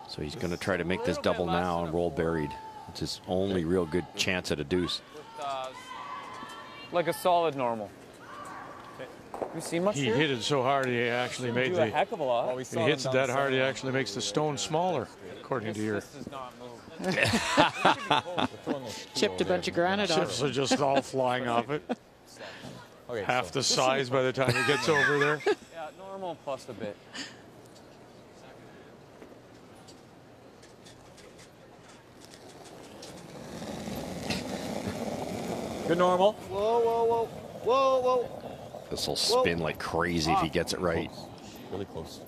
So he's going to try to make this double now and roll buried. It's his only real good chance at a deuce. Like a solid normal. You see much He here? hit it so hard he actually made do a heck of a lot. He hits it that hard he actually makes the stone smaller, according to your. This does not move. Chipped a bunch of granite off. Chips are just all flying off it. Okay, Half the size by the time it gets over there. Yeah, normal plus a bit. Good normal. Whoa, whoa, whoa. Whoa, whoa. This will spin like crazy if he gets it right. Really close.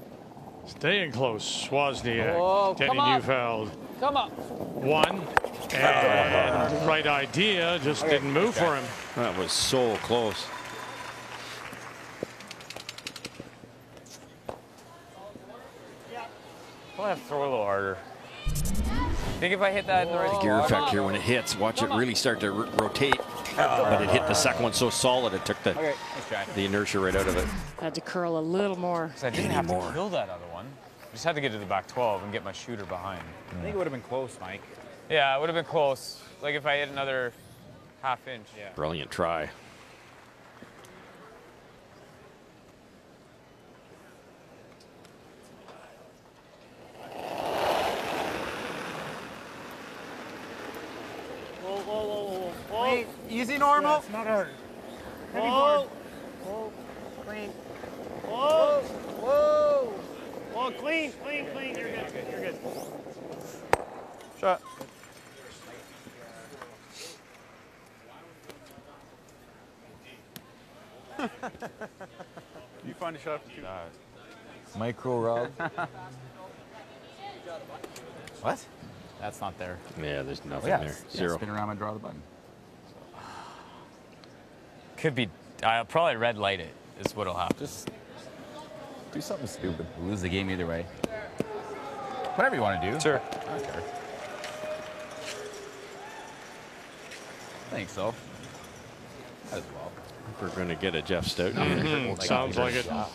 Staying close, Wozniak, Whoa, Denny come up. Neufeld. Come up. 1, and right idea, just didn't move for him. That was so close. I'll have to throw a little harder. I think if I hit that in the right The gear spot. effect here when it hits, watch it really start to rotate. But it hit the second one so solid it took the inertia right out of it. Had to curl a little more. I didn't have to kill that other one. Just had to get to the back 12 and get my shooter behind. I think it would have been close, Mike. Yeah, it would have been close. Like if I hit another half inch. Yeah. Brilliant try. Whoa, whoa, whoa, whoa. Wait, easy normal. Yeah, it's not hard. Heavy Whoa. board. Whoa. Clean. Whoa. Whoa. Whoa, clean, clean, clean. You're good. You're good. Shot. You find a shot for 2. Micro rub. What? That's not there. Yeah, there's nothing Yeah, there. yeah, Zero. spin around and draw the button. Could be. I'll probably red light it. Is what'll happen. Just do something stupid. We'll lose the game either way. Whatever you want to do. Sure. I don't care. I think so. Might as well. We're going to get a Jeff Stoughton. Sounds like it. I'm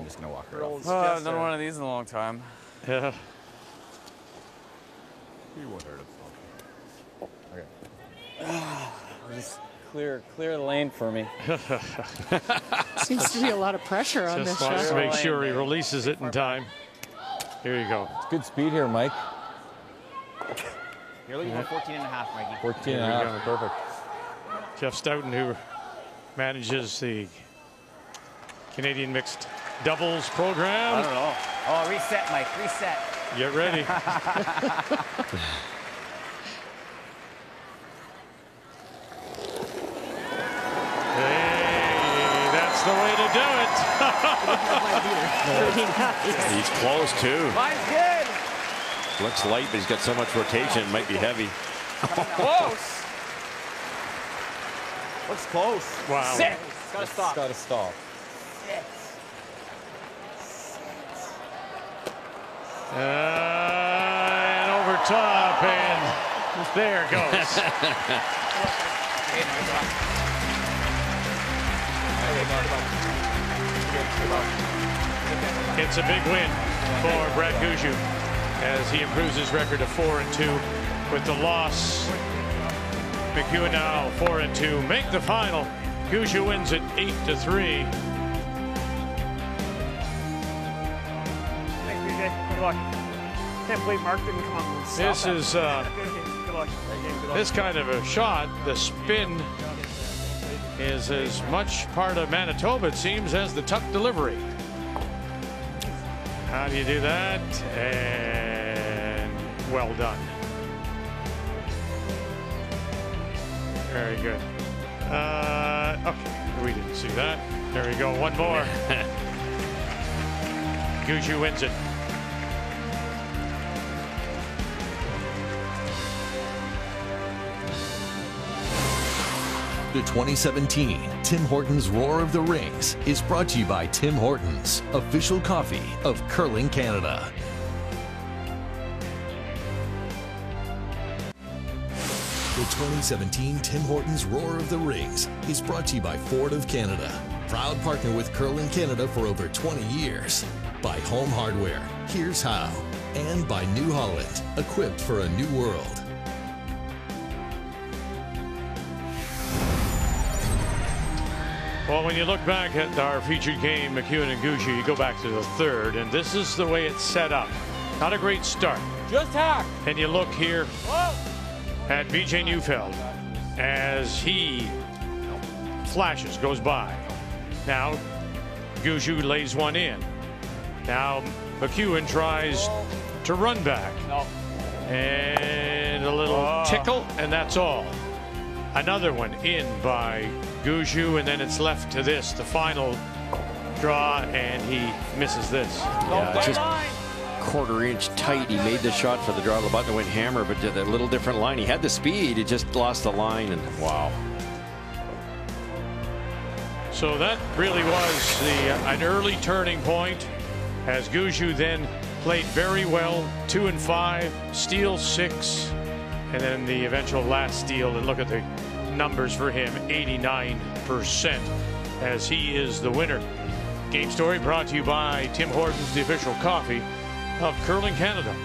just going to walk her off. I've done one of these in a long time. Yeah. You won't hurt him. Okay. Just clear the lane for me. Seems to be a lot of pressure on Just this wants shot. to make sure he releases it in time. Here you go. It's good speed here, Mike. You're looking for 14 and a half, Mikey. 14 and a half. Perfect. Jeff Stoughton, who manages the Canadian mixed doubles program. I don't know. Oh, reset, Mike. Reset. Get ready. Hey, that's the way to do it. He's close, too. Mine's good. Looks light, but he's got so much rotation, it might be heavy. Close. Looks close. Wow. Sit. It's gotta stop. Gotta stop. And over top, and there it goes. It's a big win for Brad Gushue as he improves his record to 4-2 with the loss. McEwen now 4-2. Make the final. Gushue wins it 8-3. Thanks, BJ. Good luck. Can't believe Mark didn't come up and stop This that. is Good luck. this kind of a shot. The spin is as much part of Manitoba, it seems, as the tuck delivery. How do you do that? And well done. Very good. Okay, we didn't see that. There we go. One more. Gushue wins it. The 2017 Tim Hortons Roar of the Rings is brought to you by Tim Hortons, official coffee of Curling Canada. The 2017 Tim Hortons Roar of the Rings is brought to you by Ford of Canada, proud partner with Curling Canada for over 20 years. By Home Hardware, here's how. And by New Holland, equipped for a new world. Well, when you look back at our featured game, McEwen and Gushue, you go back to the third, and this is the way it's set up. Not a great start. Just hack. And you look here at BJ Neufeld as he flashes, goes by. Now, Gushue lays one in. Now, McEwen tries to run back. And a little tickle, and that's all. Another one in by Gushue, and then it's left to this, the final draw, and he misses this. Yeah, just quarter-inch tight. He made the shot for the draw of the button, went hammer, but did a little different line. He had the speed, he just lost the line, and wow. So that really was an early turning point, as Gushue then played very well, 2 and 5, steal 6, and then the eventual last steal, and look at the numbers for him, 89%, as he is the winner. Game Story brought to you by Tim Hortons, the official coffee of Curling Canada.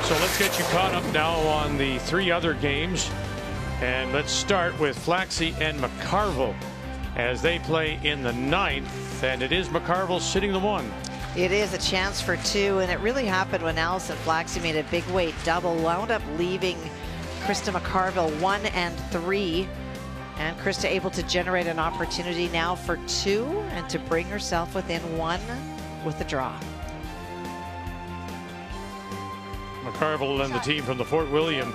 So let's get you caught up now on the 3 other games, and let's start with Flaxey and McCarville as they play in the 9th, and it is McCarville sitting the 1. It is a chance for 2, and it really happened when Allison Flaxey made a big weight double, wound up leaving Krista McCarville 1 and 3, and Krista able to generate an opportunity now for 2 and to bring herself within 1 with the draw. McCarville and the team from the Fort William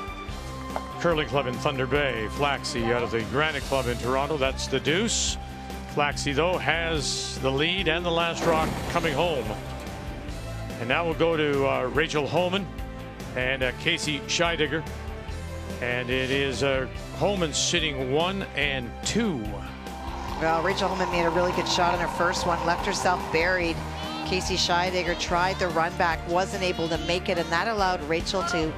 Curling Club in Thunder Bay. Flaxey out of the Granite Club in Toronto. That's the deuce. Flaxey, though, has the lead and the last rock coming home. And now we'll go to Rachel Holman and Casey Scheidegger. And it is Holman sitting 1 and 2. Well, Rachel Holman made a really good shot on her first one, left herself buried. Casey Scheidegger tried the run back, wasn't able to make it, and that allowed Rachel to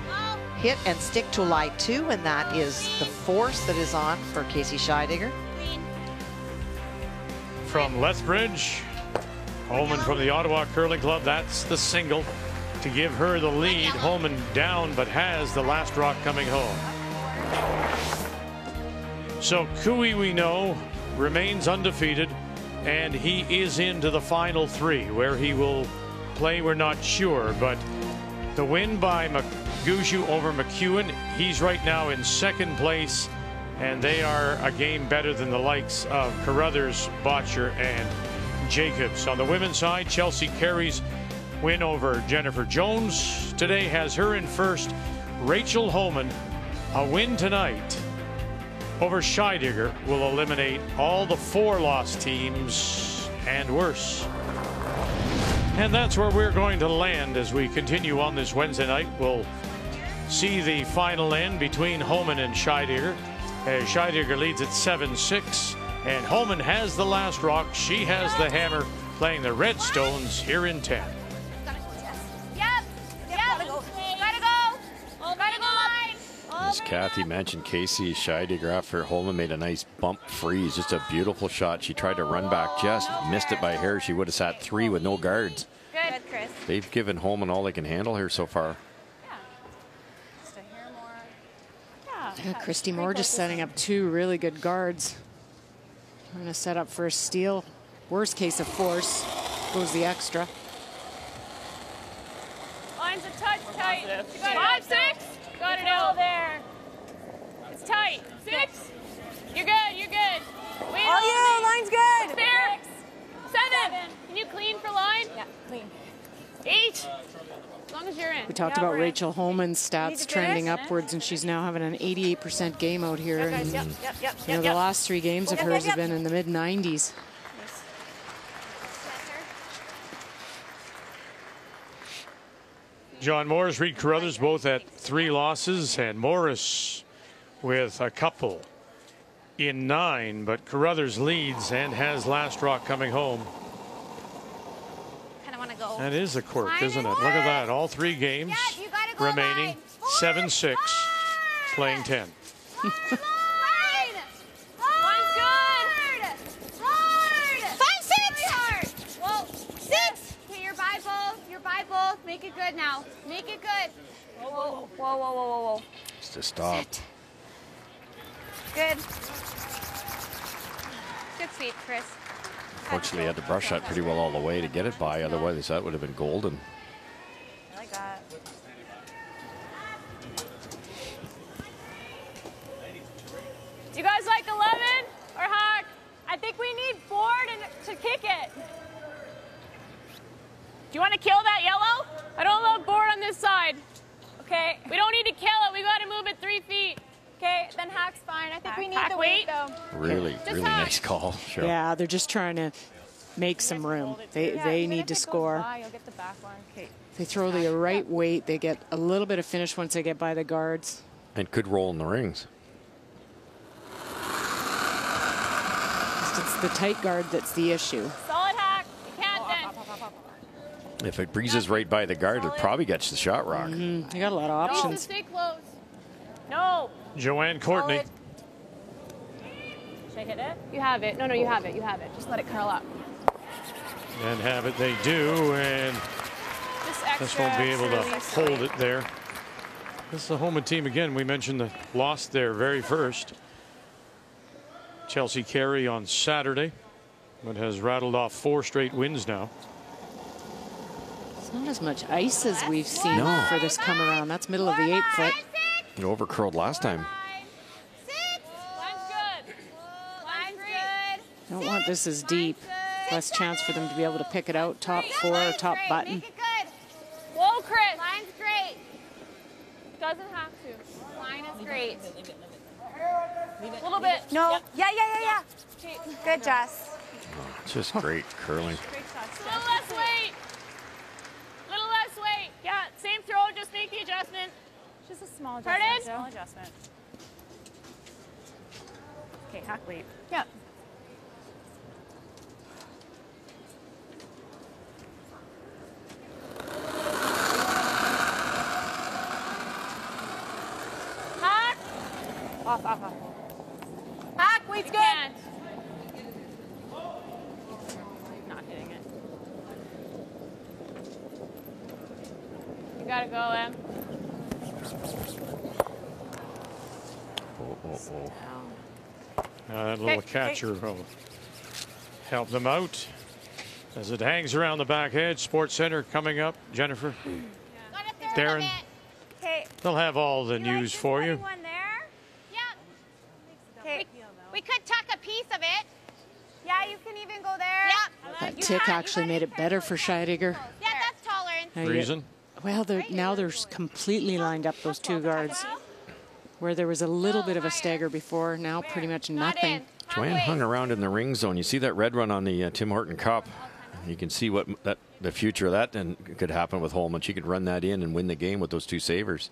hit and stick to lie 2, and that is the force that is on for Casey Scheidegger. From Lethbridge, Holman from the Ottawa Curling Club, that's the single to give her the lead. Holman down, but has the last rock coming home. So Cooey, we know, remains undefeated, and he is into the final 3. Where he will play, we're not sure, but the win by Gushue over McEwen, he's right now in 2nd place, and they are a game better than the likes of Carruthers, Botcher, and Jacobs. On the women's side, Chelsea Carey's win over Jennifer Jones today has her in 1st. Rachel Holman, a win tonight over Scheidegger will eliminate all the 4-loss teams and worse. And that's where we're going to land as we continue on this Wednesday night. We'll see the final end between Holman and Scheidegger. Scheidegger leads at 7-6, and Holman has the last rock. She has the hammer, playing the Redstones here in 10. As Kathy mentioned, Casey Scheidegger after Holman made a nice bump freeze, just a beautiful shot. She tried to run back, just missed it by hair. She would have sat 3 with no guards. Good, Chris. They've given Holman all they can handle here so far. Just a hair more. Yeah, Christy Moore just setting up 2 really good guards. Trying to set up for a steal. Worst case of force, goes the extra. Line's a touch tight. 5-6. Got it out there. It's tight. 6. You're good. You're good. Wait, yeah, line's good. There. 7. Can you clean for line? Yeah, clean. 8. As long as you're in. We talked about Rachel Holman's stats trending upwards, and she's now having an 88% game out here. Yep, guys, And, yep. you know, the last 3 games of hers have been in the mid-90s. John Morris, Reed Carruthers both at 3 losses, and Morris with a couple in 9, but Carruthers leads and has last rock coming home. Kind of want to go. That is a quirk, isn't it? Look at that. All 3 games remaining. 7-6, playing 10. Make it good now. Make it good. Whoa, whoa, whoa, whoa, whoa, whoa. Just to stop. Good. Good feet, Chris. Fortunately, he had to brush that pretty well all the way to get it by. Otherwise, that would have been golden. I like that. Do you guys like 11 or Hawk? I think we need board to kick it. Do you want to kill that yellow? I don't love board on this side. Okay. We don't need to kill it. We got to move it 3 feet. Okay, then Hack's fine. I think we need the weight, though. Really, really nice call. Sure. Yeah, they're just trying to make some room. They need to score. You'll get the back one. Okay. They throw the right weight. They get a little bit of finish once they get by the guards. And could roll in the rings. It's the tight guard that's the issue. Solid Hack. You can't then. If it breezes right by the guard, it probably gets the shot rock. They got a lot of options. Stay close. No. Joanne Courtney. Should I hit it? You have it. No, you have it. You have it. Just let it curl up. And have it they do, and this won't be able to hold it there. This is the Holman team again. We mentioned the loss there very first. Chelsea Carey on Saturday, but has rattled off 4 straight wins now. It's not as much ice as we've seen for this come around. That's middle of the 8 foot. It overcurled last time. Don't want this as deep. Less chance for them to be able to pick it out. Top 4, top button. Whoa, Chris. Line's great. Doesn't have to. Line is great. A little bit. No. Yep. Yeah. Good, Jess. It's just great curling. A little less weight. Yeah, same throw, just make the adjustment. Just a small adjustment. Small adjustment. Okay, hack lead. Yep. Hack. Off. Hack, lead's good. Not hitting it. You gotta go, Em. That little catcher will help them out as it hangs around the back edge. Sports Center coming up. Jennifer, Darren, they'll have all the news for you. Okay, we could tuck a piece of it. Yeah, you can even go there. Yep. That tick actually made it better for Scheidegger. Yeah, that's tolerance. Reason? Well, now they're completely lined up, those two guards. Where there was a little bit of a stagger before, now pretty much nothing. Joanne hung around in the ring zone. You see that red run on the Tim Horton Cup. You can see what the future of that and could happen with Holman. She could run that in and win the game with those two savers.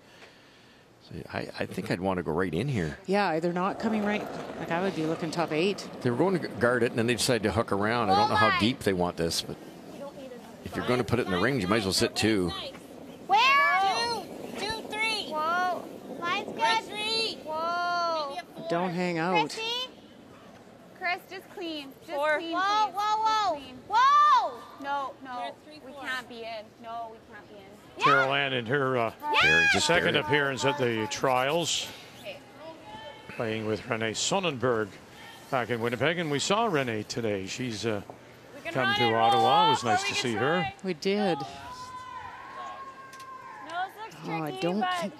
So I think I'd want to go right in here. Yeah, they're not coming right. Like I would be looking top 8. They were going to guard it, and then they decided to hook around. I don't know how deep they want this, but if you're going to put it in the rings, you might as well sit 2. Where? 2, 3. Whoa. Line's good. 3. Whoa. Don't hang out. Chris, just clean. Just 4. clean, Whoa, please. whoa. Clean. Whoa. No, we can't be in. No, we can't be in. Carol Ann in her second appearance at the trials, playing with Renee Sonnenberg back in Winnipeg, and we saw Renee today. She's come to Ottawa. It was nice to see her. We did. I don't think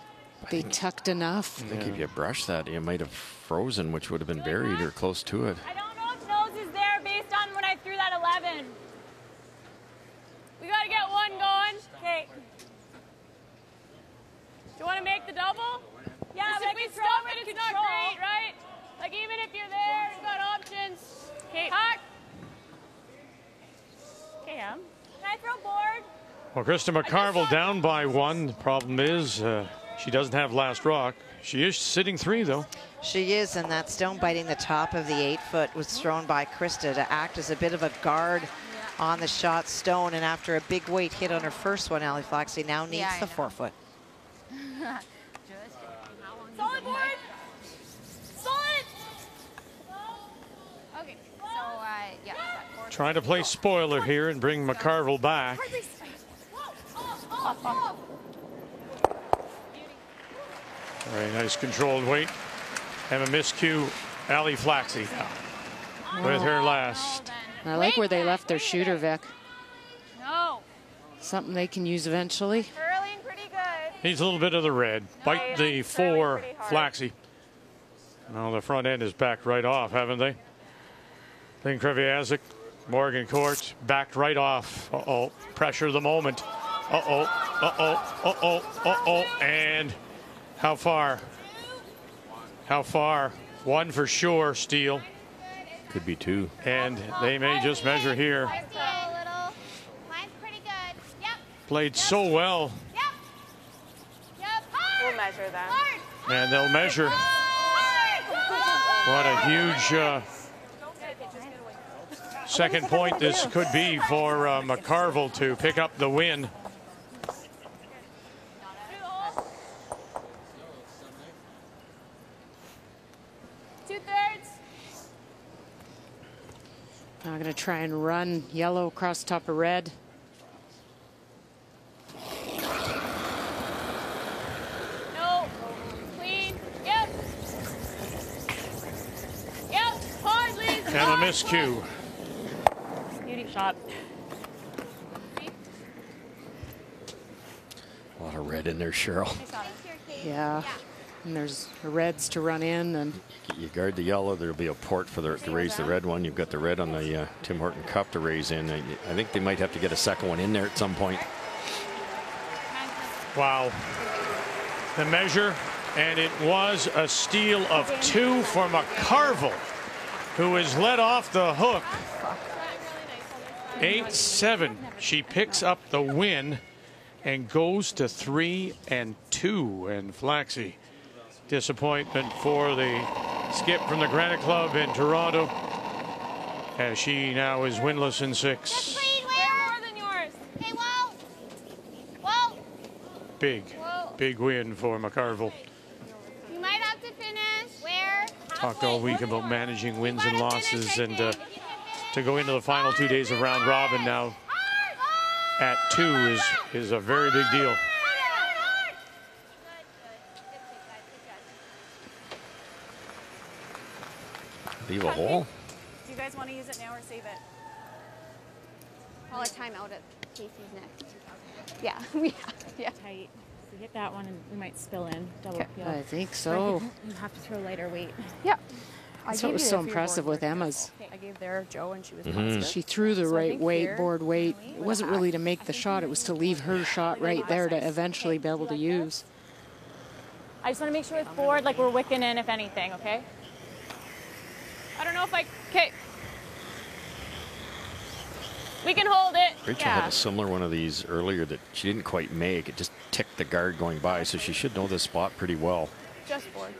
they tucked enough. I think if you brushed that, you might have frozen, which would have been buried or close to it. I don't know if nose is there based on when I threw that 11. We got to get one going. Okay. Do you want to make the double? Yeah, but if we throw it, it's not great, right? Like even if you're there, you've got options. Okay. Hack. Okay, Em. Can I throw board? Well, Krista McCarville down by 1. The problem is she doesn't have last rock. She is sitting 3, though. She is, and that stone biting the top of the 8-foot was thrown by Krista to act as a bit of a guard on the shot stone. And after a big weight hit on her first one, Ali Flaxey now needs the 4-foot. Solid board. Solid. Okay. So, yeah. Trying to play spoiler here and bring McCarville back. Very nice controlled weight. Emma miscue, Ali Flaxey with her last. I like where they left their shooter, Vic. No. Something they can use eventually. Curling pretty good. Needs a little bit of the red. Bite the 4, Flaxey. Well, the front end is backed right off, haven't they? Lynn Kreviazik, Morgan Court, backed right off. Uh-oh, pressure the moment. Uh-oh, uh-oh, uh-oh, uh-oh, and how far? How far? 1 for sure, Steele. Could be 2. And they may just measure here. Played so well. We'll measure them. And they'll measure. What a huge second point this could be for McCarville to pick up the win. I'm going to try and run yellow across top of red. No. Clean. Yep. Yep. Hard, Liz. And a miscue. Beauty shot. A lot of red in there, Cheryl. Yeah. And there's reds to run in, and You guard the yellow, there'll be a port for to raise the red one. You've got the red on the Tim Horton Cup to raise in. I think they might have to get a second one in there at some point. Wow. The measure, and it was a steal of 2 for McCarville, who is let off the hook. 8-7. She picks up the win. and goes to 3-2. And Flaxey, disappointment for the skip from the Granite Club in Toronto, as she now is winless in 6. More than yours. Hey, whoa. Whoa. Big win for McCarville. You might have to finish. Where? Talked all week about managing wins and losses, and to go into the final 2 days of round robin now at 2 is a very big deal. Leave a hole. Do you guys want to use it now or save it? I'll let time out at Casey's next. Yeah, we have. Yeah. Tight. If we hit that one, and we might spill in. Double peel. I think so. You have to throw lighter weight. Yeah. That's what was so impressive with Emma's. I gave there Joe, and she was positive. She threw the right weight, board weight. It wasn't really to make the shot. It was to leave her shot right there to eventually be able to use. I just want to make sure with board, like we're wicking in, if anything, okay? I don't know if okay. We can hold it. Rachel had a similar one of these earlier that she didn't quite make. It just ticked the guard going by, so she should know this spot pretty well. Just board.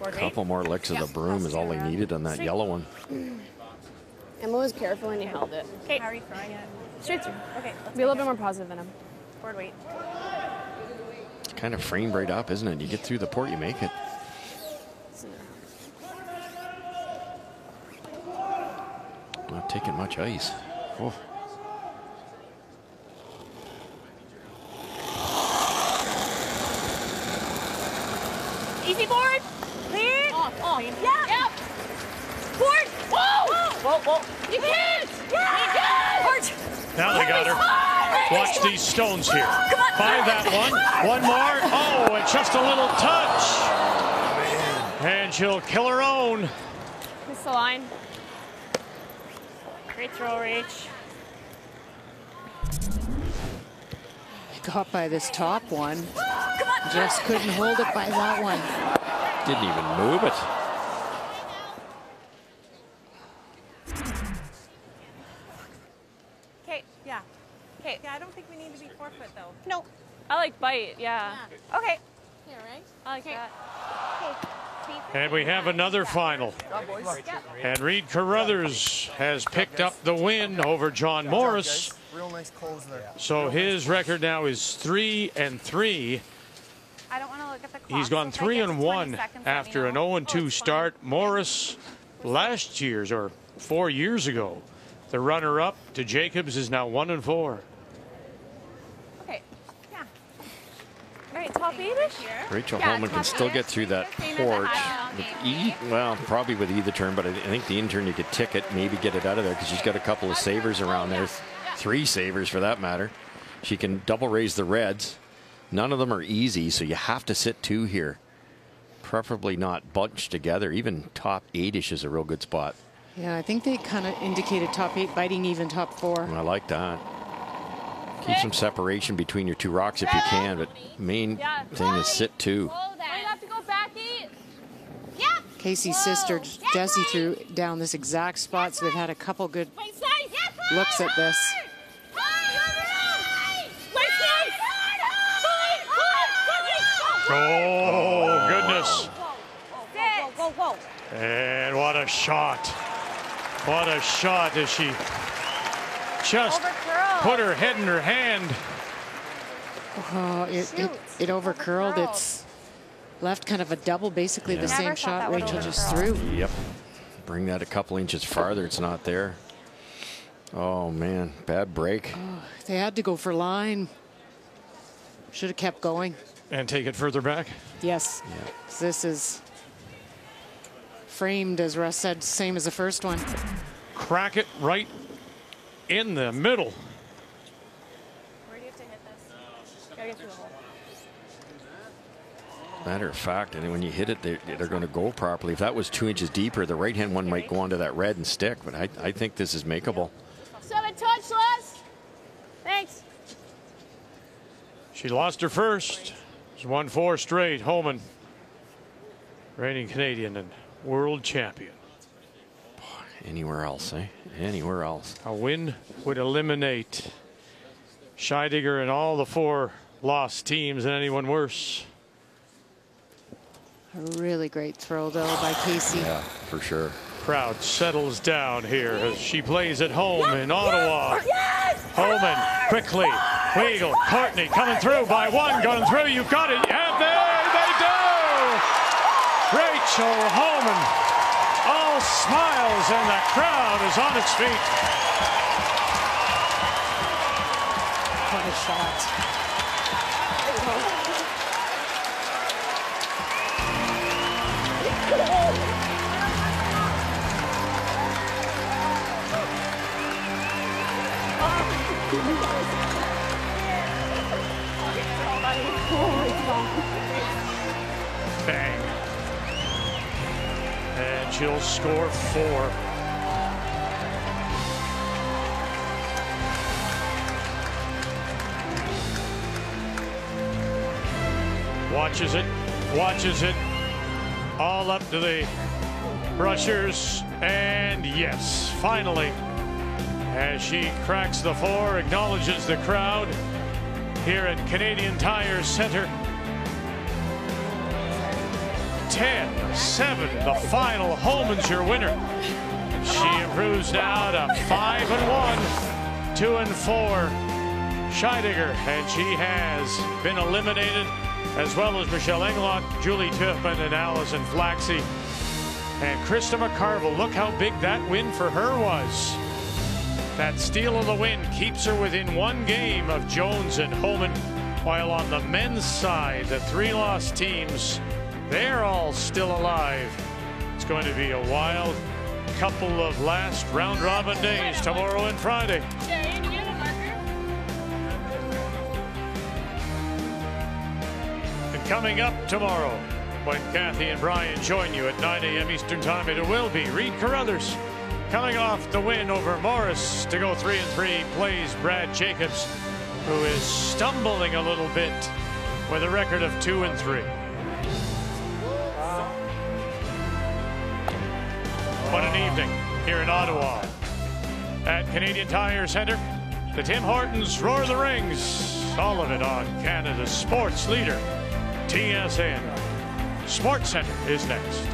A couple more licks of the broom is all they needed on that yellow one. Emma was careful and you held it. Okay. How are you throwing it? Straight through. Okay. Be a little bit more positive than him. Board weight. It's kind of framed right up, isn't it? You get through the port, you make it. Not taking much ice. Oh. Easy board. Clear. Off. Yeah. Yep. Board. Whoa. You can't. Yeah. Board. Now they got her. Watch these stones here. By that one. One more. Oh, and just a little touch. And she'll kill her own. Miss the line. Great throw, Rach. Got by this top one. Just couldn't hold it by that one. Didn't even move it. Okay, yeah. Okay. Yeah, I don't think we need to be forefoot though. No. I like bite, yeah. Okay. Yeah, right? I like that. And we have another final. And Reed Carruthers has picked up the win over John Morris. Real nice close there. So his record now is 3-3. I don't want to look at the clock. He's gone 3-1 after an 0-2 start. Morris, last year's or 4 years ago, the runner-up to Jacobs, is now 1-4. Okay. Yeah. All right, top 8-ish. Rachel Holman can still get through that port. Well, probably with either turn, but I think the intern you could tick it, maybe get it out of there because she's got a couple of savers around there. 3 savers for that matter. She can double raise the reds. None of them are easy, so you have to sit 2 here. Preferably not bunched together. Even top 8-ish is a real good spot. Yeah, I think they kind of indicated top 8, biting even top 4. I like that. Keep some separation between your 2 rocks if you can, but main thing is sit 2. You have to go back 8. Yeah. Casey's sister, Desi, threw down this exact spot, so they've had a couple good looks at this. Oh, goodness. Whoa. And what a shot. What a shot as she just put her head in her hand. Oh, it overcurled. It's left kind of a double, basically the same shot Rachel just threw. Yep. Bring that a couple inches farther. It's not there. Oh, man. Bad break. Oh, they had to go for line. Should have kept going. And take it further back? Yes. Yeah. This is framed, as Russ said, same as the first one. Crack it right in the middle. Where do you have to hit this? Gotta get through the hole. Matter of fact, and when you hit it, they're going to go properly. If that was 2 inches deeper, the right-hand one might go onto that red and stick, but I think this is makeable. 7 touch, Les. Thanks. She lost her first. It's 1-4 straight. Holman, reigning Canadian and world champion. Anywhere else, eh? Anywhere else. A win would eliminate Scheidegger and all the 4 lost teams and anyone worse. A really great throw, though, by Casey. Yeah, for sure. Crowd settles down here as she plays at home in Ottawa. Homan quickly. Weigel, Courtney coming through by 1, going through. You've got it. Yeah, there they do. Rachel Homan, all smiles, and the crowd is on its feet. What a shot. Bang. And she'll score 4. Watches it, all up to the brushers, and yes, finally, as she cracks the 4, acknowledges the crowd here at Canadian Tire Centre. 10-7, the final. Homan's your winner. She improves now to 5-1, 2-4. Scheidegger, and she has been eliminated, as well as Michelle Englot, Julie Tuchman, and Allison Flaxey. And Krista McCarville, look how big that win for her was. That steal of the win keeps her within 1 game of Jones and Homan, while on the men's side, the 3 lost teams, they're all still alive. It's going to be a wild couple of last round-robin days tomorrow and Friday. Coming up tomorrow, when Kathy and Brian join you at 9 a.m. Eastern Time, it will be Reed Carruthers coming off the win over Morris to go 3-3, plays Brad Jacobs, who is stumbling a little bit with a record of 2-3. What an evening here in Ottawa at Canadian Tire Centre. The Tim Hortons Roar of the Rings, all of it on Canada's sports leader, TSN. Sports Center is next.